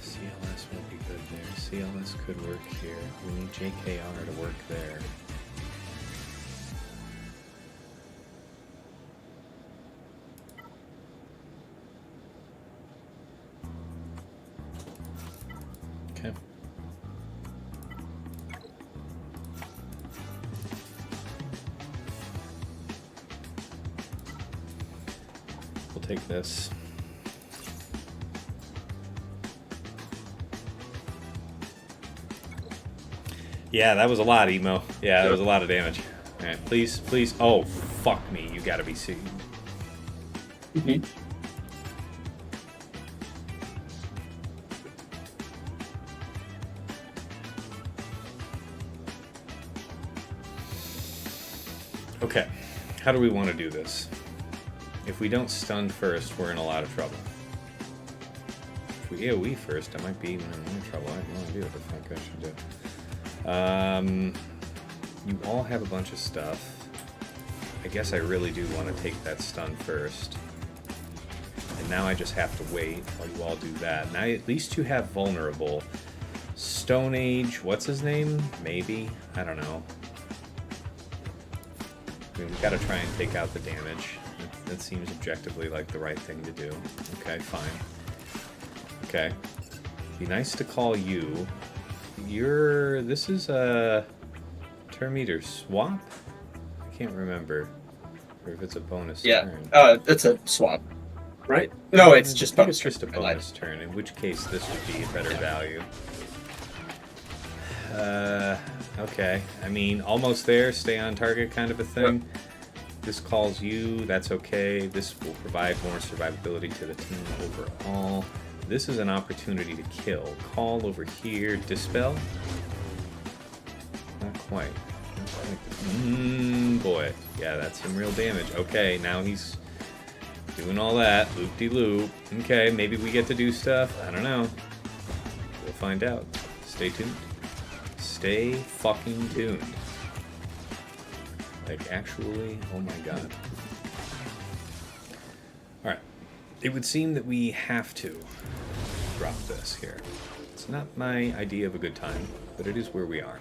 CLS won't be good there. CLS could work here. We need JKR to work there. Okay. We'll take this. Yeah, that was a lot, Emo. Yeah, that was a lot of damage. Alright, please, please. Oh, fuck me. You gotta be seeing. Mhm. Okay, how do we want to do this? If we don't stun first, we're in a lot of trouble. If we AoE first, I might be even in more trouble. I have no idea what the fuck I should do. You all have a bunch of stuff. I guess I really do want to take that stun first. And now I just have to wait while you all do that. Now at least you have vulnerable. Stone Age, what's his name? Maybe? I don't know. I mean, we gotta try and take out the damage. That seems objectively like the right thing to do. Okay, fine. Okay. Be nice to call you. This is a turn meter swap? I can't remember. Or if it's a bonus turn. It's a swap, right? No, it's just I think bonus. it's just a turn. bonus turn, in which case this would be a better value. Okay. I mean, almost there, stay on target kind of a thing. Yep. This calls you, that's okay. This will provide more survivability to the team overall. This is an opportunity to kill. Call over here, dispel. Not quite. Boy. Yeah, that's some real damage. Okay, now he's doing all that. Loop-de-loop. Okay, maybe we get to do stuff. I don't know. We'll find out. Stay tuned. Stay fucking tuned. Like, actually, oh my god. Alright. It would seem that we have to drop this here. It's not my idea of a good time, but it is where we are.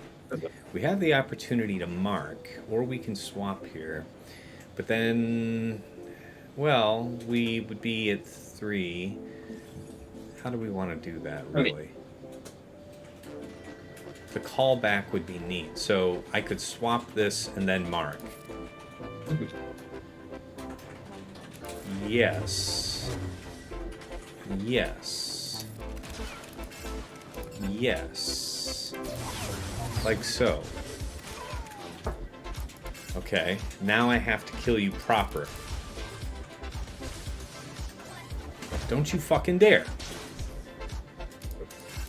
We have the opportunity to mark, or we can swap here. But then, well, we would be at 3. How do we want to do that, really? The callback would be neat. So I could swap this and then mark. Yes. Yes. Yes. Like so. Okay, now I have to kill you proper. Don't you fucking dare.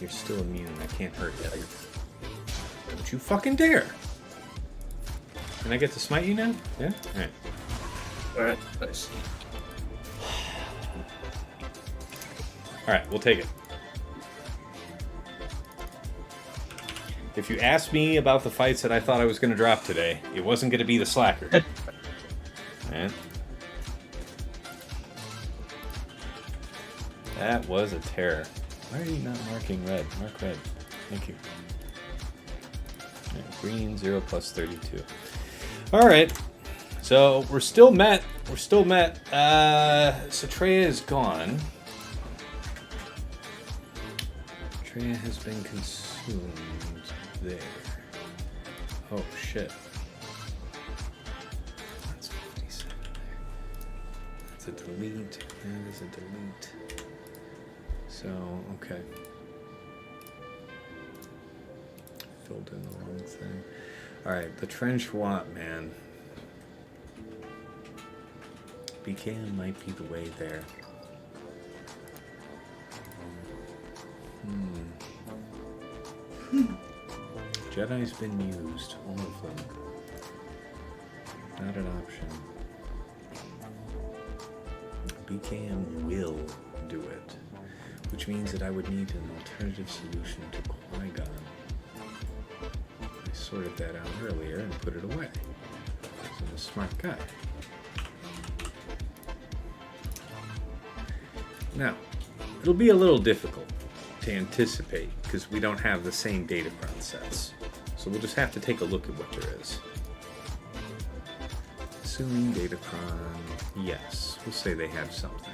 You're still immune. I can't hurt you. Don't you fucking dare. Can I get to smite you now? Yeah? Alright. Alright, nice. Alright, we'll take it. If you asked me about the fights that I thought I was going to drop today, it wasn't going to be the slacker. Alright. That was a terror. Why are you not marking red? Mark red. Thank you. Right, green, 0 plus 32. Alright. So, we're still met. We're still met. So, Traya is gone. Traya has been consumed there. Oh shit. That's 57 there. That's a delete. That is a delete. So, okay. Filled in the wrong thing. Alright, the trench what, man? BKM might be the way there. Jedi's been used, all of them. Not an option. BKM will do it, which means that I would need an alternative solution to Qui-Gon. I sorted that out earlier and put it away. So I'm a smart guy. Now, it'll be a little difficult to anticipate because we don't have the same datacron sets. So we'll just have to take a look at what there is. Assuming datacron, yes, we'll say they have something.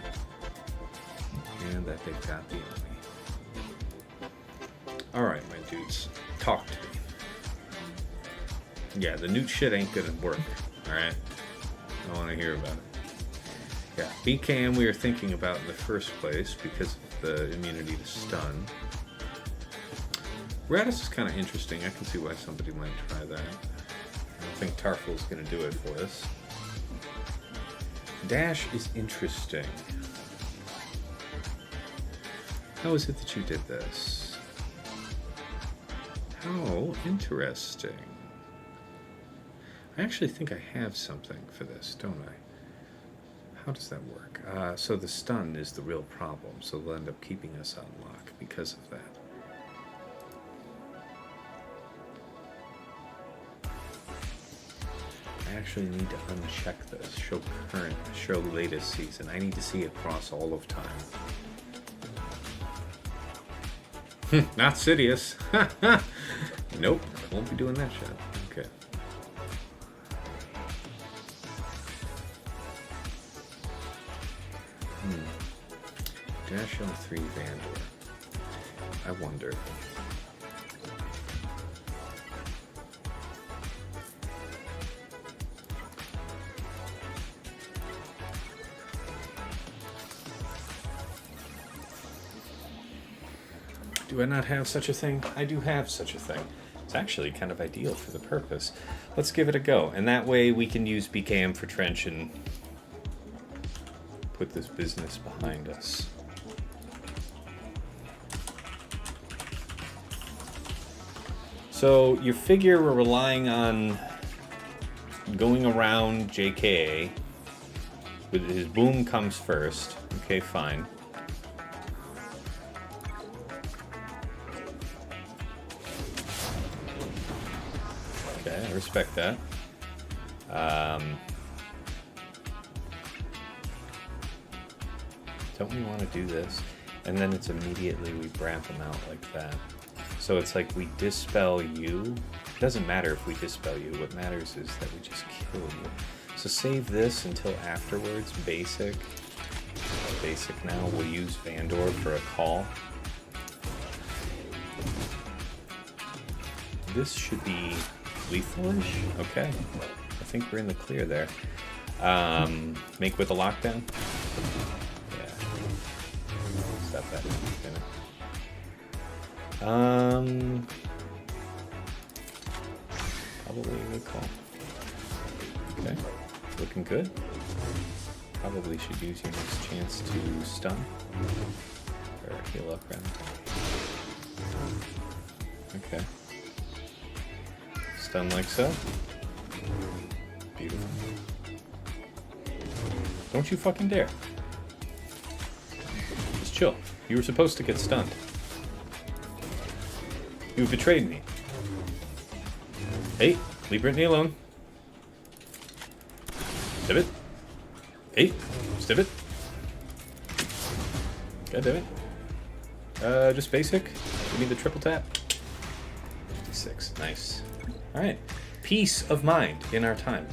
And that they've got the enemy. Alright, my dudes, talk to me. Yeah, the new shit ain't gonna work, alright? I want to hear about it. Yeah, BKM we were thinking about in the first place because of the immunity to stun. Radis is kind of interesting. I can see why somebody might try that. I don't think Tarpals is going to do it for us. Dash is interesting. How is it that you did this? How interesting. I actually think I have something for this, don't I? How does that work? So the stun is the real problem, so they'll end up keeping us on lock because of that. I actually need to uncheck this. Show current, show latest season. I need to see across all of time. Not Sidious. Nope, won't be doing that shit. Okay. Dash L3 Vandor. I wonder. Do I not have such a thing? I do have such a thing. It's actually kind of ideal for the purpose. Let's give it a go. And that way we can use BKM for trench and put this business behind us. So you figure we're relying on going around JKA. With his boom comes first. Okay, fine. Okay, I respect that. Don't we want to do this? And then it's immediately we brand them out like that. So it's like we dispel you. It doesn't matter if we dispel you. What matters is that we just kill you. So save this until afterwards. Basic. Basic now. We'll use Vandor for a call. This should be lethalish. Okay. I think we're in the clear there. Make with a lockdown. Yeah. Stop that. Probably a good call. Okay, looking good. Probably should use your next chance to stun. Or heal up, rather. Okay. Stun like so. Beautiful. Don't you fucking dare. Just chill. You were supposed to get stunned. You betrayed me. Hey, leave Brittany alone. Stib it. Hey, stib it. God damn it. Just basic. Give me the triple tap. 56. Nice. Alright. Peace of mind in our time.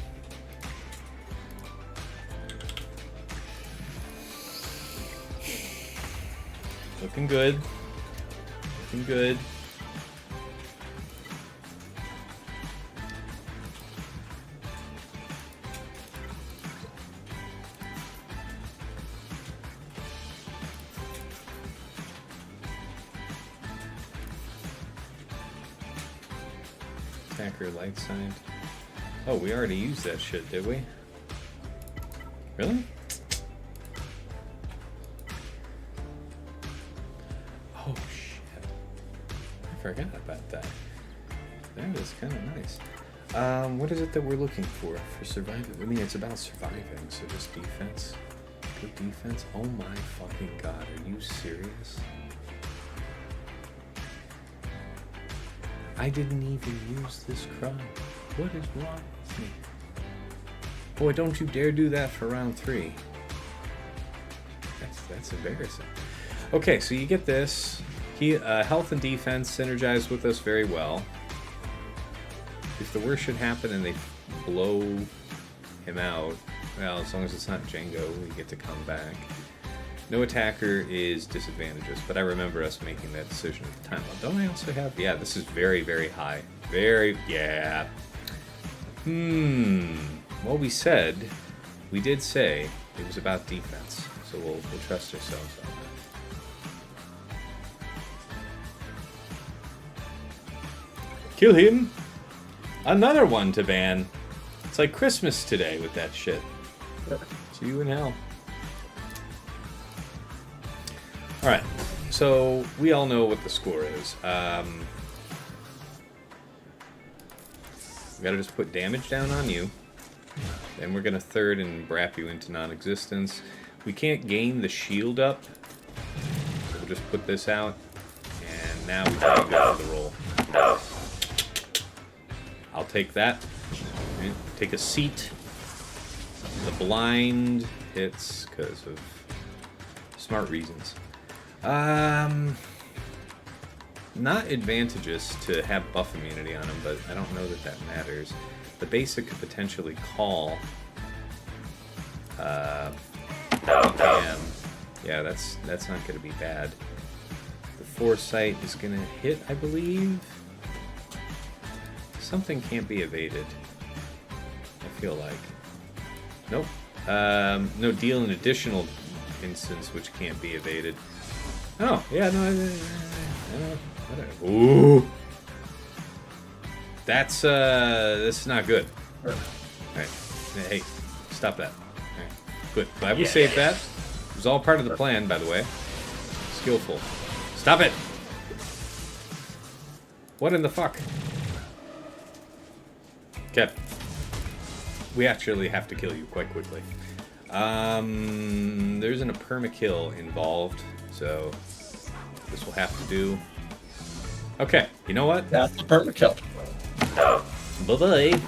Looking good. Looking good. Attacker light side. Oh, we already used that shit, did we? Really? Oh shit. I forgot about that. That is kind of nice. What is it that we're looking for surviving? I mean, it's about surviving, so just defense. Good defense? Oh my fucking god, are you serious? I didn't even use this crime. What is wrong with me? Boy, don't you dare do that for round 3. That's embarrassing. Okay, so you get this. Health and defense synergize with us very well. If the worst should happen and they blow him out, well, as long as it's not Django, we get to come back. No attacker is disadvantageous, but I remember us making that decision at the time. Don't I also have... Yeah, this is very, very high. Very... Yeah. Well, we did say it was about defense, so we'll trust ourselves on that. Kill him! Another one to ban. It's like Christmas today with that shit. See you in hell. Alright, so we all know what the score is. We gotta just put damage down on you. Then we're gonna third and brap you into non-existence. We can't gain the shield up. So we'll just put this out. And now we try to go for the roll. I'll take that. Okay, take a seat. The blind hits because of smart reasons. Not advantageous to have buff immunity on him, but I don't know that matters. The basic could potentially call. DTM. Yeah, that's not going to be bad. The foresight is going to hit, I believe. Something can't be evaded. I feel like. Nope. No, deal an additional instance which can't be evaded. Oh, yeah, no, ooh. That's not good. Alright. Hey, stop that. Alright. Good. Glad we saved that. It was all part of the plan, by the way. Skillful. Stop it! What in the fuck? Okay. We actually have to kill you quite quickly. There isn't a permakill involved, so this will have to do. Okay, you know what? That's the permakill. Bye-bye.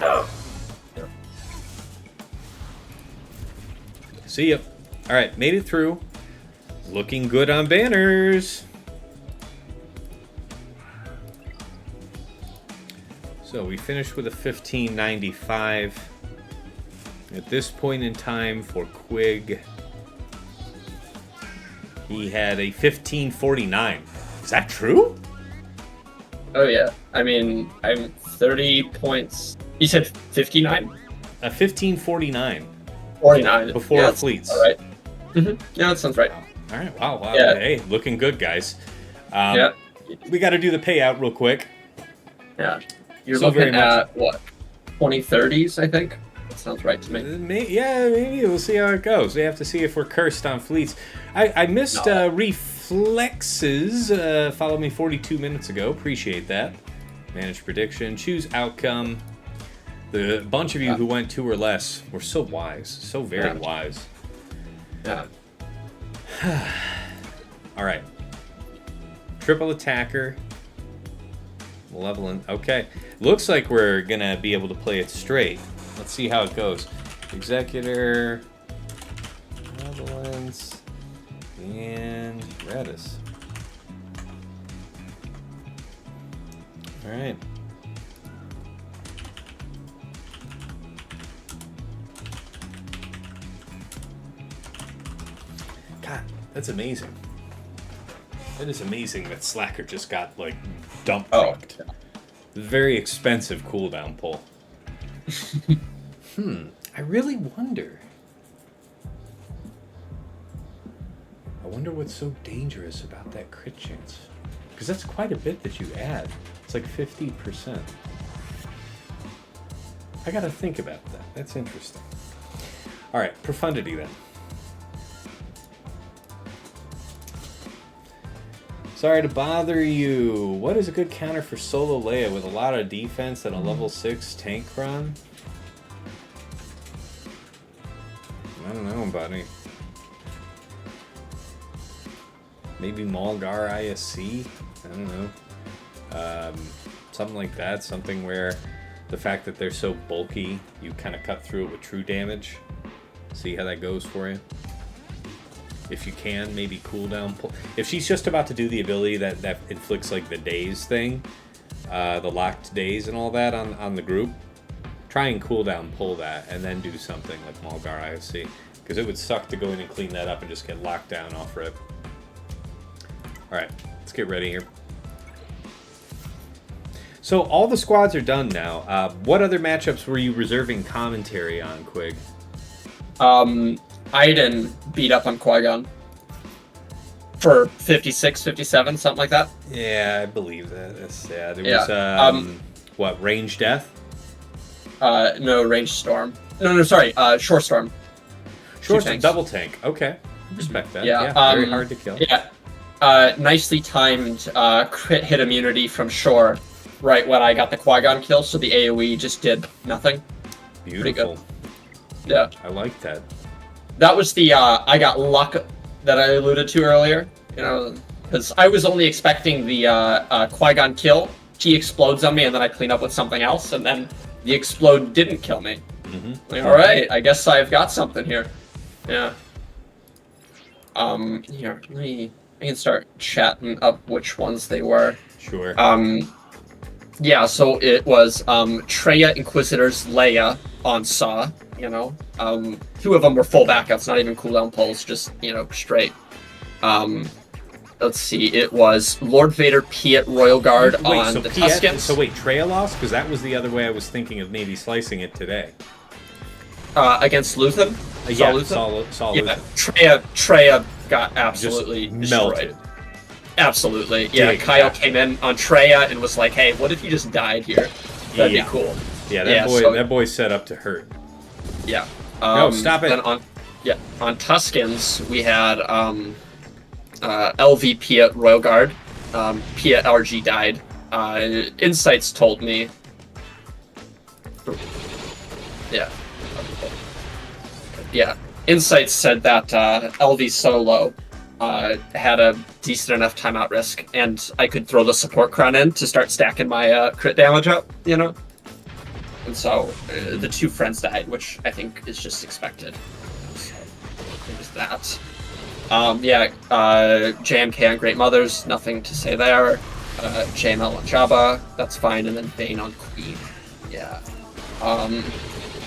See ya. Alright, made it through. Looking good on banners. So we finished with a 1595. At this point in time for Quig, he had a 1549. Is that true? Oh yeah. I mean, I'm 30 points. You said 59? A 1549. 49. Before yeah, fleets. All right. Yeah, that sounds right. All right. Wow. Yeah. Hey, looking good, guys. Yeah. We got to do the payout real quick. Yeah. You're So very looking at, what, 2030s, I think? That sounds right to me. Maybe. We'll see how it goes. We have to see if we're cursed on fleets. I missed Reflexes. Follow me 42 minutes ago. Appreciate that. Manage prediction. Choose outcome. The bunch of you who went 2 or less were so wise. So very wise. Yeah. Alright. Triple attacker. Malevolent. Okay. Looks like we're going to be able to play it straight. Let's see how it goes. Executor. Malevolence. And Gratis. Alright. God, that's amazing. It is amazing that Slacker just got, like, dump Oh. trucked. Very expensive cooldown pull. I really wonder. I wonder what's so dangerous about that crit chance. Because that's quite a bit that you add. It's like 50%. I gotta think about that. That's interesting. Alright, profundity then. Sorry to bother you. What is a good counter for solo Leia with a lot of defense and a level 6 tank run? I don't know, buddy. Maybe Malgar ISC? I don't know. Something like that. Something where the fact that they're so bulky, you kind of cut through it with true damage. See how that goes for you. If you can, maybe cooldown pull. If she's just about to do the ability that inflicts like the daze thing, the locked daze and all that on the group, try and cooldown pull that and then do something like Malgar IFC. Because it would suck to go in and clean that up and just get locked down off rip. Alright, let's get ready here. So all the squads are done now. What other matchups were you reserving commentary on, Quig? Iden beat up on Qui-Gon for 56, 57, something like that. Yeah, I believe that. There Yeah. was, what, range death? No, range storm. No, sorry, short storm. Short tanks. double tank. Okay. Respect that. Yeah, Very hard to kill. Yeah. Nicely timed crit hit immunity from shore right when I got the Qui-Gon kill, so the AoE just did nothing. Beautiful. Good. Yeah. I like that. That was the I got luck that I alluded to earlier, you know, because I was only expecting the Qui-Gon kill. He explodes on me, and then I clean up with something else, and then the explode didn't kill me. Mm-hmm. Like, all right, I guess I've got something here. Yeah. Here, I can start chatting up which ones they were. Sure. Yeah, so it was Traya, Inquisitors, Leia on Saw. You know, two of them were full backups, not even cooldown pulls, just, you know, straight. Let's see, it was Lord Vader, Piet, Royal Guard on the Tuskens. So wait, Traya lost? Because that was the other way I was thinking of maybe slicing it today. Against Luthen? Yeah, Luthen? saw Yeah, Luthen. Traya got absolutely Just destroyed. melted. Absolutely. Yeah, Dig Kyle that. came in on Traya and was like, hey, what if you just died here? That'd Yeah. be cool. Yeah, that boy's set up to hurt. Yeah. No, stop it. Then on Tuskens, we had LV Piet Royal Guard. Piet RG died. Insights told me. Yeah. Yeah. Insights said that LV Solo had a decent enough timeout risk, and I could throw the support crown in to start stacking my crit damage up, you know? And so the two friends died, which I think is just expected. So there's that. JMK on Great Mothers, nothing to say there. JML on Jabba, that's fine, and then Bane on Queen. Yeah.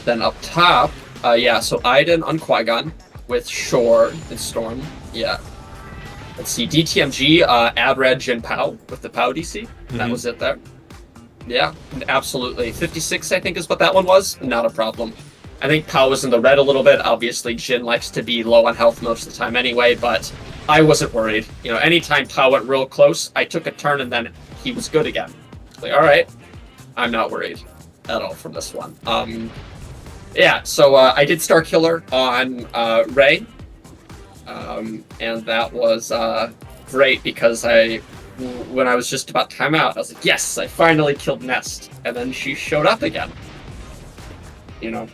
Then up top, so Iden on Qui-Gon with Shore and Storm. Yeah. Let's see, DTMG, Adred, Jin Pao with the Pao DC. That was it there. Yeah, absolutely. 56, I think, is what that one was. Not a problem. I think Pao was in the red a little bit. Obviously, Jin likes to be low on health most of the time anyway, but I wasn't worried. You know, anytime Pao went real close, I took a turn and then he was good again. Like, all right, I'm not worried at all from this one. So I did Star Killer on Rey, and that was great because when I was just about to time out, I was like, yes, I finally killed Nest. And then she showed up again. You know,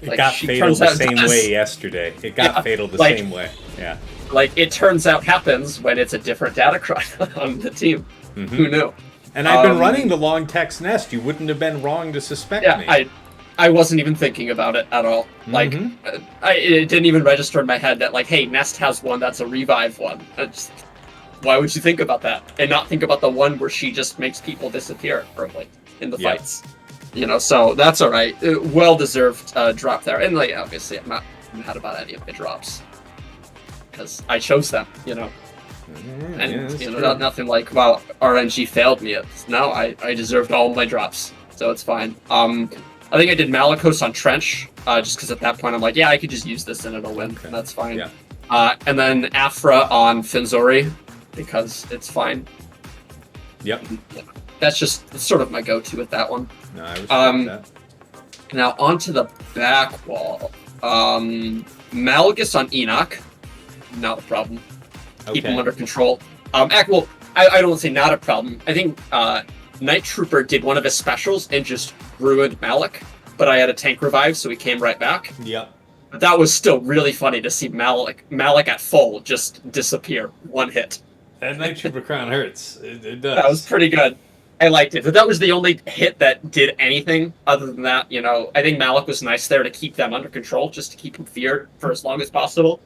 it got fatal the same way yesterday. It got fatal the same way. Yeah. Like, it turns out happens when it's a different Datacron on the team. Who knew? And I've been running the long text Nest. You wouldn't have been wrong to suspect me. Yeah, I wasn't even thinking about it at all. Like, it didn't even register in my head that, like, hey, Nest has one that's a revive one. Why would you think about that? And not think about the one where she just makes people disappear early in the fights. You know, so that's all right. Well-deserved drop there. And, like, obviously, I'm not mad about any of my drops. Because I chose them, you know. And nothing like, wow, RNG failed me. No, I deserved all my drops, so it's fine. I think I did Malicos on Trench, just because at that point I'm like, yeah, I could just use this and it'll win, and that's fine. Yeah. And then Aphra on Finzori, because it's fine. Yep. That's sort of my go-to with that one. No, I respect that. Now onto the back wall. Malgus on Enoch, not a problem. Keep him under control. I don't say not a problem. I think Night Trooper did one of his specials and just ruined Malik, but I had a tank revive, so he came right back. Yep. But that was still really funny to see Malik at full just disappear one hit. That Night Trooper crown hurts. It does. That was pretty good. I liked it, but that was the only hit that did anything. Other than that, I think Malik was nice there to keep them under control, just to keep them feared for as long as possible.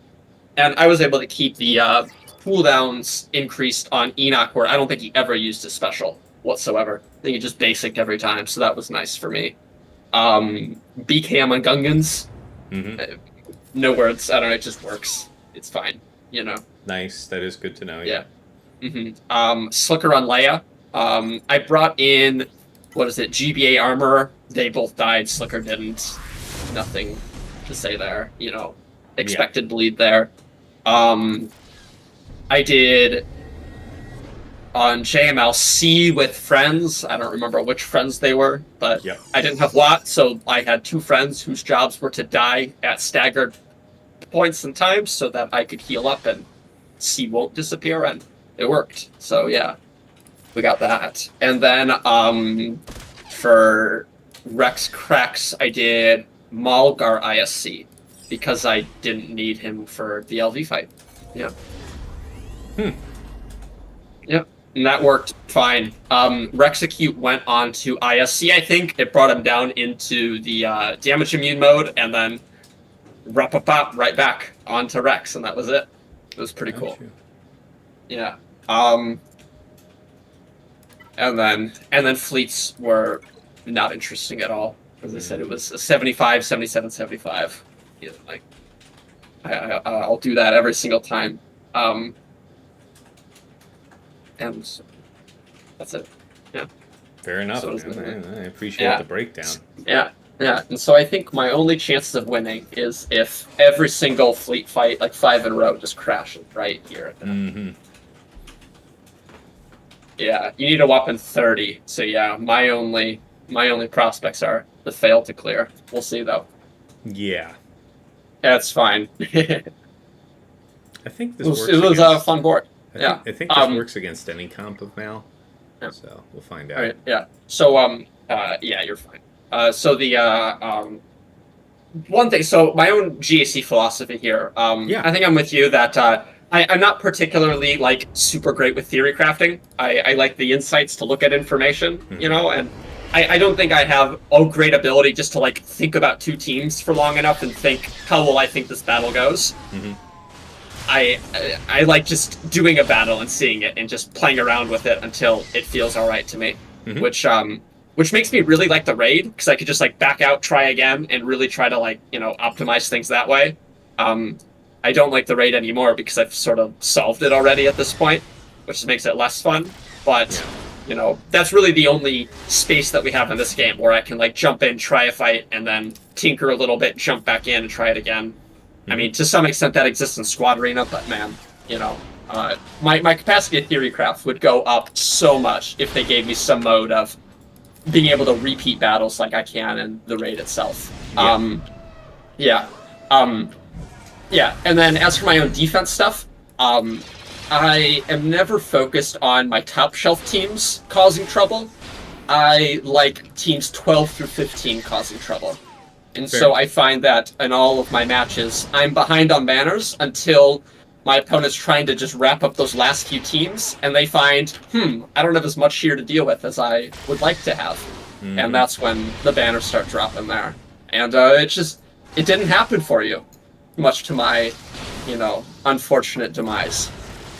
And I was able to keep the cooldowns increased on Enoch, where I don't think he ever used a special whatsoever. I think he just basic every time, so that was nice for me. BKM on Gungans. No words. I don't know. It just works. It's fine. Nice. That is good to know. Yeah. Slicker on Leia. I brought in, GBA armor. They both died. Slicker didn't. Nothing to say there. Expected bleed there. I did on JML C with friends. I don't remember which friends they were, but I didn't have Lot, so I had 2 friends whose jobs were to die at staggered points and times so that I could heal up and C won't disappear, and it worked. So yeah, we got that. And then for CRex, I did Malgar ISC because I didn't need him for the LV fight. Yeah. Yep. And that worked fine. Rexecute went on to ISC, I think. It brought him down into the damage immune mode, and then right back onto Rex, and that was it. It was pretty cool. Yeah. And then fleets were not interesting at all. As I said, it was a 75, 77, 75. I'll do that every single time. And that's it. Yeah. Fair enough. So I appreciate the breakdown. Yeah. And so I think my only chances of winning is if every single fleet fight, like 5 in a row, just crashes right here. Yeah, you need a weapon 30. So yeah, my only prospects are the fail to clear. We'll see though. Yeah. That's fine. I think this works. It was a fun board. I think this works against any comp of Mal. Yeah. So we'll find out. All right, yeah. So yeah, you're fine. So the one thing. So my own GAC philosophy here. I think I'm with you that I'm not particularly super great with theory crafting. I like the insights to look at information, and I don't think I have a great ability just to think about 2 teams for long enough and think, how will I think this battle goes? I like just doing a battle and seeing it and just playing around with it until it feels all right to me, which makes me really like the raid, because I could just back out, try again, and really try to optimize things that way. I don't like the raid anymore because I've sort of solved it already at this point, which makes it less fun. But that's really the only space that we have in this game where I can jump in, try a fight, and then tinker a little bit, jump back in, and try it again. I mean, to some extent that exists in Squad Arena, but man, my capacity of theory craft would go up so much if they gave me some mode of being able to repeat battles like I can in the raid itself. Yeah. And then as for my own defense stuff, I am never focused on my top shelf teams causing trouble. I like teams 12 through 15 causing trouble. And so I find that in all of my matches, I'm behind on manners until my opponent's trying to just wrap up those last few teams, and they find, I don't have as much here to deal with as I would like to have. And that's when the banners start dropping there. And it didn't happen for you, much to my, unfortunate demise.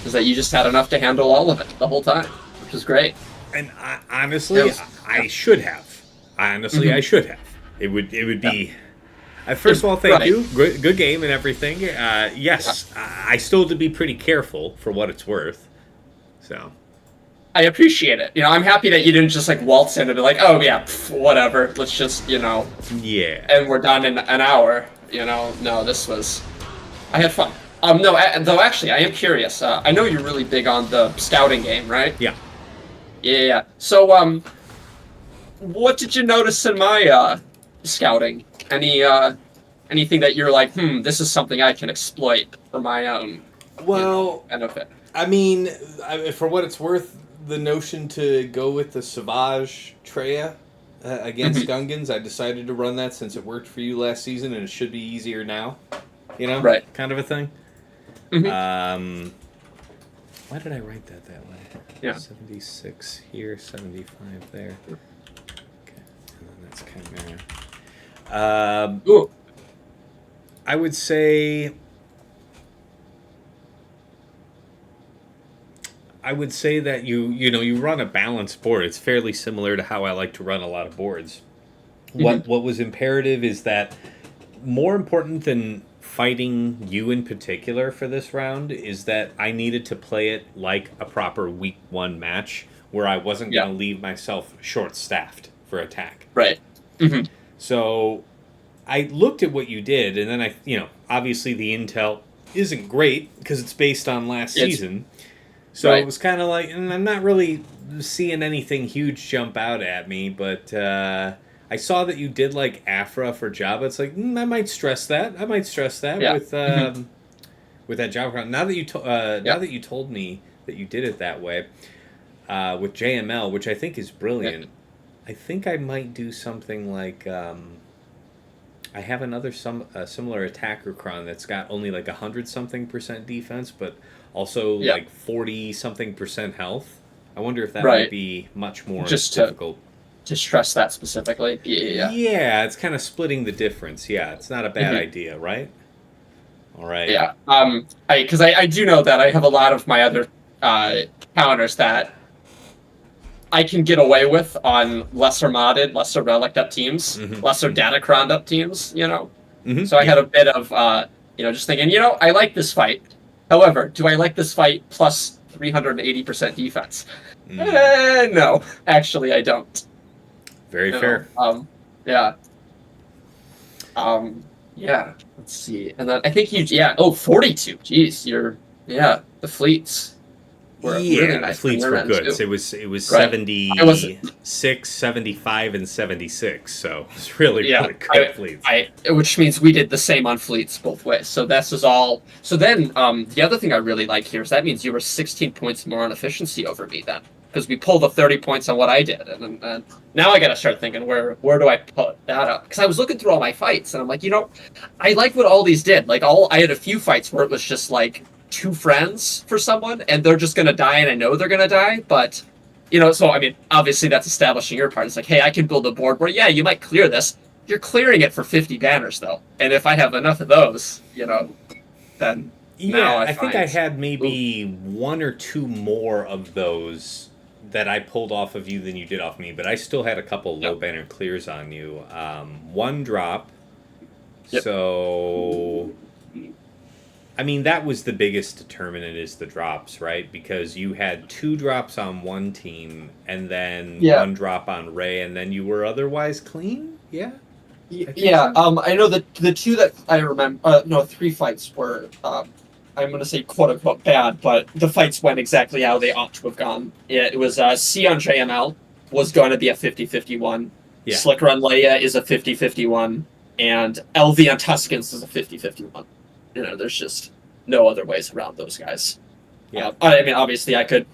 Is that you just had enough to handle all of it the whole time, which is great. And honestly, I should have. I should have. It would be First of all, thank Right. you. Good game and everything. Yes, I still have to be pretty careful for what it's worth. So I appreciate it. I'm happy that you didn't just like waltz in and be like, oh yeah, whatever. Let's just, yeah. and we're done in an hour. No, this was. I had fun. No, though actually, I am curious. I know you're really big on the scouting game, right? Yeah. Yeah. So, what did you notice in my scouting? Anything that you're like, this is something I can exploit for my own benefit? I mean, for what it's worth, the notion to go with the Savage Traya against Gungans, I decided to run that since it worked for you last season, and it should be easier now. Right? Kind of a thing. Why did I write that way? Yeah. 76 here, 75 there. Okay, and then that's Chimera. Ooh. I would say that you run a balanced board. It's fairly similar to how I like to run a lot of boards. What was imperative is that more important than fighting you in particular for this round is that I needed to play it like a proper week 1 match where I wasn't going to leave myself short-staffed for attack. Right. So I looked at what you did, and then obviously the intel isn't great because it's based on last season. So it was kind of like, and I'm not really seeing anything huge jump out at me, but I saw that you did like Aphra for Jabba. It's like, I might stress that. With that Jabba. Now that you told me that you did it that way with JML, which I think is brilliant, I think I might do something like I have another similar attacker cron that's got only like 100-something% defense, but also like 40-something% health. I wonder if that might be much more difficult. To stress that specifically. Yeah, it's kind of splitting the difference. Yeah, it's not a bad idea, right? All right. Yeah. Because I do know that I have a lot of my other counters that I can get away with on lesser modded, lesser relic up teams, lesser datacron up teams, So I had a bit of, just thinking, I like this fight. However, do I like this fight plus 380% defense? No, actually I don't. Very fair. Yeah. Let's see. And then I think 42. Jeez, the fleets were really nice. The fleets were good. Too. It was 76, 75, and 76. So it's really good fleets. Which means we did the same on fleets both ways. So this is all. So then the other thing I really like here is that means you were 16 points more on efficiency over me then. Because we pulled the 30 points on what I did, and now I gotta start thinking where do I put that up? Because I was looking through all my fights, and I'm like, I like what all these did. Like I had a few fights where it was just like 2 friends for someone, and they're just gonna die, and I know they're gonna die. But so I mean, obviously that's establishing your part. It's like, hey, I can build a board where you might clear this. You're clearing it for 50 banners though, and if I have enough of those, then now I think I had maybe 1 or 2 more of those that I pulled off of you than you did off me, but I still had a couple low banner clears on you. 1 drop. So, I mean, that was the biggest determinant is the drops, right? Because you had 2 drops on one team, and then 1 drop on Ray, and then you were otherwise clean? Yeah? I know that the 2 that I remember, 3 fights were, I'm going to say quote-unquote bad, but the fights went exactly how they ought to have gone. It was C on JML was going to be a 50-51. Slicker on Leia is a 50-51. And LV on Tuskens is a 50-51. There's just no other ways around those guys. Yeah. I mean, obviously I could,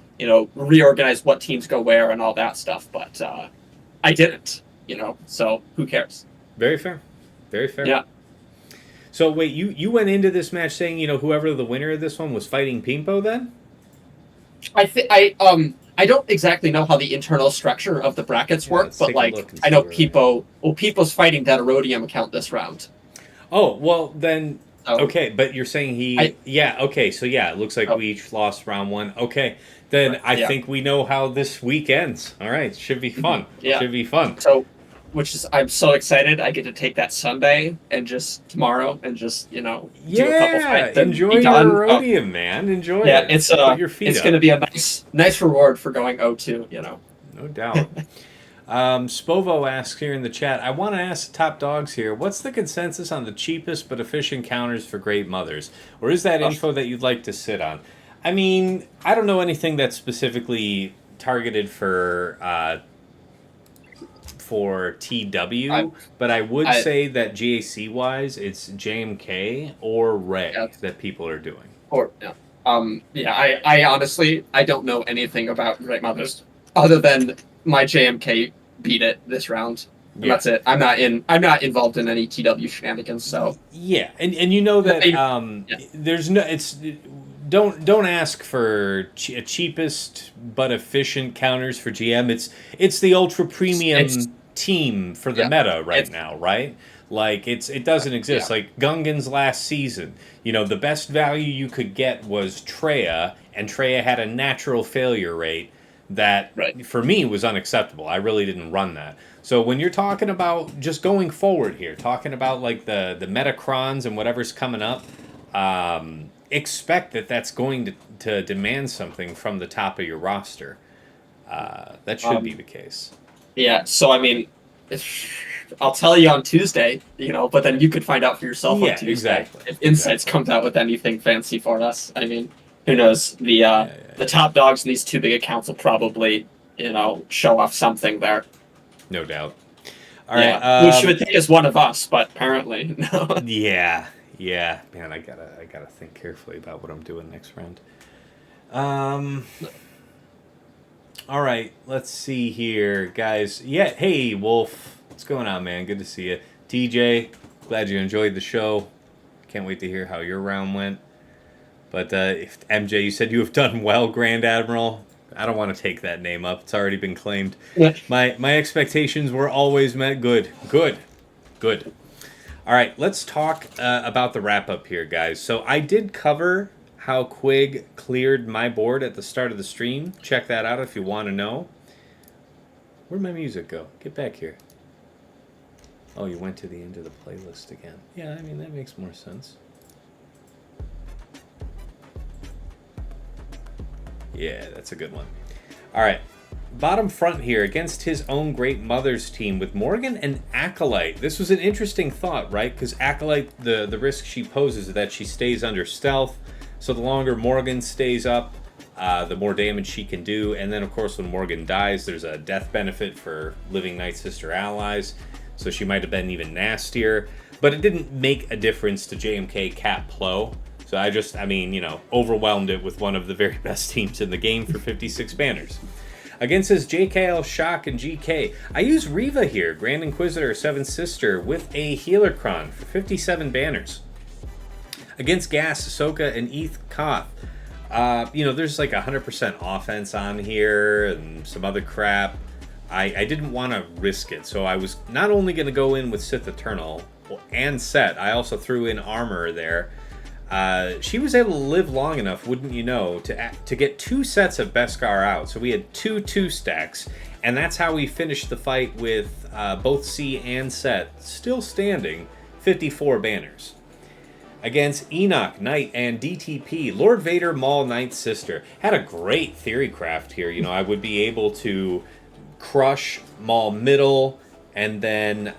reorganize what teams go where and all that stuff, but I didn't, so who cares? Very fair. Very fair. Yeah. So wait, you went into this match saying whoever the winner of this one was fighting Pimpo then? I don't exactly know how the internal structure of the brackets work, but I know Pimpo's fighting that Erodium account this round. Oh well, then okay, but you're saying so it looks like we each lost round 1. Okay, then I think we know how this week ends. All right, should be fun. Should be fun. So which is I'm so excited. I get to take that Sunday and just tomorrow and just do a couple fights. And Enjoy be your done. Rhodium, man. Enjoy Yeah, it. it's Put your feet it's up. going to be a nice reward for going 0-2. No doubt. Spovo asks here in the chat, I want to ask the top dogs here, what's the consensus on the cheapest but efficient counters for Great Mothers? Or is that info that you'd like to sit on? I mean, I don't know anything that's specifically targeted for TW, but I would say that GAC-wise, it's JMK or Ray that people are doing. I honestly, I don't know anything about Great Mothers other than my JMK beat it this round. And that's it. I'm not involved in any TW shenanigans. So yeah, and you know that there's no don't ask for cheapest but efficient counters for GM. It's the ultra premium team for the meta right now, right? Like it doesn't exist. Like Gungan's last season, the best value you could get was Traya, and Traya had a natural failure rate that for me was unacceptable. I really didn't run that. So when you're talking about just going forward here, talking about like the Metacrons and whatever's coming up, expect that's going to demand something from the top of your roster. That should be the case. Yeah, so I mean, I'll tell you on Tuesday, but then you could find out for yourself on Tuesday. Exactly. If Insights comes out with anything fancy for us. I mean, who knows? The top dogs in these two big accounts will probably, show off something there. No doubt. All right. Which you would think is one of us, but apparently no. Yeah. Man, I gotta think carefully about what I'm doing next round. All right, let's see here, guys. Yeah, hey, Wolf. What's going on, man? Good to see you. TJ, glad you enjoyed the show. Can't wait to hear how your round went. But if MJ, you said you have done well, Grand Admiral. I don't want to take that name up. It's already been claimed. My expectations were always met. Good. All right, let's talk about the wrap-up here, guys. So I did cover how Quig cleared my board at the start of the stream. Check that out if you want to know. Where'd my music go? Get back here. Oh, you went to the end of the playlist again. Yeah, I mean, that makes more sense. Yeah, that's a good one. All right. Bottom front here against his own Great Mothers team with Morgan and Acolyte. This was an interesting thought, right? Because Acolyte, the risk she poses is that she stays under stealth. So the longer Morgan stays up, the more damage she can do. And then, of course, when Morgan dies, there's a death benefit for living Night Sister allies. So she might have been even nastier. But it didn't make a difference to JMK Cap Plo. So I mean, overwhelmed it with one of the very best teams in the game for 56 banners. Against his JKL, Shaak, and GK, I use Reva here, Grand Inquisitor, Seventh Sister, with a Healercron for 57 banners. Against Gas, Ahsoka, and Eeth Koth, there's like 100% offense on here and some other crap. I didn't want to risk it, so I was not only going to go in with Sith Eternal and Set, I also threw in Armor there. She was able to live long enough, wouldn't you know, to get 2 sets of Beskar out. So we had 2 stacks, and that's how we finished the fight with both C and Set still standing, 54 banners. Against Enoch, Knight, and DTP, Lord Vader, Maul, Night Sister. Had a great theory craft here. I would be able to crush Maul middle, and then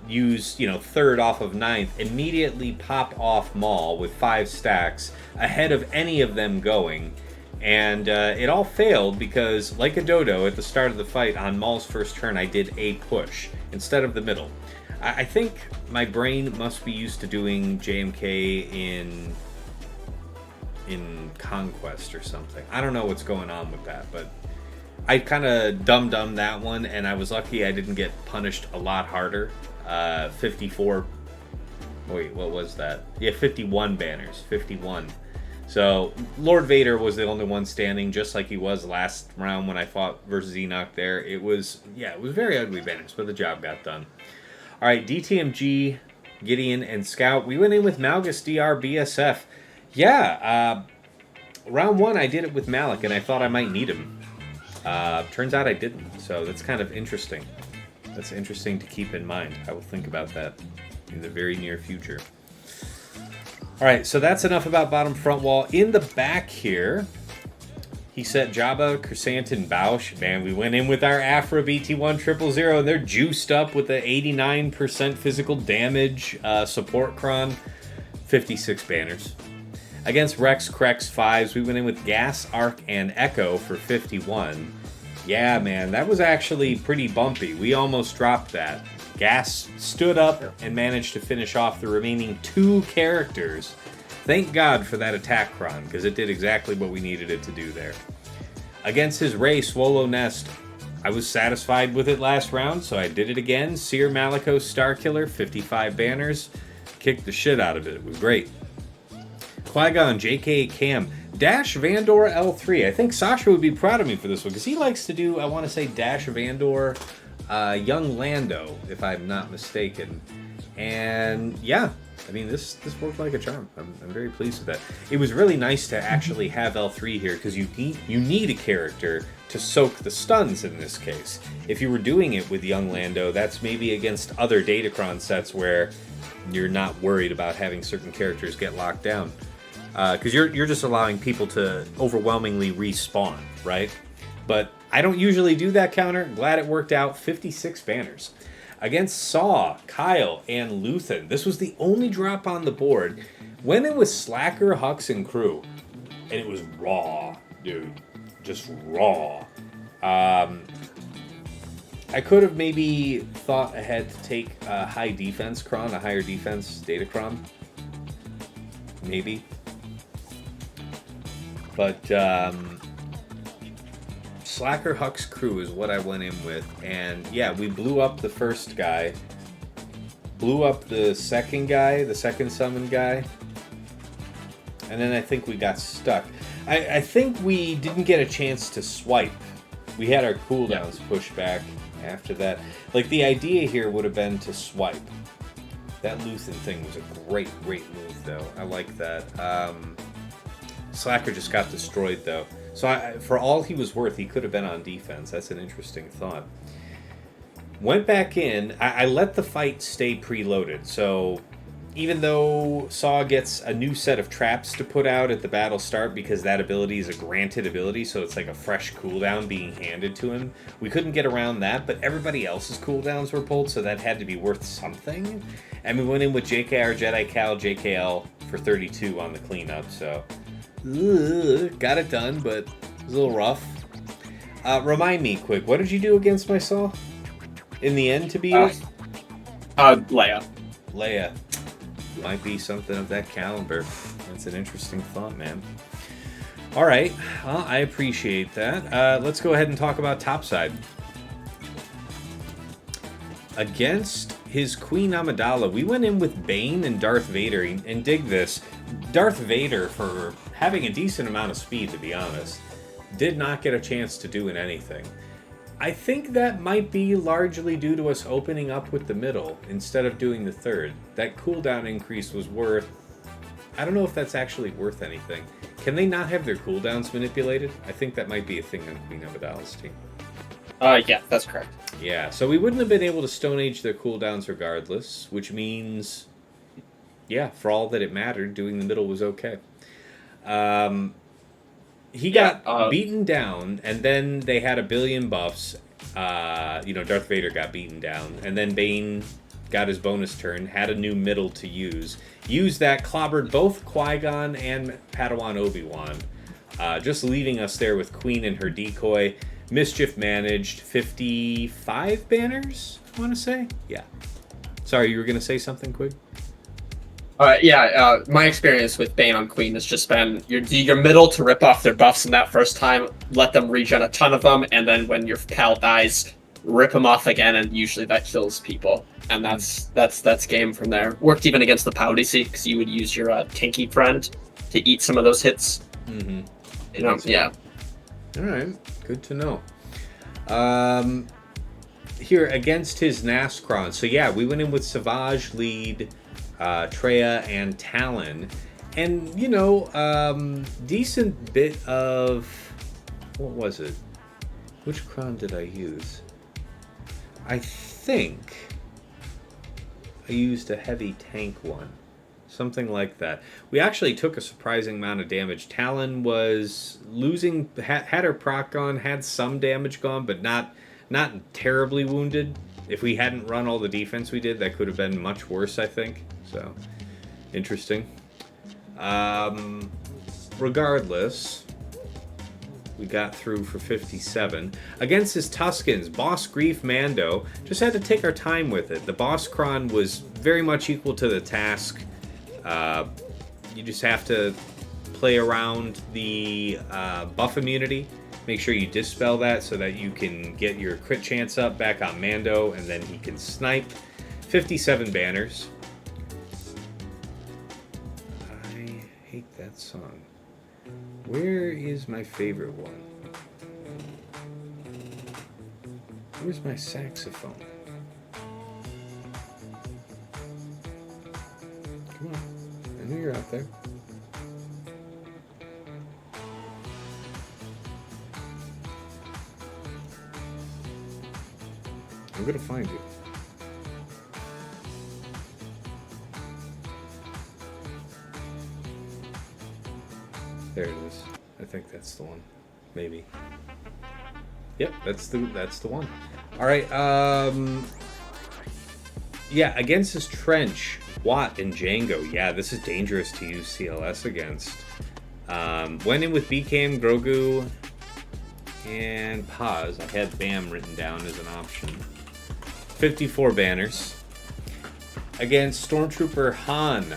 use, third off of ninth, immediately pop off Maul with 5 stacks ahead of any of them going. And it all failed because, like a dodo, at the start of the fight on Maul's first turn, I did a push instead of the middle. I think my brain must be used to doing JMK in Conquest or something. I don't know what's going on with that, but I kind of dumb that one, and I was lucky I didn't get punished a lot harder. 54... Wait, what was that? Yeah, 51 banners. 51. So, Lord Vader was the only one standing, just like he was last round when I fought versus Enoch there. It was very ugly banners, but the job got done. Alright, DTMG, Gideon, and Scout. We went in with Malgus, DR, BSF. Yeah, round 1 I did it with Malik, and I thought I might need him. Turns out I didn't, so that's kind of interesting. That's interesting to keep in mind. I will think about that in the very near future. All right, so that's enough about bottom front wall. In the back here, he set Jabba, Crescent, and Boushh. Man, we went in with our Aphra BT1000, and they're juiced up with the 89% physical damage support cron. 56 banners. Against Rex, CRex 5s, we went in with Gas, Arc, and Echo for 51. Yeah, man, that was actually pretty bumpy. We almost dropped that. Gas stood up and managed to finish off the remaining 2 characters. Thank God for that attack cron, because it did exactly what we needed it to do there. Against his Ray, Swolo Nest, I was satisfied with it last round, so I did it again. Cere, Malicos, Starkiller, 55 banners. Kicked the shit out of it. It was great. Qui-Gon, JK, Cam, Dash Vandor L3. I think Sasha would be proud of me for this one, because he likes to do, I want to say, Dash Vandor Young Lando, if I'm not mistaken. And yeah, I mean, this worked like a charm. I'm very pleased with that. It was really nice to actually have L3 here, because you need a character to soak the stuns in this case. If you were doing it with Young Lando, that's maybe against other Datacron sets where you're not worried about having certain characters get locked down. Because you're just allowing people to overwhelmingly respawn, right? But I don't usually do that counter. Glad it worked out. 56 banners. Against Saw, Kyle, and Luthen. This was the only drop on the board. Went in with Slacker, Hux, and Crew. And it was raw, dude. Just raw. I could have maybe thought ahead to take a high defense cron, a higher defense Datacron. Maybe. But Slacker, Hux, Crew is what I went in with. And yeah, we blew up the first guy. Blew up the second guy, the second summon guy. And then I think we got stuck. I think we didn't get a chance to swipe. We had our cooldowns pushed back after that. Like, the idea here would have been to swipe. That Luthen thing was a great move, though. I like that. Slacker just got destroyed, though. So for all he was worth, he could have been on defense. That's an interesting thought. Went back in. I let the fight stay preloaded. So even though Saw gets a new set of traps to put out at the battle start, because that ability is a granted ability, so it's like a fresh cooldown being handed to him, we couldn't get around that, but everybody else's cooldowns were pulled, so that had to be worth something. And we went in with JKR, Jedi Cal, JKL for 32 on the cleanup, so got it done, but it was a little rough. Remind me, Quig, what did you do against my Saw? In the end, to be used? Leia. Leia. Might be something of that caliber. That's an interesting thought, man. All right. Well, I appreciate that. Let's go ahead and talk about topside. Against his Queen Amidala, we went in with Bane and Darth Vader. And dig this. Darth Vader, for having a decent amount of speed, to be honest, did not get a chance to do anything. I think that might be largely due to us opening up with the middle instead of doing the third. That cooldown increase was worth... I don't know if that's actually worth anything. Can they not have their cooldowns manipulated? I think that might be a thing on Queen Amidala's team. Yeah, that's correct. Yeah, so we wouldn't have been able to Stone Age their cooldowns regardless, which means, yeah, for all that it mattered, doing the middle was okay. He got beaten down, and then they had a billion buffs. Darth Vader got beaten down, and then Bane got his bonus turn, had a new middle to use. Used that, clobbered both Qui-Gon and Padawan Obi-Wan, just leaving us there with Queen and her decoy. Mischief managed 55 banners, I want to say? Yeah. Sorry, you were going to say something, Quig? My experience with Bane on Queen has just been your middle to rip off their buffs in that first time, let them regen a ton of them, and then when your pal dies, rip them off again, and usually that kills people. And that's game from there. Worked even against the Powdicy, because you would use your tanky friend to eat some of those hits. Mm-hmm. Yeah. All right, good to know. Here, against his Nass cron. So yeah, we went in with Savage lead, Traya, and Talon. And, decent bit of... What was it? Which cron did I use? I think I used a heavy tank one. Something like that. We actually took a surprising amount of damage. Talon was losing, had her proc gone, had some damage gone, but not terribly wounded. If we hadn't run all the defense we did, that could have been much worse, I think. So, interesting. Regardless, we got through for 57. Against his Tuskens, Bossk, Greef, Mando, just had to take our time with it. The Boss Cron was very much equal to the task. You just have to play around the buff immunity. Make sure you dispel that so that you can get your crit chance up back on Mando, and then he can snipe. 57 banners. I hate that song. Where is my favorite one? Where's my saxophone? Come on. I know you're out there. I'm gonna find you. There it is. I think that's the one. Maybe. Yep, that's the one. All right. Yeah, against his Trench, Watt and Django. Yeah, this is dangerous to use CLS against. Went in with BKM, Grogu, and Paz. I had BAM written down as an option. 54 banners. Against Stormtrooper Han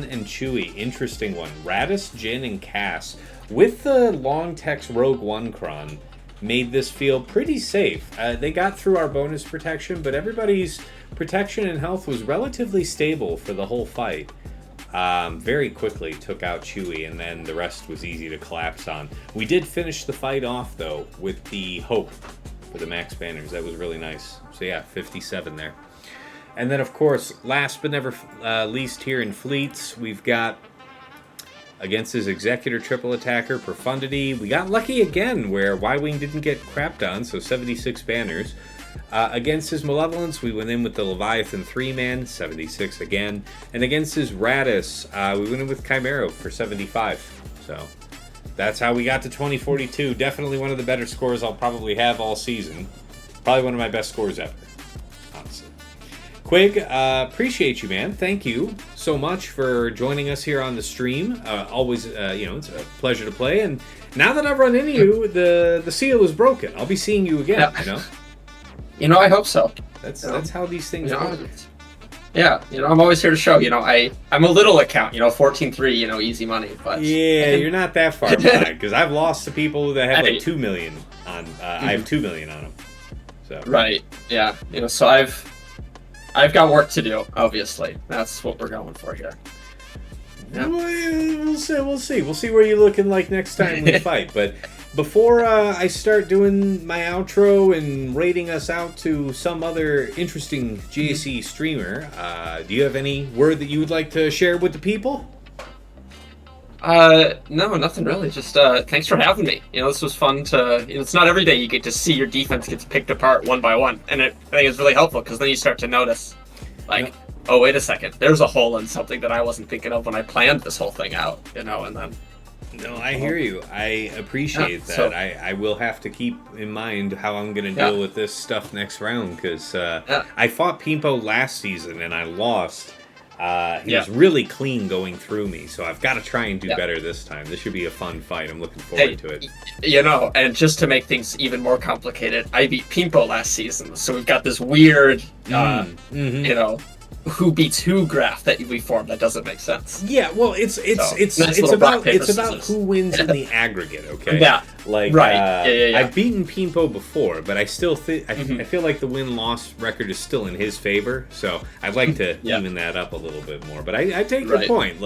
and Chewie. Interesting one. Radis, Jin, and Cass. With the long text Rogue One Cron, made this feel pretty safe. They got through our bonus protection, but everybody's protection and health was relatively stable for the whole fight. Very quickly took out Chewie, and then the rest was easy to collapse on. We did finish the fight off, though, with the Hope for the max banners. That was really nice. So yeah, 57 there. And then, of course, last but never least here in fleets, we've got against his Executor triple attacker, Profundity. We got lucky again where Y-Wing didn't get crapped on, so 76 banners. Against his Malevolence, we went in with the Leviathan 3-man, 76 again. And against his Radis, we went in with Chimera for 75. So that's how we got to 2042. Definitely one of the better scores I'll probably have all season. Probably one of my best scores ever, honestly. Quig, appreciate you, man. Thank you so much for joining us here on the stream. Always, it's a pleasure to play. And now that I've run into you, the seal is broken. I'll be seeing you again, I hope so. That's how these things work. Yeah, I'm always here to show. I'm a little account. 14-3. Easy money. But yeah, you're not that far behind because I've lost to people that have like 2 million on. I have 2 million on them. So right, yeah. So I've got work to do. Obviously, that's what we're going for here. Yeah. We'll see. We'll see where you're looking like next time we fight. But before I start doing my outro and rating us out to some other interesting GAC streamer, do you have any word that you would like to share with the people? No, nothing really. Just thanks for having me. This was fun to. It's not every day you get to see your defense gets picked apart one by one, and I think it's really helpful because then you start to notice, oh, wait a second, there's a hole in something that I wasn't thinking of when I planned this whole thing out, and then... No, I hear you. I appreciate that. So, I will have to keep in mind how I'm going to deal with this stuff next round, because I fought Pimpo last season, and I lost. He was really clean going through me, so I've got to try and do better this time. This should be a fun fight. I'm looking forward to it. And just to make things even more complicated, I beat Pimpo last season, so we've got this weird, who beats who graph that we formed that doesn't make sense. Yeah, well, it's about who wins in the aggregate, okay? Yeah. I've beaten Pimpo before, but I still I feel like the win-loss record is still in his favor, so I'd like to even that up a little bit more. But I take your point.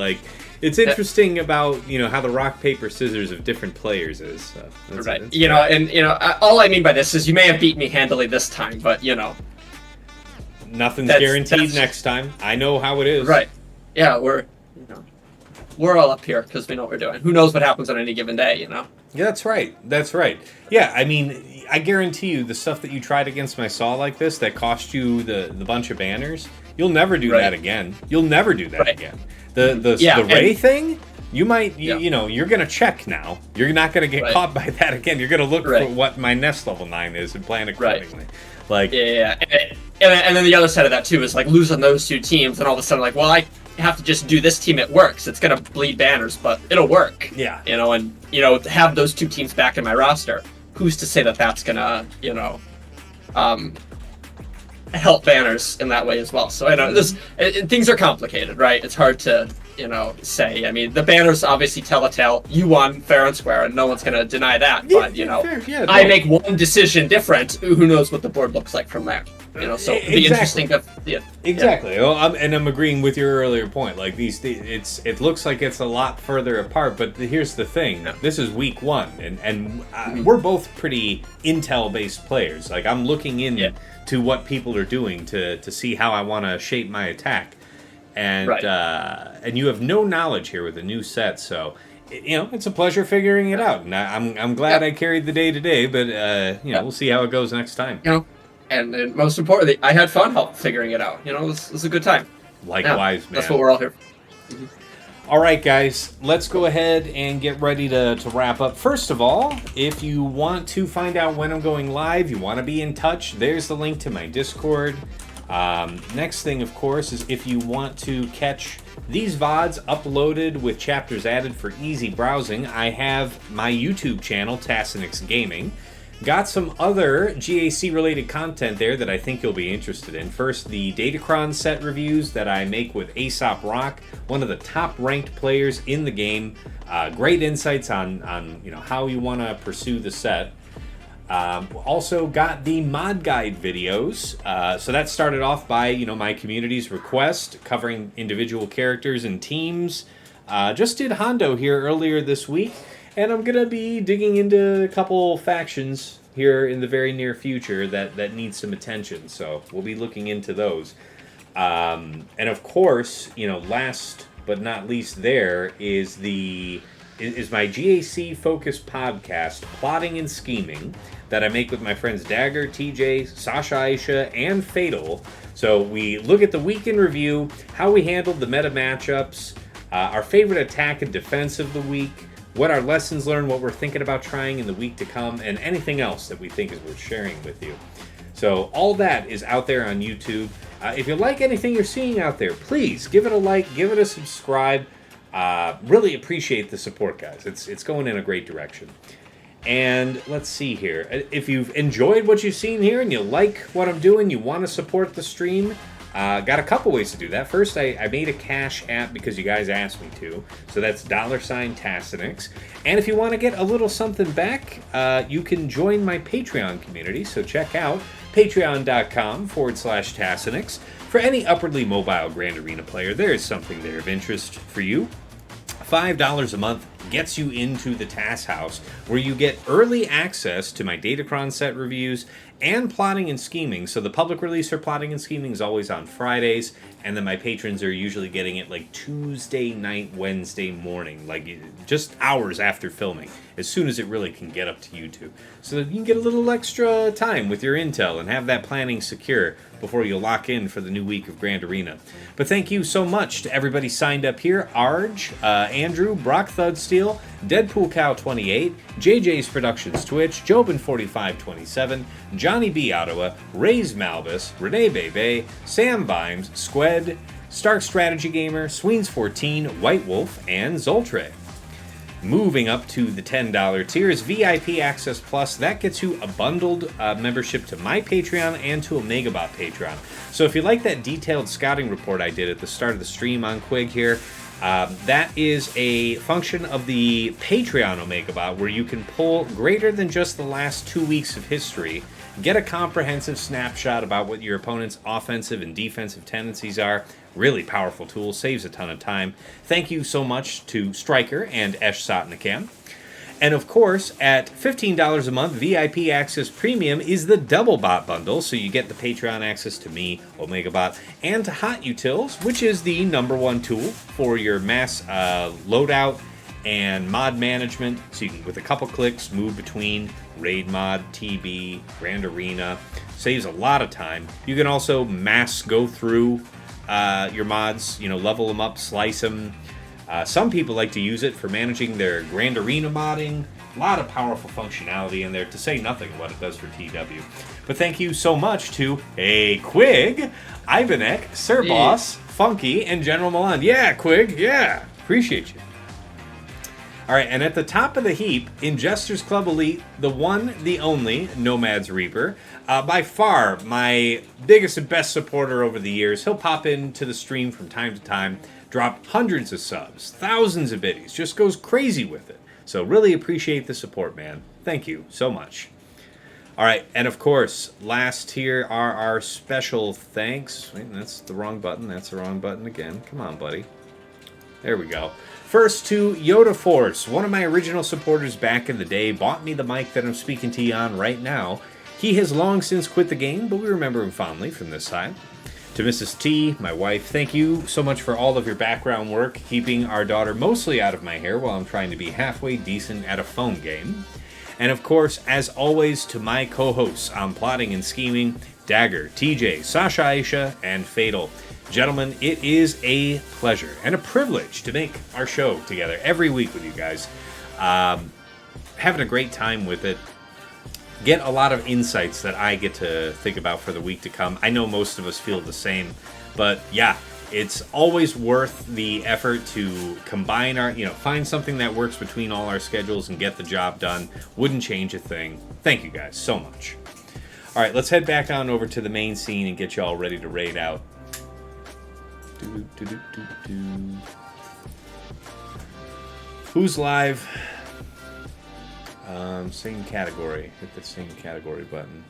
It's interesting about how the rock paper scissors of different players is. So that's all I mean by this is you may have beat me handily this time, but nothing's guaranteed next time. I know how it is. Right. Yeah, we're all up here because we know what we're doing. Who knows what happens on any given day, you know? Yeah, that's right. That's right. Yeah, I mean, I guarantee you the stuff that you tried against my Saw like this that cost you the bunch of banners, you'll never do that again. You'll never do that again. The Ray thing, you might, you know, you're going to check now. You're not going to get caught by that again. You're going to look for what my Nest level 9 is and plan accordingly. Like, And then the other side of that, too, is, like, losing those two teams and all of a sudden, like, well, I have to just do this team, it works. It's going to bleed banners, but it'll work. Yeah. You know, and, you know, to have those two teams back in my roster, who's to say that that's going to, you know, help banners in that way as well. So I know things are complicated, right? It's hard to, you know, say. I mean, the banners obviously tell a tale. You won fair and square, and no one's going to deny that. But, you know, I make one decision different. Who knows what the board looks like from there? You know, so it'd be interesting to, Exactly. Well, I'm agreeing with your earlier point. Like it looks like it's a lot further apart, but here's the thing. This is week 1, and we're both pretty intel-based players. Like, I'm looking in to what people are doing to see how I want to shape my attack, and you have no knowledge here with a new set, so. You know, it's a pleasure figuring it out, and I'm glad I carried the day today, but you know, we'll see how it goes next time. You know. And most importantly, I had fun figuring it out. You know, it was a good time. Likewise, man. That's what we're all here for. All right, guys, let's go ahead and get ready to wrap up. First of all, if you want to find out when I'm going live, you want to be in touch, there's the link to my Discord. Next thing, of course, is if you want to catch these VODs uploaded with chapters added for easy browsing, I have my YouTube channel, Tassinix Gaming. Got some other GAC-related content there that I think you'll be interested in. First, the Datacron set reviews that I make with Aesop Rock, one of the top-ranked players in the game. Great insights on you know, how you want to pursue the set. Also got the mod guide videos. So that started off by, you know, my community's request, covering individual characters and teams. Just did Hondo here earlier this week. And I'm going to be digging into a couple factions here in the very near future that need some attention. So we'll be looking into those. And of course, you know, last but not least there is my GAC-focused podcast, Plotting and Scheming, that I make with my friends Dagger, TJ, Sasha Aisha, and Fatal. So we look at the week in review, how we handled the meta matchups, our favorite attack and defense of the week, what our lessons learned, what we're thinking about trying in the week to come, and anything else that we think is worth sharing with you. So all that is out there on YouTube. If you like anything you're seeing out there, please give it a like, give it a subscribe. Really appreciate the support, guys. It's going in a great direction. And let's see here. If you've enjoyed what you've seen here and you like what I'm doing, you want to support the stream, got a couple ways to do that. First, I made a Cash app because you guys asked me to. So that's $Tassinix. And if you want to get a little something back, you can join my Patreon community. So check out patreon.com/Tassinix. For any upwardly mobile Grand Arena player, there is something there of interest for you. $5 a month gets you into the TAS house, where you get early access to my Datacron set reviews and Plotting and Scheming. So the public release for Plotting and Scheming is always on Fridays, and then my patrons are usually getting it like Tuesday night, Wednesday morning, like just hours after filming, as soon as it really can get up to YouTube. So that you can get a little extra time with your intel and have that planning secure before you lock in for the new week of Grand Arena. But thank you so much to everybody signed up here. Arj, Andrew, Brock Thudsteel, Deadpool Cow 28, JJ's Productions Twitch, Jobin4527, Johnny B. Ottawa, Ray's Malgus, Renee Bebe, Sam Bimes, Squed, Stark Strategy Gamer, Sweens14, White Wolf, and Zoltre. Moving up to the $10 tiers, VIP Access Plus, that gets you a bundled membership to my Patreon and to a Megabot Patreon. So if you like that detailed scouting report I did at the start of the stream on Quig here, that is a function of the Patreon Omegabot, where you can pull greater than just the last 2 weeks of history, get a comprehensive snapshot about what your opponent's offensive and defensive tendencies are. Really powerful tool, saves a ton of time. Thank you so much to Stryker and Esh Satnakam. And of course, at $15 a month, VIP Access Premium is the Double Bot Bundle, so you get the Patreon access to me, OmegaBot, and to Hot Utils, which is the #1 tool for your mass loadout and mod management, so you can, with a couple clicks, move between Raid Mod, TB, Grand Arena. Saves a lot of time. You can also mass go through your mods, level them up, slice them. Some people like to use it for managing their Grand Arena modding. A lot of powerful functionality in there, to say nothing of what it does for TW. But thank you so much to Quig, Ivanek, Sir Boss, Funky, and General Milan. Yeah, Quig, yeah. Appreciate you. All right, and at the top of the heap, in Jester's Club Elite, the one, the only, Nomad's Reaper, by far my biggest and best supporter over the years. He'll pop into the stream from time to time, drop hundreds of subs, thousands of biddies, just goes crazy with it. So really appreciate the support, man. Thank you so much. All right, and of course, last here are our special thanks. Wait, that's the wrong button. That's the wrong button again. Come on, buddy. There we go. First to Yoda Force, one of my original supporters back in the day, bought me the mic that I'm speaking to you on right now. He has long since quit the game, but we remember him fondly from this side. To Mrs. T, my wife, thank you so much for all of your background work, keeping our daughter mostly out of my hair while I'm trying to be halfway decent at a phone game. And of course, as always, to my co-hosts on Plotting and Scheming, Dagger, TJ, Sasha Aisha, and Fatal. Gentlemen, it is a pleasure and a privilege to make our show together every week with you guys. Having a great time with it. Get a lot of insights that I get to think about for the week to come. I know most of us feel the same, but yeah, it's always worth the effort to combine our, find something that works between all our schedules and get the job done. Wouldn't change a thing. Thank you guys so much. All right, let's head back on over to the main scene and get you all ready to raid out. Who's live? Same category. Hit the same category button.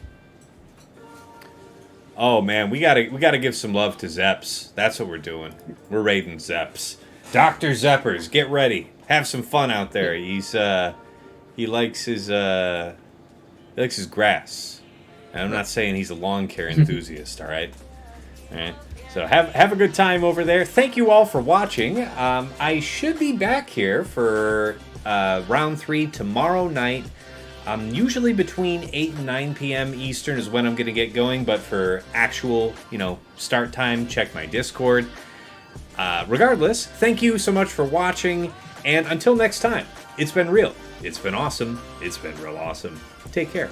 Oh man, we gotta give some love to Zeps. That's what we're doing. We're raiding Zeps. Dr. Zeppers, get ready. Have some fun out there. He likes his grass. And I'm not saying he's a lawn care enthusiast. All right. So have a good time over there. Thank you all for watching. I should be back here for round 3 tomorrow night. Usually between 8 and 9 p.m. Eastern is when I'm going to get going, but for actual, start time, check my Discord. Regardless, thank you so much for watching, and until next time, it's been real, it's been awesome, it's been real awesome. Take care.